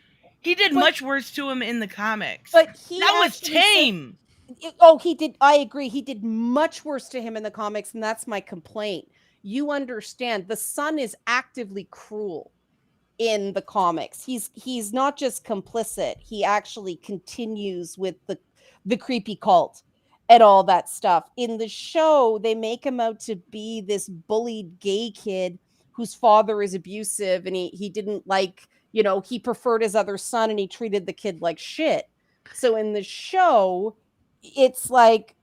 He did But- much worse to him in the comics. But he that was actually said- tame. he did. I agree. He did much worse to him in the comics, and that's my complaint. You understand, the son is actively cruel in the comics. He's not just complicit. He actually continues with the creepy cult and all that stuff. In the show, they make him out to be this bullied gay kid whose father is abusive, and he didn't like, he preferred his other son, and he treated the kid like shit. So in the show, it's like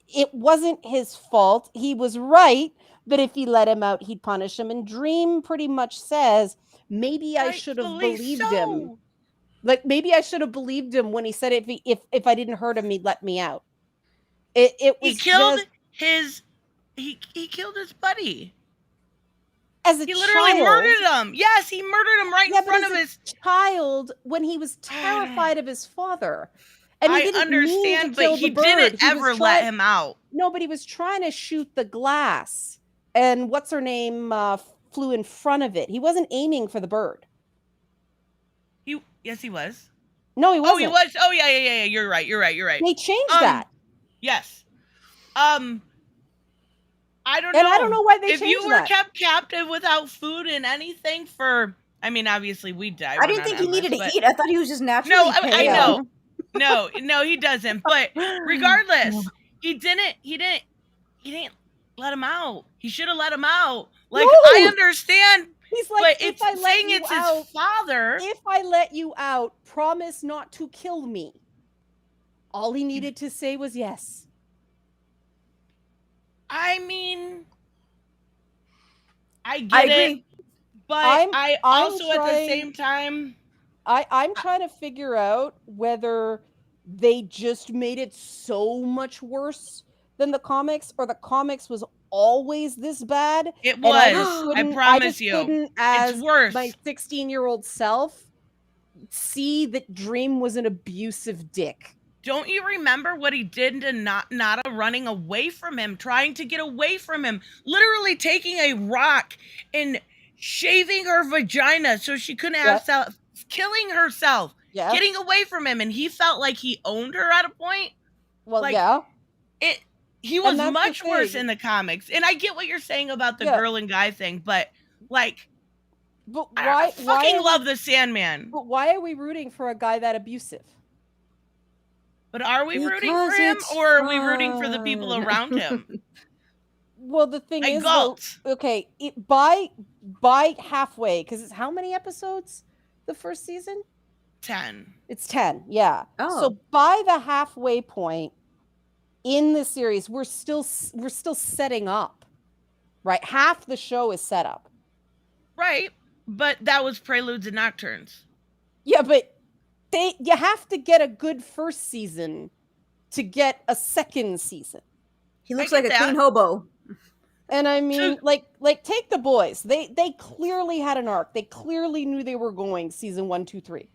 it wasn't his fault. He was right that if he let him out, he'd punish him. And Dream pretty much says, maybe I should have Rightfully believed so. him. Like, maybe I should have believed him when he said if I didn't hurt him, he'd let me out. It was He killed just, he killed his buddy. as a He literally child, murdered him. Yes, he murdered him right in front of his child when he was terrified of his father. And he I didn't mean understand, to kill but he the bird. didn't He was ever let trying- him out. No, but he was trying to shoot the glass, and what's her name flew in front of it. He wasn't aiming for the bird. Yes, he was. No, he wasn't. Oh, he was. Oh, yeah. You're right. They changed that. Yes. I don't know. And I don't know why they if changed you were that. kept captive without food and anything for. I mean, obviously we die. I didn't think he needed to eat. I thought he was just naturally No, I pale. know. No, he doesn't. But regardless, he didn't let him out. He should have let him out. Like, No! I understand, He's like, but if it's I let saying you it's out, his father. if I let you out, promise not to kill me. All he needed to say was yes. I mean, I get I it, agree. but I'm I also at the trying- same time. I'm trying to figure out whether they just made it so much worse than the comics, or the comics was always this bad. It And I was. just I couldn't, promise just you. couldn't, as worse. my 16-year-old self, see that Dream was an abusive dick. Don't you remember what he did to Nada running away from him, trying to get away from him, literally taking a rock and shaving her vagina so she couldn't have sex, killing herself, getting away from him, and he felt like he owned her at a point. Well, Like, yeah. He was that's the much worse thing. in the comics, and I get what you're saying about the Yeah. girl and guy thing, but like, But I fucking are we- love the Sandman. But why are we rooting for a guy that abusive? But are we rooting Because for him, it's or are we rooting for the people fun. around him? Well, the thing I is, though, gulped. okay, by halfway, because it's how many episodes? The first season? 10. It's 10, yeah. Oh. So by the halfway point in the series, we're still setting up, right? Half the show is set up. Right, but that was Preludes and Nocturnes. Yeah, but you have to get a good first season to get a second season. He looks I like get a clean that. hobo. And I mean, like take The Boys. They clearly had an arc. They clearly knew they were going season 1, 2, 3,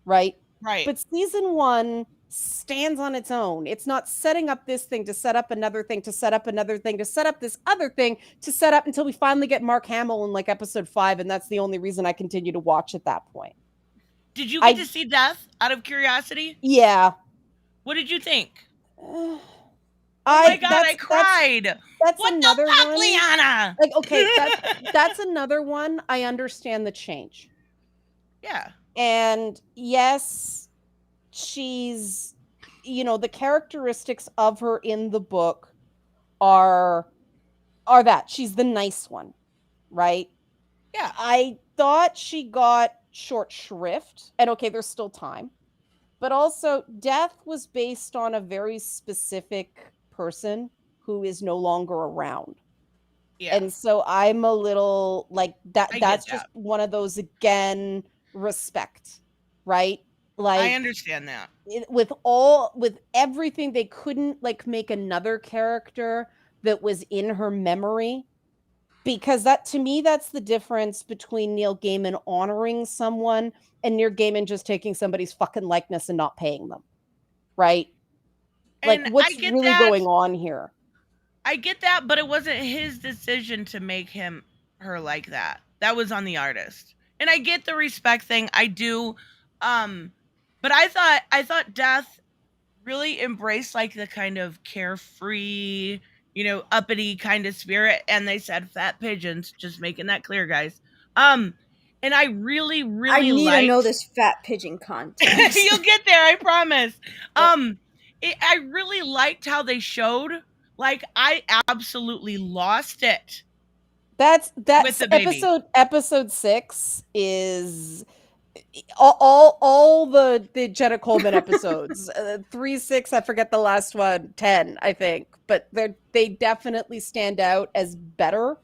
right? Right. But season 1 stands on its own. It's not setting up this thing to set up another thing to set up another thing to set up this other thing to set up until we finally get Mark Hamill in like episode 5, and that's the only reason I continue to watch at that point. Did you get to see Death out of curiosity? Yeah. What did you think? Oh my God, I cried. That's What another the fuck, one. Liana? Like, okay, that's another one. I understand the change. Yeah. And yes, she's, the characteristics of her in the book are that she's the nice one, right? Yeah. I thought she got short shrift, and okay, there's still time, but also Death was based on a very specific person who is no longer around. Yeah. And so I'm a little like that. I That's get just that. one of those, again, respect, right? Like, I understand that. with everything, they couldn't like make another character that was in her memory, because that, to me, that's the difference between Neil Gaiman honoring someone and Neil Gaiman just taking somebody's fucking likeness and not paying them, right? Like, And what's I get really that. going on here? I get that, but it wasn't his decision to make her like that. That was on the artist. And I get the respect thing. I do. But I thought Death really embraced like the kind of carefree, uppity kind of spirit, and they said fat pigeons, just making that clear, guys. Um, and I really, I really need to know liked. this fat pigeon context. You'll get there, I promise. Yep. I really liked how they showed. Like, I absolutely lost it That's with the baby. episode 6 is all the Jenna Coleman episodes. 3, 6, I forget the last one, 10, I think, but they definitely stand out as better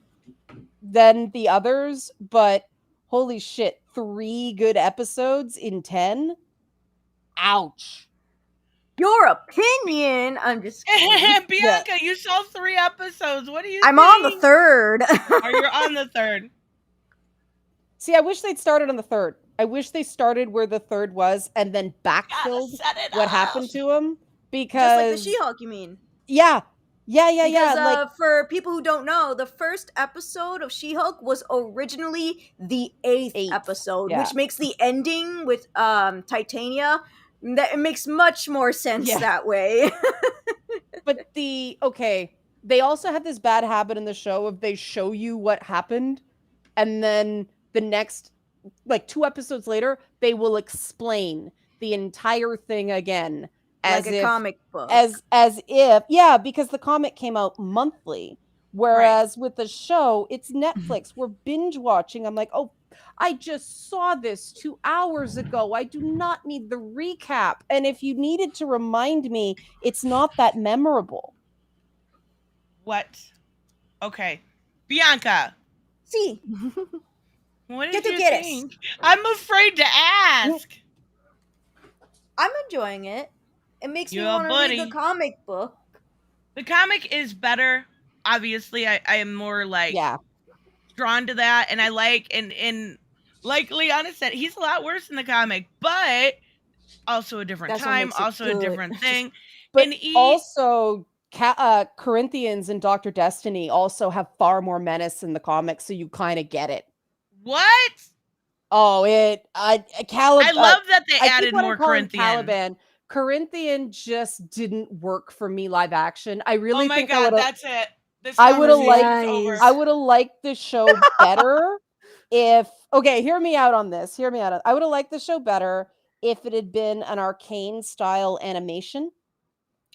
than the others. But holy shit, 3 good episodes in 10. Ouch. Your opinion. I'm just kidding. Bianca, you saw 3 episodes. What do you I'm think? on the third. Or you're on the third. See, I wish they'd started on the third. I wish they started where the third was and then backfilled set it what up. happened to him. Because Just like the She-Hulk, you mean? Yeah. Because Like, for people who don't know, the first episode of She-Hulk was originally the eighth episode, yeah. which makes the ending with Titania, that it makes much more sense Yeah. that way. but they also had this bad habit in the show of they show you what happened, and then the next, like 2 episodes later, they will explain the entire thing again. Like a comic book. As if, yeah, because the comic came out monthly. Whereas with the show, it's Netflix. We're binge watching. I'm like, oh, I just saw this 2 hours ago. I do not need the recap. And if you needed to remind me, it's not that memorable. What? Okay. Bianca. See. What did you think? I'm afraid to ask. I'm enjoying it. It makes me want to read the comic book. The comic is better. Obviously, I am more like drawn to that, and I like and like Liana said, he's a lot worse in the comic, but also a different time, also a different thing. But also, Corinthians and Dr. Destiny also have far more menace in the comics, so you kind of get it. What? Oh, I love that they added more Corinthian. Caliban. Corinthian just didn't work for me live action. I really think that's it. I would have liked the show better if hear me out on this. I would have liked the show better if it had been an Arcane style animation.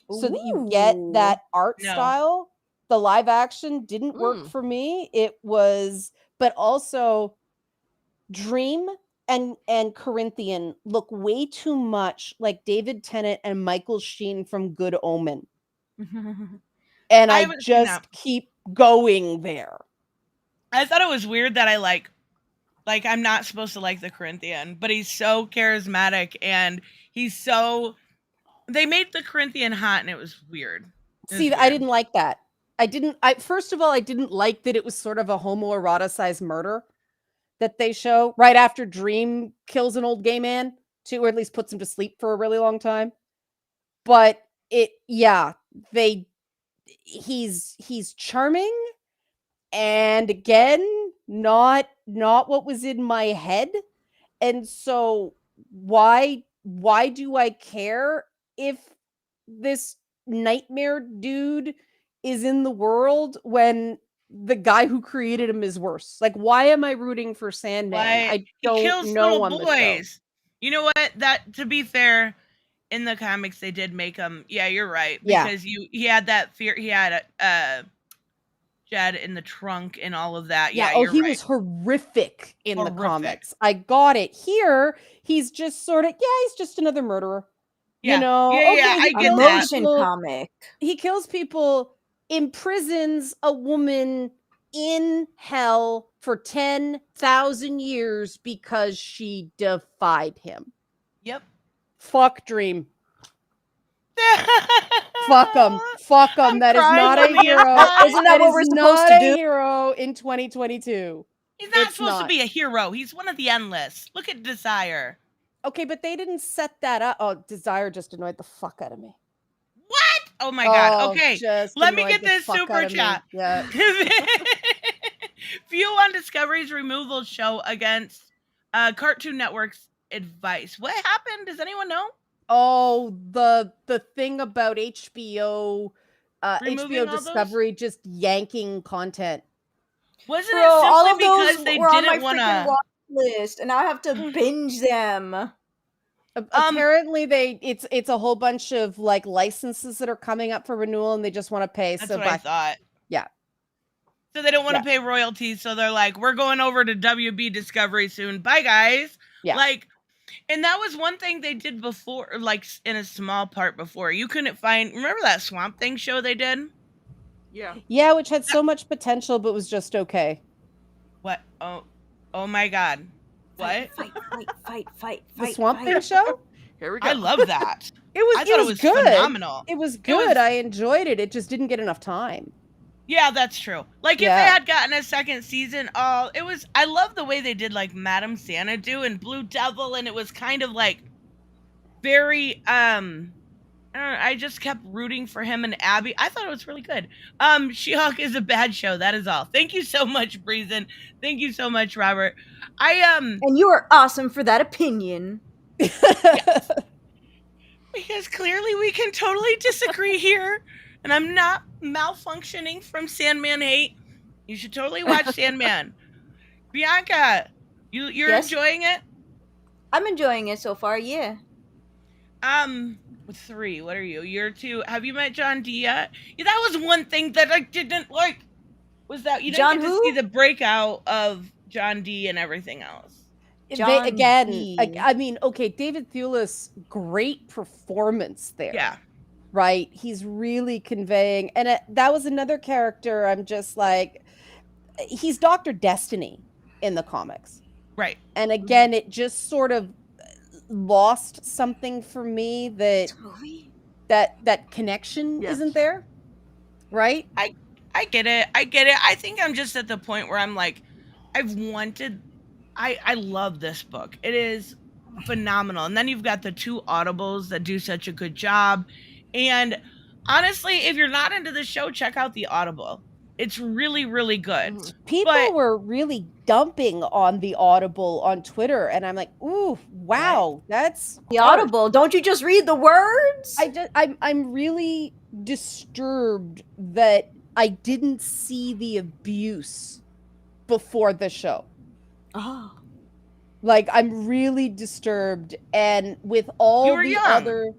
So that you get that art style. The live action didn't work for me. It was, but also Dream and Corinthian look way too much like David Tennant and Michael Sheen from Good Omen. And I just keep going there. I thought it was weird that I like I'm not supposed to like the Corinthian, but he's so charismatic and he's so. They made the Corinthian hot, and it was weird. I didn't like that. First of all, I didn't like that it was sort of a homoeroticized murder that they show right after Dream kills an old gay man, or at least puts him to sleep for a really long time. But he's charming, and again, not what was in my head. And so why do I care if this nightmare dude is in the world when the guy who created him is worse? Like, why am I rooting for Sandman? I don't know on the show. You know what? That, to be fair, in the comics they did make him. Yeah, you're right. Because he had that fear. He had Jed in the trunk and all of that. Yeah, he was horrific in the comics. I got it. Here, he's just sort of he's just another murderer. Yeah. I get that. Comic. He kills people, imprisons a woman in hell for 10,000 years because she defied him. Yep. Fuck Dream. Fuck him. That is not a hero. Isn't that what we're supposed to do? Hero in 2022. He's not supposed to be a hero. He's one of the endless. Look at Desire. Okay, but they didn't set that up. Oh, Desire just annoyed the fuck out of me. What? Oh my god. Okay, let me get this super chat. Yeah. View on Discovery's removal show against Cartoon Network's advice. What happened? Does anyone know? Oh, the thing about HBO, Removing HBO all those? Discovery just yanking content. Wasn't Bro, it all simply of those because they were on my didn't freaking want watch list, and I have to binge them. Apparently, it's a whole bunch of like licenses that are coming up for renewal, and they just want to pay. That's so what I thought. Yeah. So they don't want to pay royalties, so they're like, we're going over to WB Discovery soon. Bye, guys. Yeah. Like, and that was one thing they did before, like in a small part before. You couldn't find. Remember that Swamp Thing show they did? Yeah, which had so much potential, but was just okay. What? Oh my God. What? Fight. The Swamp Thing show? Here we go. I love that. I thought it was good. Phenomenal. It was good. I enjoyed it. It just didn't get enough time. Yeah, that's true. Like if they had gotten a second season, it was. I love the way they did like Madame Xanadu and Blue Devil, and it was kind of like very I just kept rooting for him and Abby. I thought it was really good. She-Hulk is a bad show. That is all. Thank you so much, Breezen. Thank you so much, Robert. And you are awesome for that opinion. Yes. Because clearly we can totally disagree here, and I'm not malfunctioning from Sandman hate. You should totally watch Sandman. Bianca, you're enjoying it? I'm enjoying it so far, yeah. 3. What are you? You're 2. Have you met John D yet? Yeah, that was one thing that I didn't like. Was that you didn't get to see the breakout of John D and everything else? I mean, okay, David Thewlis, great performance there. Yeah. Right? He's really conveying. And that was another character I'm just like, he's Dr. Destiny in the comics. Right. And again, it just sort of lost something for me that connection isn't there. Right? I get it. I think I'm just at the point where I'm like, I love this book. It is phenomenal. And then you've got the 2 audibles that do such a good job. And honestly, if you're not into the show, check out the audible. It's really, really good. People were really dumping on the audible on Twitter, and I'm like, ooh, wow, that's the audible. Don't you just read the words? I'm really disturbed that I didn't see the abuse before the show. Oh. Like, I'm really disturbed, and with all the other...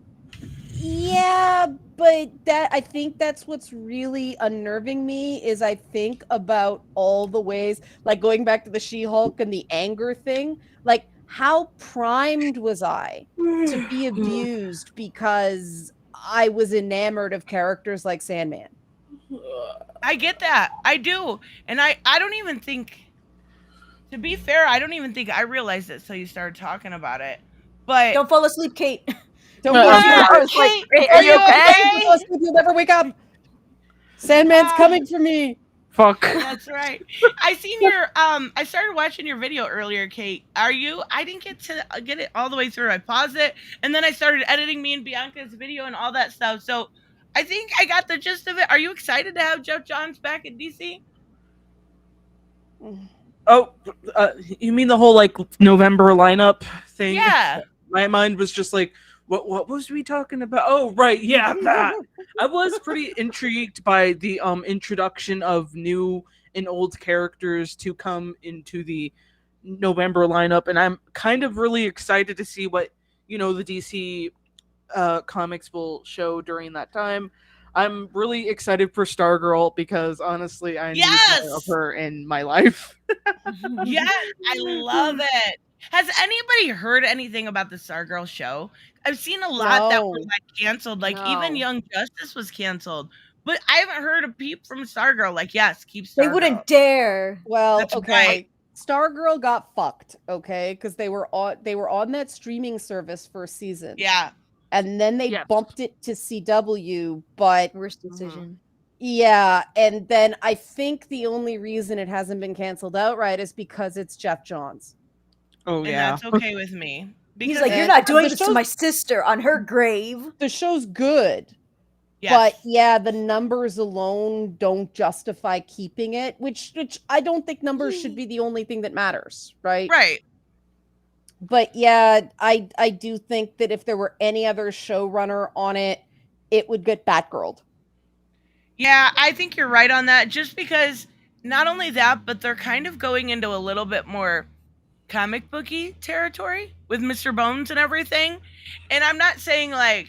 Yeah, but I think that's what's really unnerving me is I think about all the ways, like going back to the She-Hulk and the anger thing, like how primed was I to be abused because I was enamored of characters like Sandman? I get that. I do. And I don't even think, to be fair, I don't even think I realized it until you started talking about it. But don't fall asleep, Kate. Don't fall asleep. Kate, are you okay? You'll never wake up. Sandman's coming for me. Fuck. That's right. I started watching your video earlier, Kate. I didn't get it all the way through. I paused it, and then I started editing me and Bianca's video and all that stuff. So I think I got the gist of it. Are you excited to have Jeff Johns back in DC? Oh, you mean the whole like November lineup thing? Yeah. My mind was just like, what was we talking about? Oh, right, yeah, that. I was pretty intrigued by the introduction of new and old characters to come into the November lineup, and I'm kind of really excited to see what the DC comics will show during that time. I'm really excited for Stargirl because honestly, I need more of her in my life. Yes, I love it. Has anybody heard anything about the Stargirl show? I've seen a lot that were like canceled. Like even Young Justice was canceled, but I haven't heard a peep from Stargirl. Like, yes, keep Stargirl. They wouldn't dare. Well, that's okay. Right. Stargirl got fucked, okay, because they were on that streaming service for a season. Yeah. And then they bumped it to CW, but worst decision. Yeah, and then I think the only reason it hasn't been canceled outright is because it's Jeff Johns. Oh, yeah. And that's okay with me. He's like, you're not doing this to my sister on her grave. The show's good. Yes. But yeah, the numbers alone don't justify keeping it, which I don't think numbers should be the only thing that matters, right? Right. But yeah, I do think that if there were any other showrunner on it, it would get Batgirled. Yeah, I think you're right on that. Just because not only that, but they're kind of going into a little bit more comic booky territory with Mr. Bones and everything. And I'm not saying like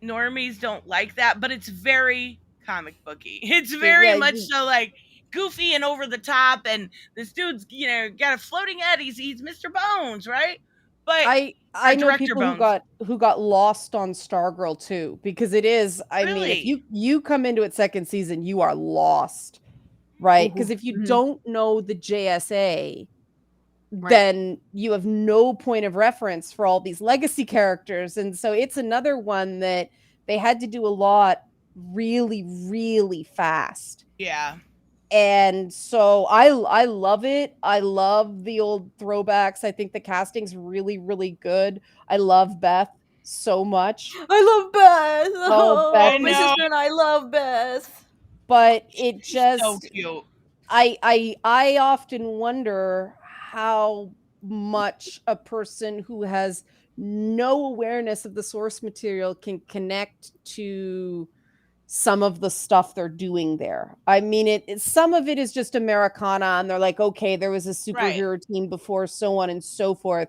normies don't like that, but it's very comic booky. It's very Yeah, much so like goofy and over the top, and this dude's got a floating head. He's Mr. Bones, right? But I know Director people Bones. who got lost on Stargirl too, because it is, I mean, if Really? you come into it second season, you are lost, right? Because if you don't know the JSA, then you have no point of reference for all these legacy characters. And so it's another one that they had to do a lot really, really fast. Yeah. And so I love it. I love the old throwbacks. I think the casting's really, really good. I love Beth so much. I love Beth. Oh, Beth I My know. sister and I love Beth. But it She's just so cute. I often wonder how much a person who has no awareness of the source material can connect to some of the stuff they're doing there. I mean, some of it is just Americana, and they're like, okay, there was a superhero team before, so on and so forth.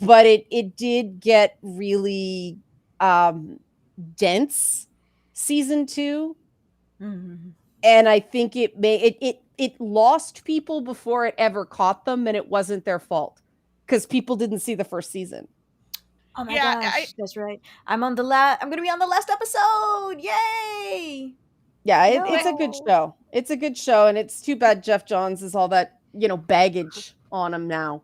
But it did get really dense season 2. And I think it lost people before it ever caught them, and it wasn't their fault because people didn't see the first season. Oh my gosh, that's right. I'm gonna be on the last episode. Yay! Yeah, it's a good show. It's a good show, and it's too bad Jeff Johns has all that, baggage on him now.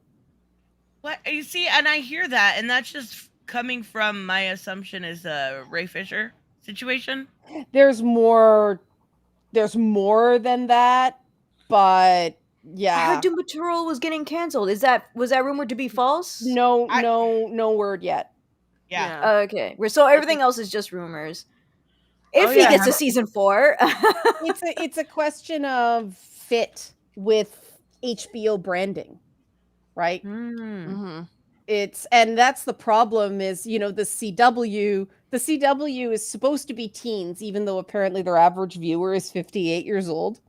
What you see, and I hear that, and that's just coming from my assumption is a Ray Fisher situation. There's more than that, but yeah. I heard Doom Patrol was getting canceled. Was that rumored to be false? No word yet. Yeah. Okay. So everything else is just rumors. If he gets a season 4. It's a question of fit with HBO branding, right? And that's the problem is, the CW is supposed to be teens, even though apparently their average viewer is 58 years old.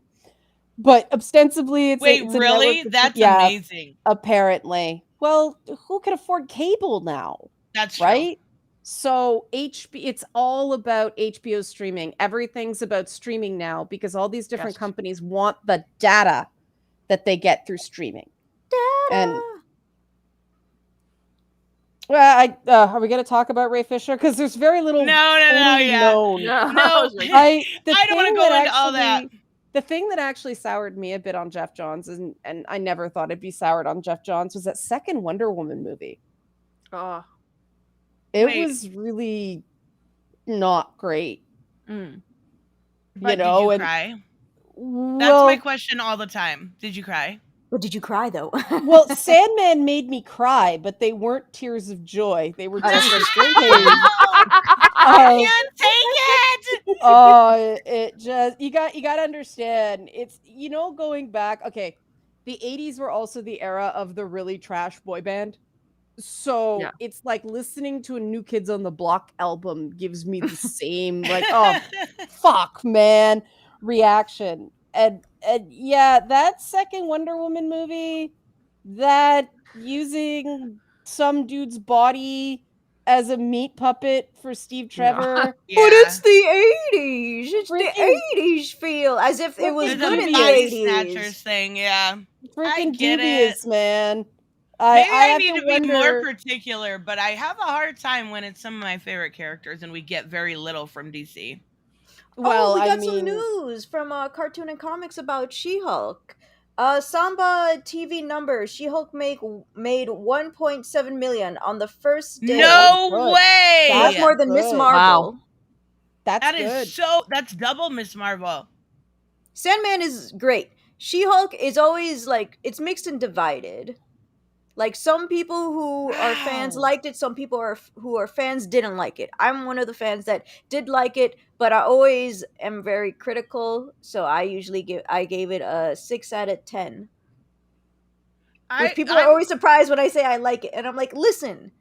But ostensibly it's really? That's amazing. Apparently. Well, who can afford cable now? That's right. True. So it's all about HBO streaming. Everything's about streaming now because all these different companies want the data that they get through streaming. And well, are we going to talk about Ray Fisher? Because there's very little known. I don't want to go into all that. The thing that actually soured me a bit on Jeff Johns, and I never thought it'd be soured on Jeff Johns, was that second Wonder Woman movie. It was really not great. Did you cry? That's my question all the time. Did you cry? But did you cry though? Well, Sandman made me cry, but they weren't tears of joy. They were tears of pain. I can't take it. It just you got to understand. It's going back. Okay, the 80s were also the era of the really trash boy band. So it's like listening to a New Kids on the Block album gives me the same like, oh fuck man reaction. And yeah, that second Wonder Woman movie, that using some dude's body as a meat puppet for Steve Trevor. Yeah. But it's the 80s. It's the 80s feel. As if it was good in the 80s. Snatchers thing, yeah. Freaking dubious, man. Maybe I need to be more particular, but I have a hard time when it's some of my favorite characters and we get very little from DC. Well, we got some news from Cartoon and Comics about She-Hulk. Samba TV numbers. She-Hulk made 1.7 million on the first day. No way! That's more than Miss Marvel. Wow. That's double Miss Marvel. Sandman is great. She-Hulk is always it's mixed and divided. Like some people who are fans liked it, some people who are fans didn't like it. I'm one of the fans that did like it, but I always am very critical, so I usually gave it a 6 out of 10. Which people are always surprised when I say I like it. And I'm like, listen,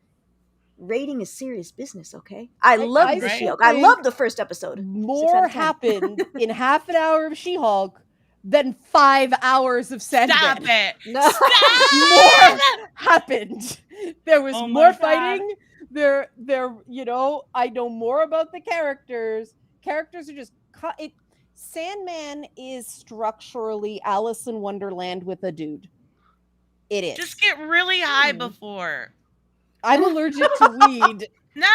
rating is serious business, okay? I love the She-Hulk. I love the first episode. More happened in half an hour of She-Hulk than 5 hours of Sandman. Stop it. No. More happened. There was more fighting. There, you know, I know more about the characters. Characters are just Sandman is structurally Alice in Wonderland with a dude. It is. Just get really high before. I'm allergic to weed. No,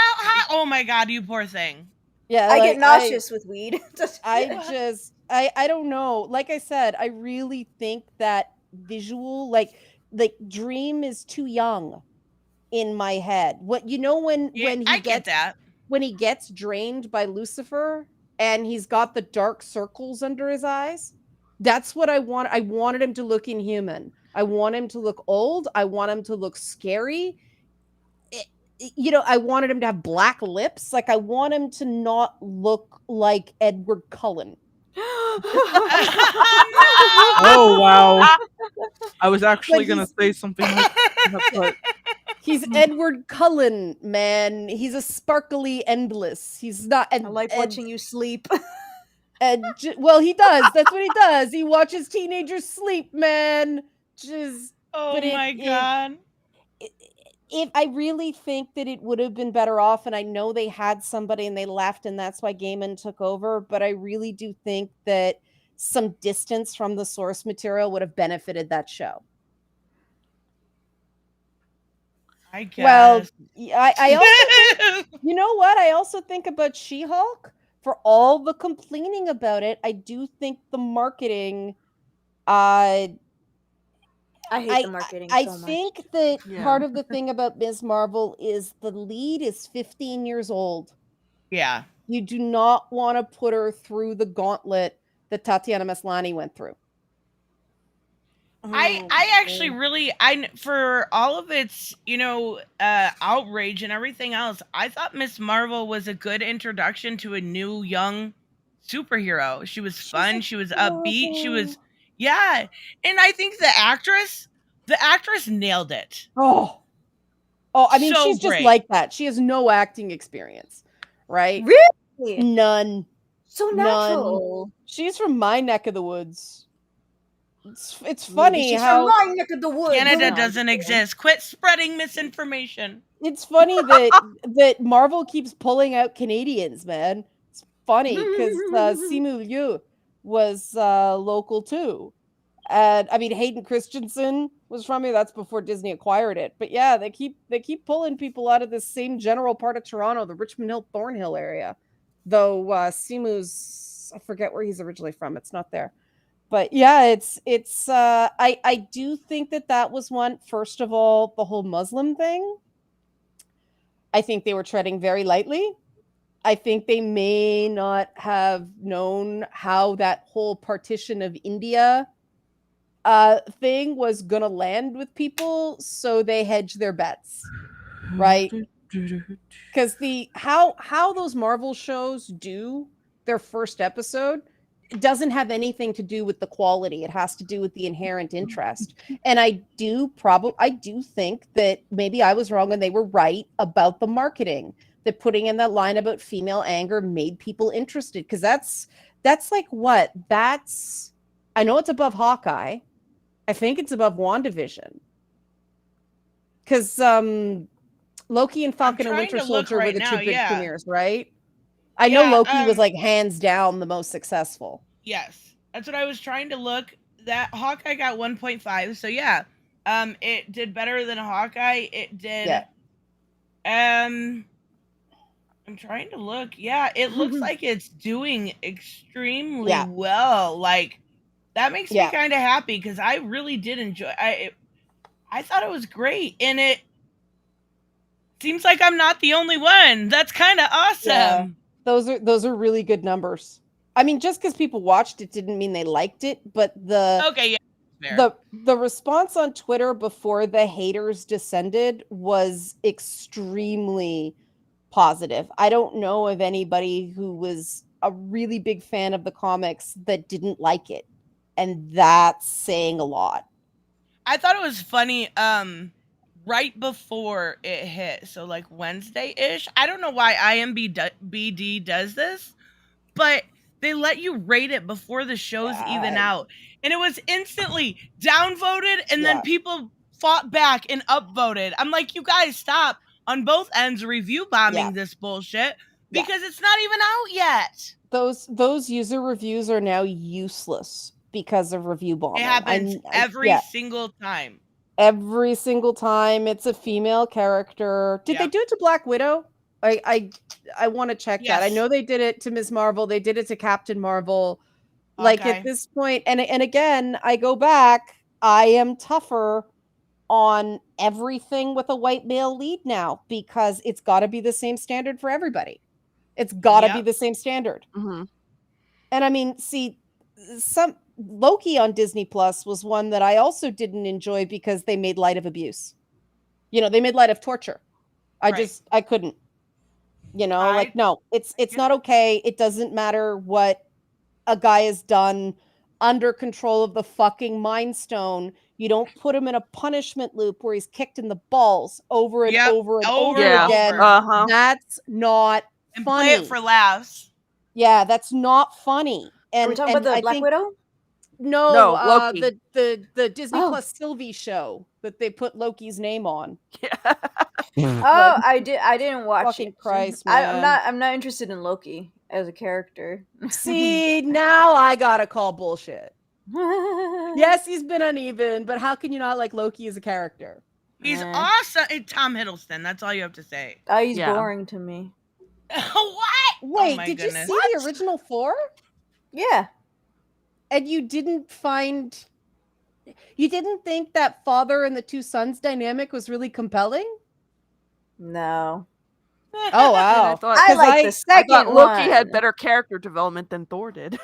oh my god, you poor thing. Yeah, I get nauseous with weed. I don't know. Like I said, I really think that visual, like Dream is too young in my head. What you know when he when he gets drained by Lucifer and he's got the dark circles under his eyes. That's what I want. I wanted him to look inhuman. I want him to look old. I want him to look scary. You know, I wanted him to have black lips. Like, I want him to not look like Edward Cullen. Oh, wow. I was actually going to say something like that, but... He's Edward Cullen, man. He's a sparkly endless. He's not... I like watching you sleep. Well, he does. That's what he does. He watches teenagers sleep, man. Oh my god. If I really think that it would have been better off, and I know they had somebody and they left, and that's why Gaiman took over, but I really do think that some distance from the source material would have benefited that show. I guess. Well, I also think, you know what? I also think about She-Hulk. For all the complaining about it, I do think the marketing. I hate the marketing. I think that part of the thing about Ms. Marvel is the lead is 15 years old. Yeah. You do not want to put her through the gauntlet that Tatiana Maslany went through. I actually really, for all of its, you know, outrage and everything else, I thought Miss Marvel was a good introduction to a new young superhero. She was fun. She was upbeat. She was, yeah. And I think the actress nailed it. Oh, I mean, she's just like that. She has no acting experience, right? Really? None. So natural. None. She's from my neck of the woods. It's funny how from my neck of the woods. Canada doesn't exist. Quit spreading misinformation. It's funny that Marvel keeps pulling out Canadians, man. It's funny because Simu Liu was local too. And I mean, Hayden Christensen was from here. That's before Disney acquired it. But yeah, they keep pulling people out of this same general part of Toronto, the Richmond Hill, Thornhill area. Though Simu's, I forget where he's originally from. It's not there. But yeah, it's I do think that was one. First of all, the whole Muslim thing. I think they were treading very lightly. I think they may not have known how that whole partition of India thing was gonna land with people, so they hedged their bets, right? Because how those Marvel shows do their first episode, it doesn't have anything to do with the quality. It has to do with the inherent interest. And I do think that maybe I was wrong and they were right about the marketing, that putting in that line about female anger made people interested. Because that's like what? I know it's above Hawkeye. I think it's above WandaVision. Because Loki and Falcon and Winter Soldier were the two big premieres, right? I know Loki was like hands down the most successful. Yes, that's what I was trying to look. That Hawkeye got 1.5, so yeah, it did better than Hawkeye. It did. Yeah. I'm trying to look. Yeah, it looks like it's doing extremely well. Like that makes me kind of happy because I really did enjoy. I thought it was great, and it seems like I'm not the only one. That's kind of awesome. Yeah. Those are really good numbers. I mean, just because people watched it didn't mean they liked it, but the response on Twitter before the haters descended was extremely positive. I don't know of anybody who was a really big fan of the comics that didn't like it, and that's saying a lot. I thought it was funny. Right before it hit, so like Wednesday-ish. I don't know why IMBD does this, but they let you rate it before the show's even out, and it was instantly downvoted, and then people fought back and upvoted. I'm like, you guys stop on both ends review bombing this bullshit because it's not even out yet. Those user reviews are now useless because of review bombing. It happens every single time. Every single time it's a female character. Did they do it to Black Widow? I want to check that. I know they did it to Ms. Marvel. They did it to Captain Marvel. Like at this point, and again, I go back. I am tougher on everything with a white male lead now because it's got to be the same standard for everybody. It's got to be the same standard. Mm-hmm. And I mean, see, some Loki on Disney Plus was one that I also didn't enjoy because they made light of abuse. You know, they made light of torture. I couldn't. You know, like no, it's not okay. It doesn't matter what a guy has done under control of the fucking Mind Stone. You don't put him in a punishment loop where he's kicked in the balls over and over and over again. That's not and funny. Play it for laughs. Yeah, that's not funny. And are we talking about the Black Widow? No, Loki. The Disney Plus Sylvie show that they put Loki's name on. Oh, I didn't watch fucking it. Christ, man. I'm not interested in Loki as a character. See, now I gotta call bullshit. Yes, he's been uneven, but how can you not like Loki as a character? He's awesome. It's Tom Hiddleston. That's all you have to say. Oh, he's boring to me. What? Wait, did you see the original 4? Yeah. And you didn't think that father and the two sons dynamic was really compelling? No. Oh wow! I like the second one. Loki had better character development than Thor did.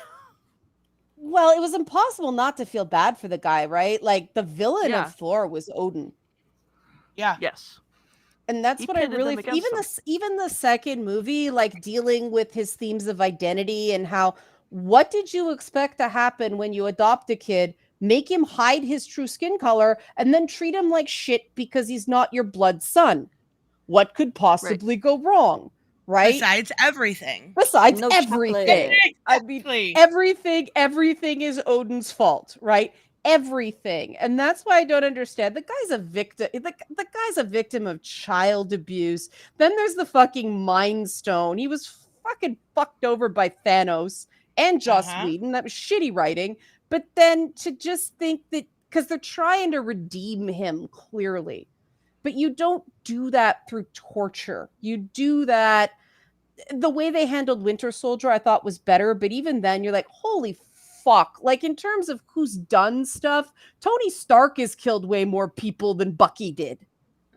Well, it was impossible not to feel bad for the guy, right? Like the villain of Thor was Odin. Yeah. Yes. And that's what I really even the second movie, like dealing with his themes of identity and how what did you expect to happen when you adopt a kid, make him hide his true skin color, and then treat him like shit because he's not your blood son? What could possibly go wrong? Right? Besides everything. Besides everything. I mean, everything is Odin's fault, right? Everything. And that's why I don't understand. The guy's a victim. The guy's a victim of child abuse. Then there's the fucking Mind Stone. He was fucking fucked over by Thanos and Joss Whedon. That was shitty writing. But then to just think that because they're trying to redeem him clearly. But you don't do that through torture. You do that. The way they handled Winter Soldier, I thought was better. But even then, you're like, holy fuck. Like, in terms of who's done stuff, Tony Stark has killed way more people than Bucky did.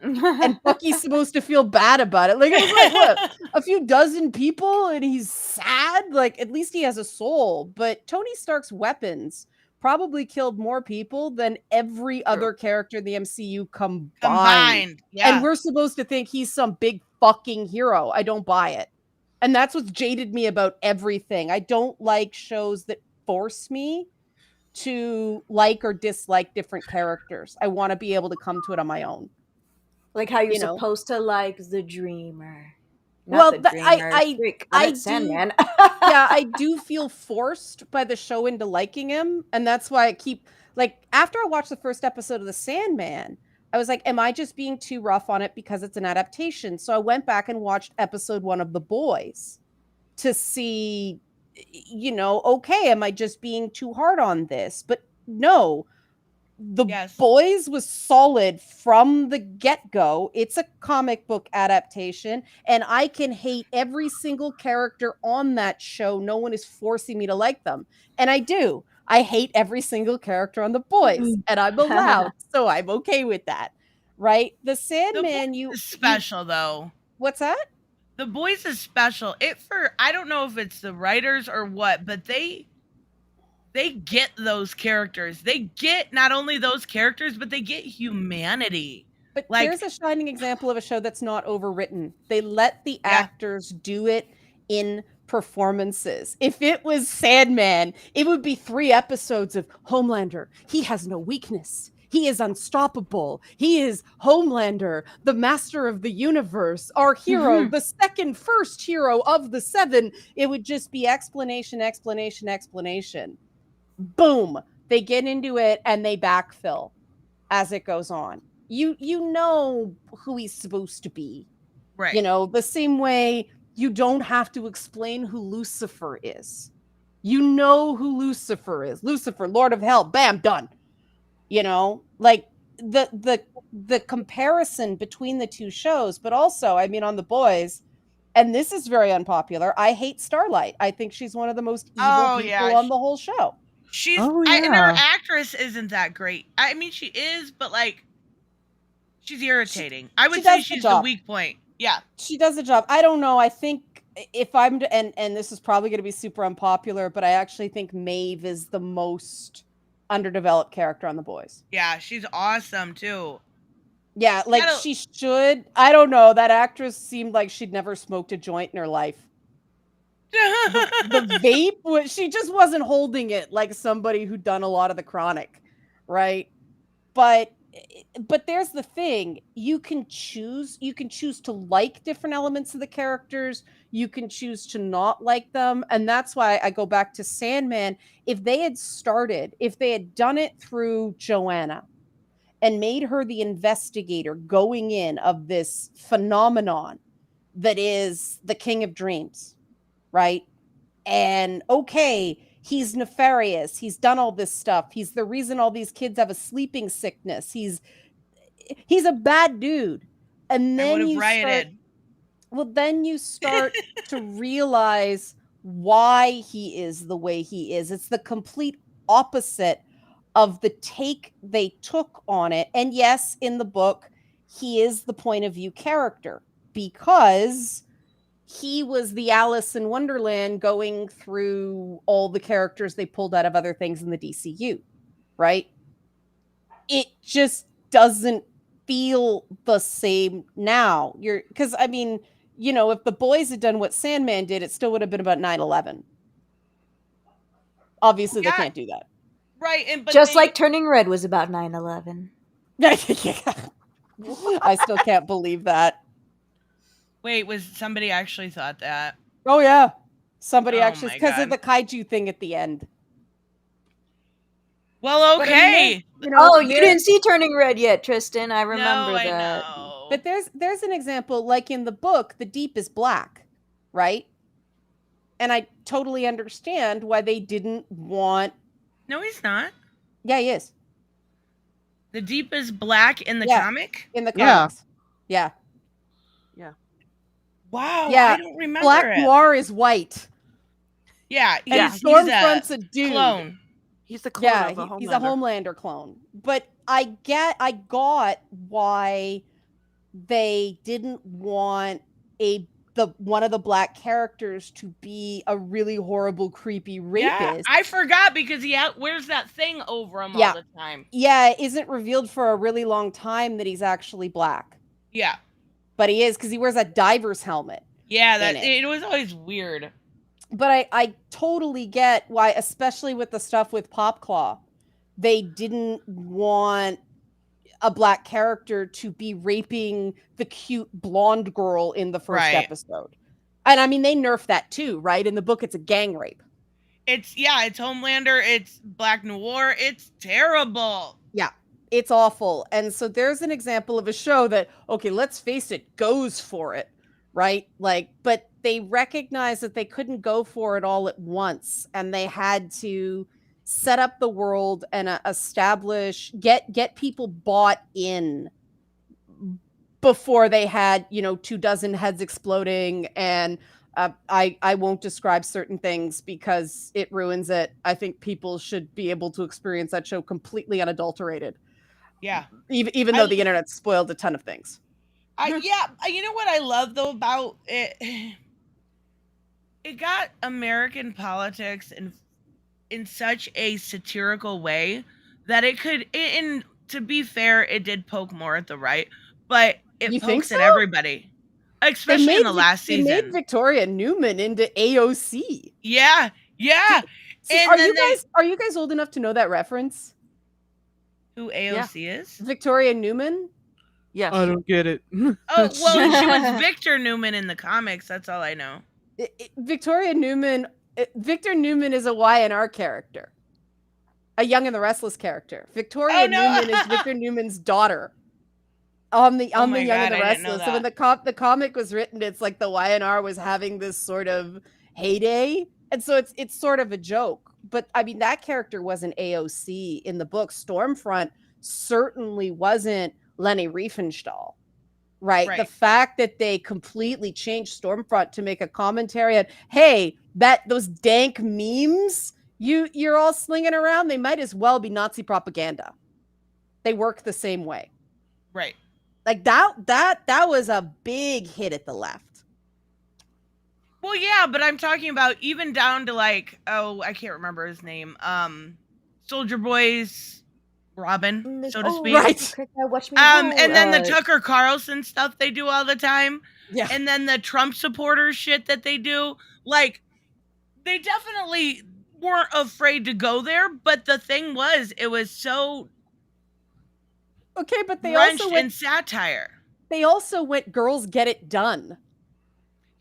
And Bucky's supposed to feel bad about it. Like, it was like, what, a few dozen people and he's sad? Like, at least he has a soul. But Tony Stark's weapons probably killed more people than every other character in the MCU combined. Yeah. And we're supposed to think he's some big fucking hero. I don't buy it. And that's what's jaded me about everything. I don't like shows that force me to like or dislike different characters. I want to be able to come to it on my own. Like how you're supposed to like the Dreamer. Sandman. Yeah, I do feel forced by the show into liking him, and that's why I keep like after I watched the first episode of the Sandman, I was like, am I just being too rough on it because it's an adaptation? So I went back and watched episode 1 of The Boys to see, okay, am I just being too hard on this? But no. The Boys was solid from the get-go. It's a comic book adaptation, and I can hate every single character on that show. No one is forcing me to like them. And I do. I hate every single character on The Boys, and I'm allowed, so I'm okay with that. Right? The Sandman, is special, though. What's that? The Boys is special. I don't know if it's the writers or what, but they get those characters. They get not only those characters, but they get humanity. But there's a shining example of a show that's not overwritten. They let the actors do it in performances. If it was Sandman, it would be 3 episodes of Homelander. He has no weakness. He is unstoppable. He is Homelander, the master of the universe, our hero, the first hero of the 7. It would just be explanation, explanation, explanation. Boom. They get into it and they backfill as it goes on. You know who he's supposed to be. Right. You know, the same way you don't have to explain who Lucifer is. You know who Lucifer is. Lucifer, Lord of Hell, bam, done. You know, like the comparison between the two shows, but also, I mean, on The Boys, and this is very unpopular, I hate Starlight. I think she's one of the most evil people on the whole show. She's Oh, and her yeah. actress isn't that great. I mean, she is, but like, she's irritating. I would she say does the she's the job. weak point. Yeah. She does the job. I don't know. I think if I'm and this is probably going to be super unpopular, but I actually think Maeve is the most underdeveloped character on The Boys. Yeah, she's awesome too. Yeah, like she should. I don't know. That actress seemed like she'd never smoked a joint in her life. The vape, she just wasn't holding it like somebody who'd done a lot of the chronic, right? But there's the thing. You can choose to like different elements of the characters. You can choose to not like them. And that's why I go back to Sandman. If they had done it through Joanna and made her the investigator going in of this phenomenon that is the King of Dreams, right? And okay, he's nefarious. He's done all this stuff. He's the reason all these kids have a sleeping sickness. He's a bad dude. And then you start to realize why he is the way he is. It's the complete opposite of the take they took on it. And yes, in the book, he is the point of view character because he was the Alice in Wonderland going through all the characters they pulled out of other things in the DCU, right? It just doesn't feel the same now. Because, I mean, you know, if The Boys had done what Sandman did, it still would have been about 9/11. Obviously, they can't do that. Right. But just like Turning Red was about 9/11. I still can't believe that. Wait, was somebody actually thought that? Oh, yeah. Somebody actually, because of the kaiju thing at the end. Well, okay. You didn't see Turning Red yet, Tristan. I remember that. I know. But there's an example, like in the book, the Deep is black, right? And I totally understand why they didn't want... No, he's not. Yeah, he is. The Deep is black in the comic? In the comics. Yeah. Wow, yeah. I don't remember Black Noir is white. Yeah, and Stormfront's a dude. Clone. He's the clone of a Homelander. He's a Homelander clone. But I got why they didn't want one of the black characters to be a really horrible, creepy rapist. Yeah, I forgot because he wears that thing over him all the time. Yeah, it isn't revealed for a really long time that he's actually black. Yeah. But he is, because he wears that diver's helmet. Yeah, it was always weird. But I totally get why, especially with the stuff with Popclaw, they didn't want a black character to be raping the cute blonde girl in the first episode. And I mean, they nerfed that too, right? In the book, it's a gang rape. It's Homelander, it's Black Noir, it's terrible. Yeah, it's awful. And so there's an example of a show that, okay, let's face it, goes for it, right? Like, but they recognized that they couldn't go for it all at once, and they had to set up the world and get people bought in before they had 24 heads exploding. And I won't describe certain things because it ruins it. I think people should be able to experience that show completely unadulterated. Yeah, even though the internet spoiled a ton of things. You know what I love though about it? It got American politics in such a satirical way that it could. And to be fair, it did poke more at the right, but it pokes at everybody, especially in the last season. They made Victoria Newman into AOC. Yeah. See, are you guys old enough to know that reference? Who AOC is? Victoria Newman. Yes. I don't get it. Oh, well, she was Victor Newman in the comics. That's all I know. Victoria Newman. Victor Newman is a YNR character, a Young and the Restless character. Victoria Oh, no. Newman is Victor Newman's daughter on the Oh my Young and God, the I didn't know Restless. So when the comic was written, it's like the YNR was having this sort of heyday, and so it's sort of a joke. But I mean, that character wasn't AOC in the book. Stormfront certainly wasn't Leni Riefenstahl. Right? The Right. fact that they completely changed Stormfront to make a commentary on, hey, those dank memes you're all slinging around, they might as well be Nazi propaganda. They work the same way. Right. Like that was a big hit at the left. Well, yeah, but I'm talking about even down to like, oh, I can't remember his name. Soldier Boy's Robin, so to speak. Right. And then the Tucker Carlson stuff they do all the time. Yeah. And then the Trump supporters shit that they do. Like, they definitely weren't afraid to go there, but the thing was, it was so okay, but they drenched also went in satire. They also went girls get it done.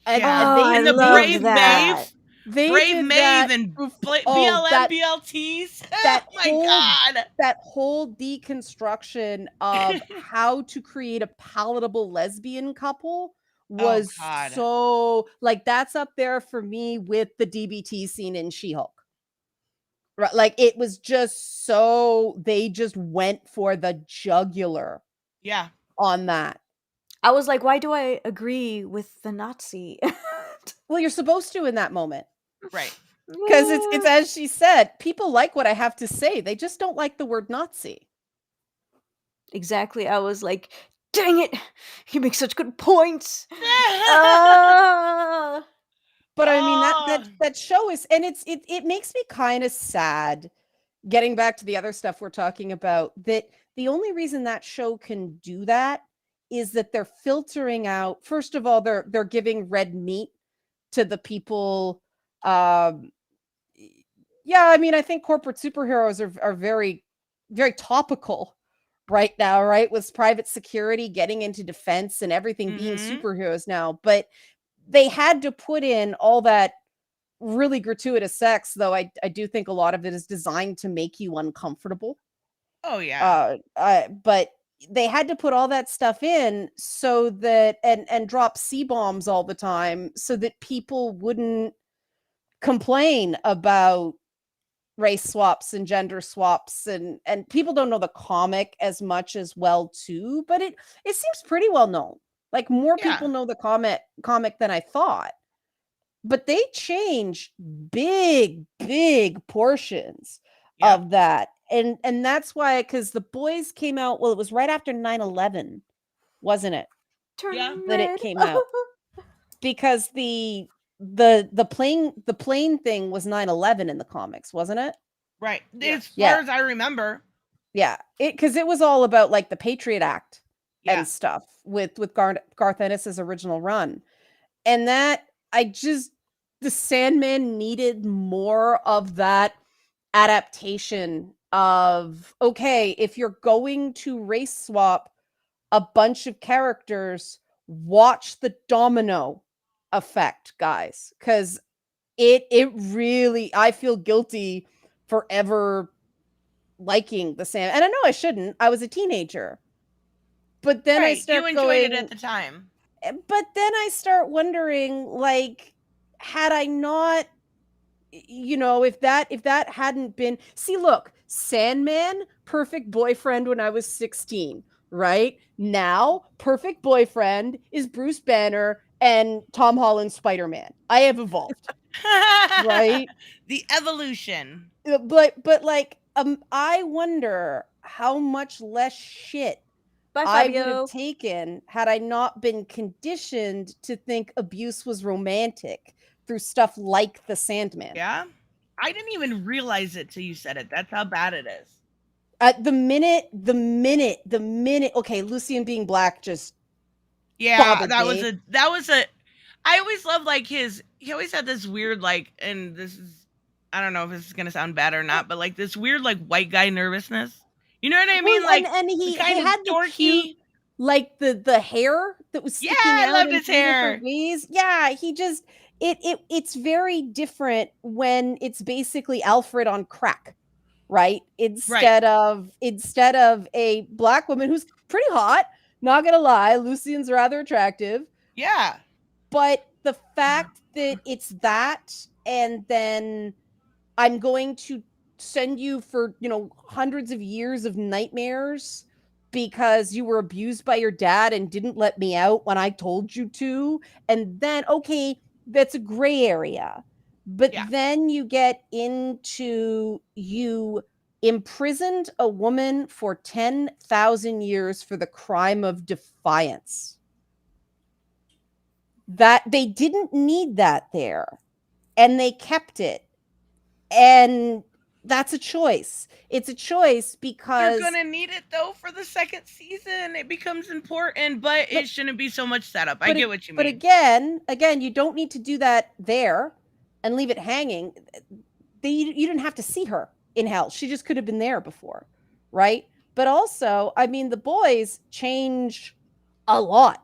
And, Yeah. and the loved Brave that. Maeve. They Brave did Maeve that. and Oh, BLM, BLTs. that Oh my whole- God. That whole deconstruction of how to create a palatable lesbian couple was God. so, like, that's up there for me with the DBT scene in She-Hulk. Right, like, it was just so, they just went for the jugular Yeah. on that. I was like, why do I agree with the Nazi? Well, you're supposed to in that moment. Right. Because it's as she said, people like what I have to say. They just don't like the word Nazi. Exactly. I was like, dang it, you make such good points. But I mean that show is, and it makes me kind of sad, getting back to the other stuff we're talking about, that the only reason that show can do that is that they're filtering out, first of all, they're giving red meat to the people. Yeah, I mean, I think corporate superheroes are very, very topical right now, right? With private security getting into defense and everything being superheroes now. But they had to put in all that really gratuitous sex, though I do think a lot of it is designed to make you uncomfortable. Oh, yeah. But they had to put all that stuff in so that, and drop C-bombs all the time so that people wouldn't complain about race swaps and gender swaps, and people don't know the comic as much as well too, but it seems pretty well known. Like, more people know the comic than I thought. But they change big portions of that. And that's why, because The Boys came out, well, it was right after 9/11, wasn't it? That it came out. Because the plane thing was 9/11 in the comics, wasn't it? Right. As far as I remember. Yeah. Because it was all about, like, the Patriot Act and stuff with Garth Ennis's original run. And that, the Sandman needed more of that adaptation of, okay, if you're going to race swap a bunch of characters, watch the domino effect, guys, because it really, I feel guilty for ever liking the Sandman. And I know I shouldn't. I was a teenager. But then I start you enjoyed it at the time. But then I start wondering, like, had I not, if that hadn't been, see, look, Sandman, perfect boyfriend when I was 16, right? Now, perfect boyfriend is Bruce Banner and Tom Holland's Spider-Man. I have evolved. Right? The evolution. But like, I wonder how much less shit I would have taken had I not been conditioned to think abuse was romantic through stuff like the Sandman. Yeah? I didn't even realize it till you said it. That's how bad it is. The minute, okay, Lucian being black just that was a I always loved, like, he always had this weird, like, and this is, I don't know if this is gonna sound bad or not, but, like, this weird, like, white guy nervousness. You know what I Well, mean? Like and he kind of had the cute, dorky. like the hair that was Yeah, sticking I out loved in his three hair. different ways. Yeah, he just it's very different when it's basically Alfred on crack, right? Instead of a black woman who's pretty hot, not gonna lie, Lucien's rather attractive, Yeah. but the fact that it's that, and then I'm going to send you for, hundreds of years of nightmares because you were abused by your dad and didn't let me out when I told you to. And then, okay, that's a gray area. But Yeah. then you get into you imprisoned a woman for 10,000 years for the crime of defiance. That they didn't need that there, and they kept it. And that's a choice. It's a choice They're because gonna need it though for the second season. It becomes important, but but it shouldn't be so much setup. I but get what you but mean. again, you don't need to do that there and leave it hanging. You didn't have to see her in hell. She just could have been there before, right? But also, I mean, the boys change a lot.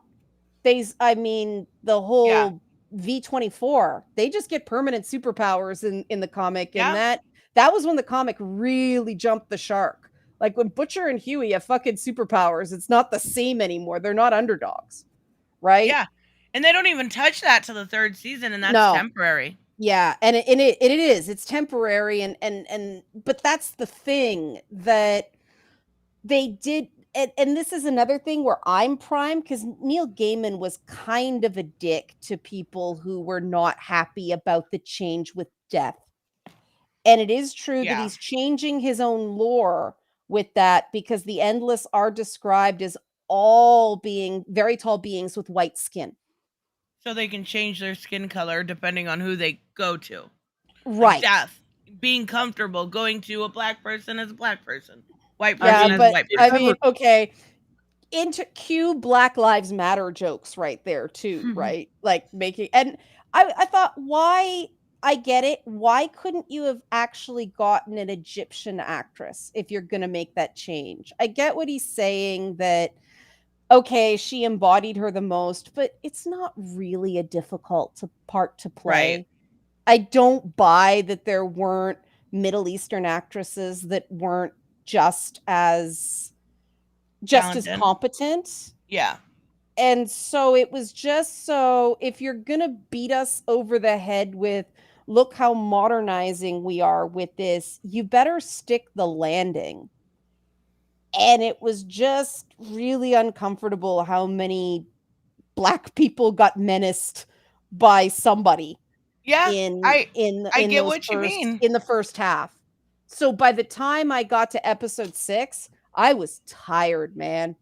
The Yeah. whole V24, they just get permanent superpowers in the comic, and Yeah. that was when the comic really jumped the shark. Like when Butcher and Huey have fucking superpowers, it's not the same anymore. They're not underdogs, right? Yeah. And they don't even touch that till the third season, and that's No. temporary. Yeah, and it is. It's temporary, and but that's the thing that they did. And this is another thing where I'm primed, because Neil Gaiman was kind of a dick to people who were not happy about the change with death. And it is true that Yeah. he's changing his own lore with that, because the Endless are described as all being very tall beings with white skin. So they can change their skin color depending on who they go to. Like Right. death. Being comfortable going to a black person as a black person. White I person Yeah, mean, as a but white if I person. ever mean, okay, into cue Black Lives Matter jokes right there too, right? Like making, and I thought, why, I get it. Why couldn't you have actually gotten an Egyptian actress if you're gonna make that change? I get what he's saying, that okay, she embodied her the most, but it's not really a difficult part to play. Right. I don't buy that there weren't Middle Eastern actresses that weren't just as Talented. competent. Yeah. And so it was just, so if you're going to beat us over the head with, look how modernizing we are with this, you better stick the landing. And it was just really uncomfortable how many black people got menaced by somebody Yeah. in I get what you mean. the first half. So by the time I got to episode 6, I was tired, man.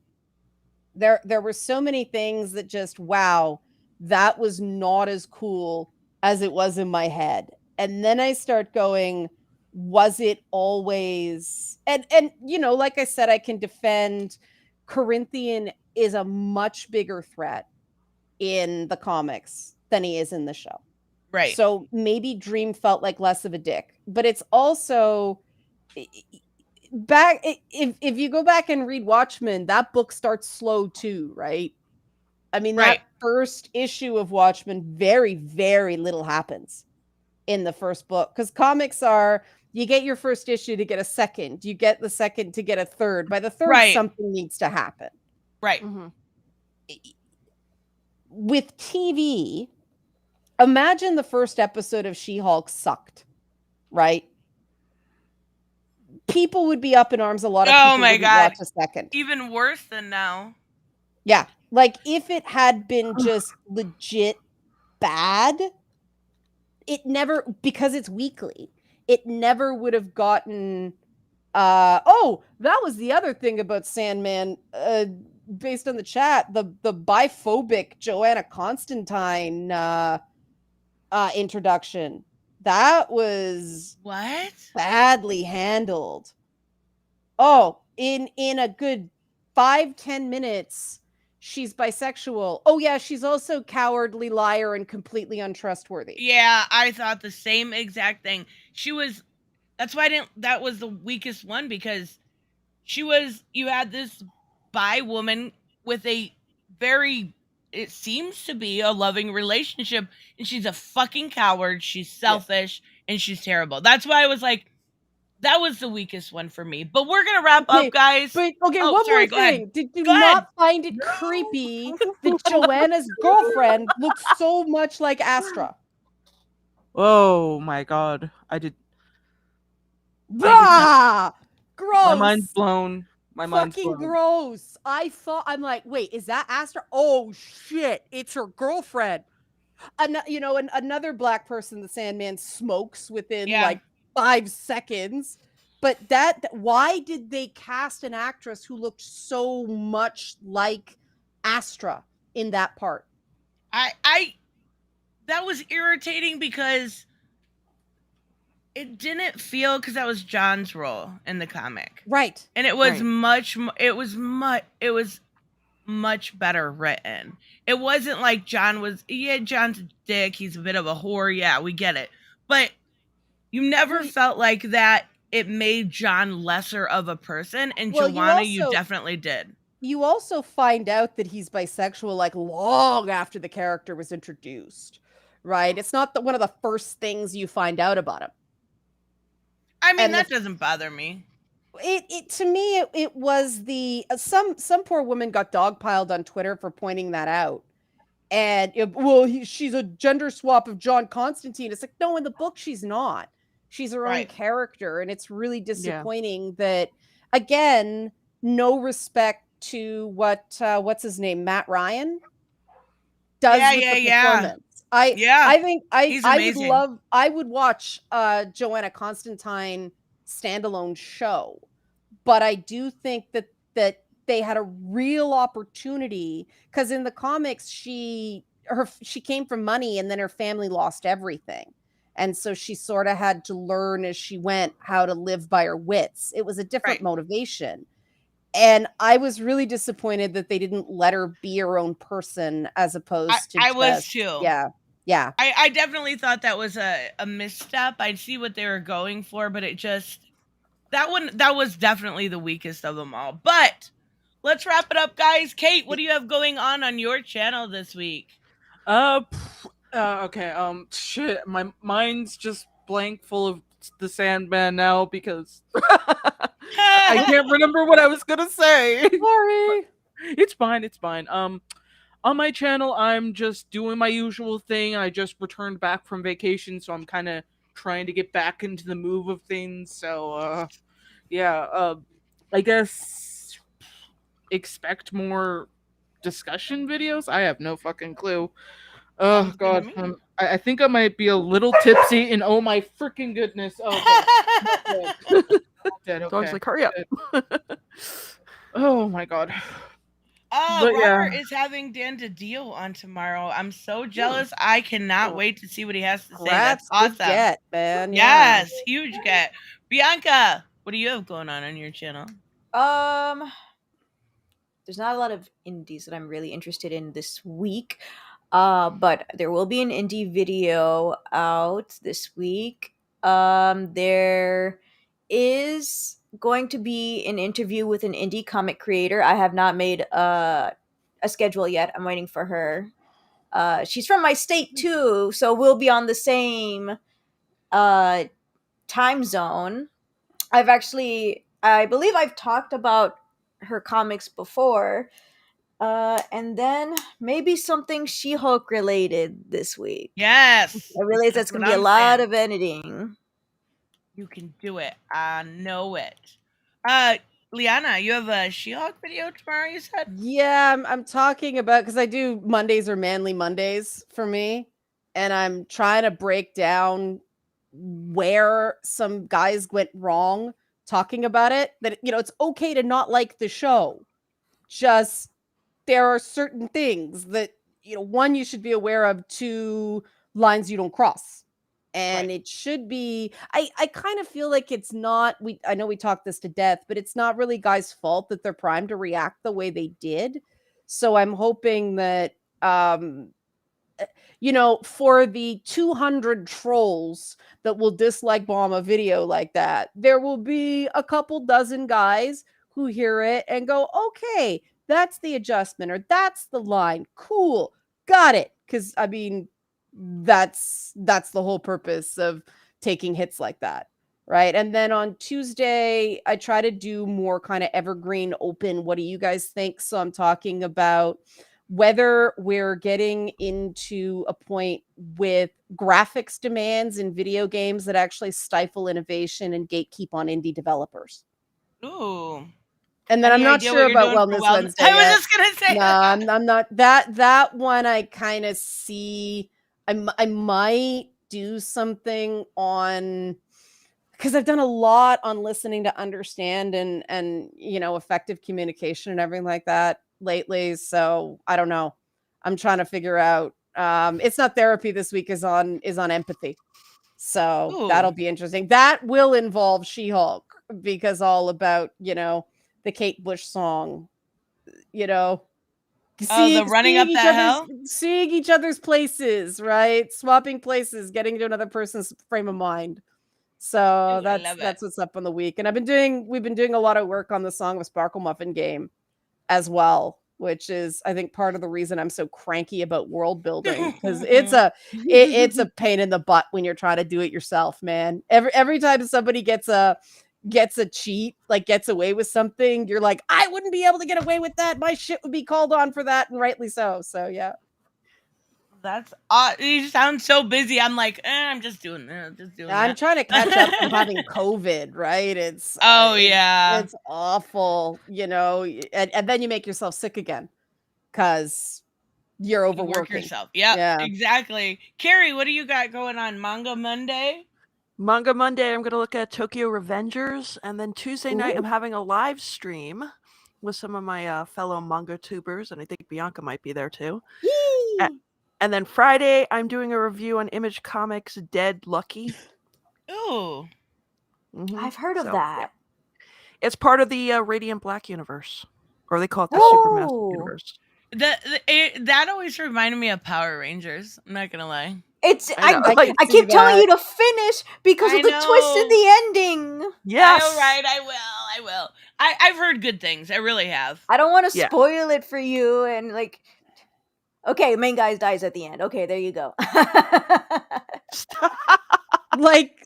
There were so many things that just, wow, that was not as cool as it was in my head. And then I start going, was it always, and like I said, I can defend Corinthian is a much bigger threat in the comics than he is in the show. Right. So maybe Dream felt like less of a dick, but it's also back, if you go back and read Watchmen, that book starts slow too, right? I mean, Right. that first issue of Watchmen, very, very little happens in the first book, because comics are, you get your first issue to get a second, you get the second to get a third. By the third, Right. something needs to happen. Right. With TV, imagine the first episode of She-Hulk sucked, right? People would be up in arms. A lot of Oh people my wouldn't God. watch a second. Even worse than now. Yeah, like if it had been just legit bad, it never, because it's weekly, it never would have gotten oh, that was the other thing about Sandman, based on the chat, the biphobic Joanna Constantine introduction. That was What? badly handled. Oh, in a good 5-10 minutes, she's bisexual. Oh yeah, she's also cowardly, liar, and completely untrustworthy. Yeah, I thought the same exact thing. That's why that was the weakest one, because you had this bi woman with a very, it seems to be a loving relationship, and she's a fucking coward, she's selfish, and she's terrible. That's why I was like, that was the weakest one for me. But we're gonna wrap up, guys. But Oh, one sorry, more go ahead. thing. Did you Go ahead. not find it creepy that Joanna's girlfriend looks so much like Astra? Oh my god. I did. Bah! Gross. My mind's blown. My mind's Fucking blown. gross. I'm like, wait, is that Astra? Oh shit, it's her girlfriend. Another black person the Sandman smokes within like 5 seconds. But why did they cast an actress who looked so much like Astra in that part? That was irritating because it didn't feel, because that was John's role in the comic, right? And it was much better written. It wasn't like John's a dick, he's a bit of a whore, yeah, we get it, but you never felt like that it made John lesser of a person, and Joanna, you definitely did. You also find out that he's bisexual like long after the character was introduced, right? It's not one of the first things you find out about him. I mean, that doesn't bother me. To me, it was some poor woman got dogpiled on Twitter for pointing that out. And she's a gender swap of John Constantine. It's like, no, in the book she's not. She's her own character, and it's really disappointing that, again, no respect to what's his name, Matt Ryan, does with the performance. I think I would watch Joanna Constantine standalone show, but I do think that they had a real opportunity, because in the comics she came from money, and then her family lost everything, and so she sort of had to learn as she went how to live by her wits. It was a different motivation. And I was really disappointed that they didn't let her be her own person, as opposed to I was too. Yeah. I definitely thought that was a misstep. I see what they were going for, but it just, that was definitely the weakest of them all. But let's wrap it up, guys. Kate, what do you have going on your channel this week? Okay. Shit. My mind's just blank, full of the Sandman now, because I can't remember what I was gonna say. Sorry. It's fine. It's fine. On my channel, I'm just doing my usual thing. I just returned back from vacation, so I'm kind of trying to get back into the move of things. So, I guess expect more discussion videos. I have no fucking clue. Oh god, I think I might be a little tipsy, and oh my freaking goodness. Oh, dead. Okay. Dog's like, hurry up. Oh my god. Robert is having Dan DiDio on tomorrow. I'm so jealous. I cannot wait to see what he has to say. That's awesome. Get, man. Yes, huge get. Bianca, what do you have going on your channel? There's not a lot of indies that I'm really interested in this week. But there will be an indie video out this week. There is going to be an interview with an indie comic creator. I have not made a schedule yet. I'm waiting for her. She's from my state too, so we'll be on the same time zone. I believe I've talked about her comics before. And then maybe something She-Hulk related this week. Yes. I realize that's going to be a lot of editing. You can do it. I know it. Liana, you have a She-Hulk video tomorrow, you said? Yeah, I'm talking about, because I do Mondays or Manly Mondays for me, and I'm trying to break down where some guys went wrong talking about it. That, it's okay to not like the show. Just there are certain things that, one, you should be aware of, two, lines you don't cross. And it should be, I kind of feel like it's not, I know we talked this to death, but it's not really guys' fault that they're primed to react the way they did. So I'm hoping that, for the 200 trolls that will dislike bomb a video like that, there will be a couple dozen guys who hear it and go, okay, that's the adjustment or that's the line. Cool. Got it. Because I mean, that's the whole purpose of taking hits like that. Right. And then on Tuesday, I try to do more kind of evergreen open. What do you guys think? So I'm talking about whether we're getting into a point with graphics demands in video games that actually stifle innovation and gatekeep on indie developers. Ooh. And then Any I'm not idea sure what you're about doing for Wellness Wednesday I was yet. just gonna say. No, I'm not. That one I kind of see. I might do something on, because I've done a lot on listening to understand and effective communication and everything like that lately. So I don't know. I'm trying to figure out. It's not therapy this week. Is on empathy. So Ooh. that'll be interesting. That will involve She-Hulk because all about the Kate Bush song. The running up that hill? Seeing each other's places, right? Swapping places, getting into another person's frame of mind. So Ooh, I love that's what's up on the week. And we've been doing a lot of work on the Song of Sparkle Muffin game as well, which is I think part of the reason I'm so cranky about world building, because it's a pain in the butt when you're trying to do it yourself, man. Every time somebody gets a cheat, like gets away with something, you're like, I wouldn't be able to get away with that. My shit would be called on for that, and rightly so. So yeah. That's you sound so busy. I'm like, I'm just doing that. I'm trying to catch up from having COVID, right? It's yeah. it's awful, and then you make yourself sick again because you're You overworking work yourself. Yep, Yeah, exactly. Carrie, what do you got going on? Manga Monday? Manga Monday, I'm going to look at Tokyo Revengers, and then Tuesday night, I'm having a live stream with some of my fellow manga tubers, and I think Bianca might be there too. And then Friday, I'm doing a review on Image Comics' Dead Lucky. Ooh. I've heard of that. Yeah. It's part of the Radiant Black universe, or they call it the Supermassive universe. That always reminded me of Power Rangers. I'm not gonna lie. I keep telling you to finish because of the twist in the ending. Yes. All right, I will. I've heard good things. I really have. I don't want to spoil it for you, and okay, main guy dies at the end. Okay, there you go. like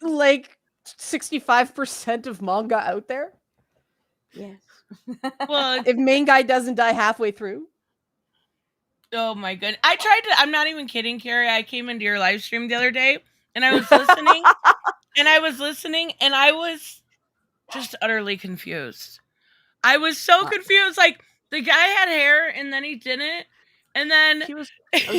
65% of manga out there. Yes. Well, if main guy doesn't die halfway through. Oh my goodness. I'm not even kidding, Carrie. I came into your live stream the other day and I was listening and I was just utterly confused. I was so confused. Like, the guy had hair and then he didn't. And then Are you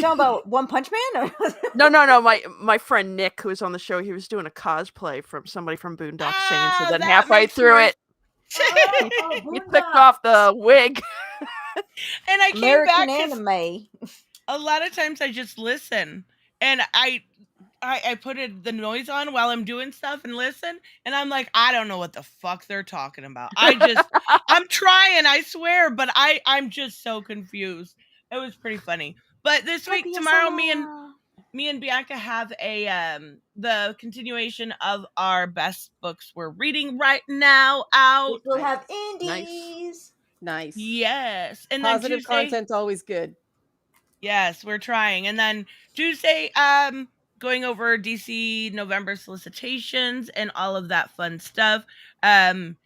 talking about One Punch Man? No. My friend Nick, who was on the show, he was doing a cosplay from somebody from Boondock Singing. So then halfway through it, he took off the wig. And I came American back anime. A lot of times I just listen and I put the noise on while I'm doing stuff and listen, and I'm like, I don't know what the fuck they're talking about. I'm trying, I swear, but I'm just so confused. It was pretty funny. But this week, tomorrow, me and Bianca have the continuation of our best books we're reading right now out. We'll have indies. Nice. Yes. And positive then Tuesday, content's always good. Yes, we're trying. And then Tuesday, going over DC November solicitations and all of that fun stuff. And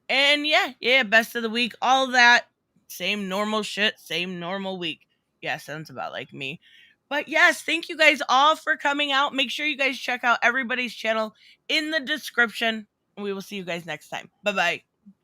yeah, best of the week, all that. Same normal shit, same normal week. Yeah, sounds about like me. But yes, thank you guys all for coming out. Make sure you guys check out everybody's channel in the description. And we will see you guys next time. Bye-bye.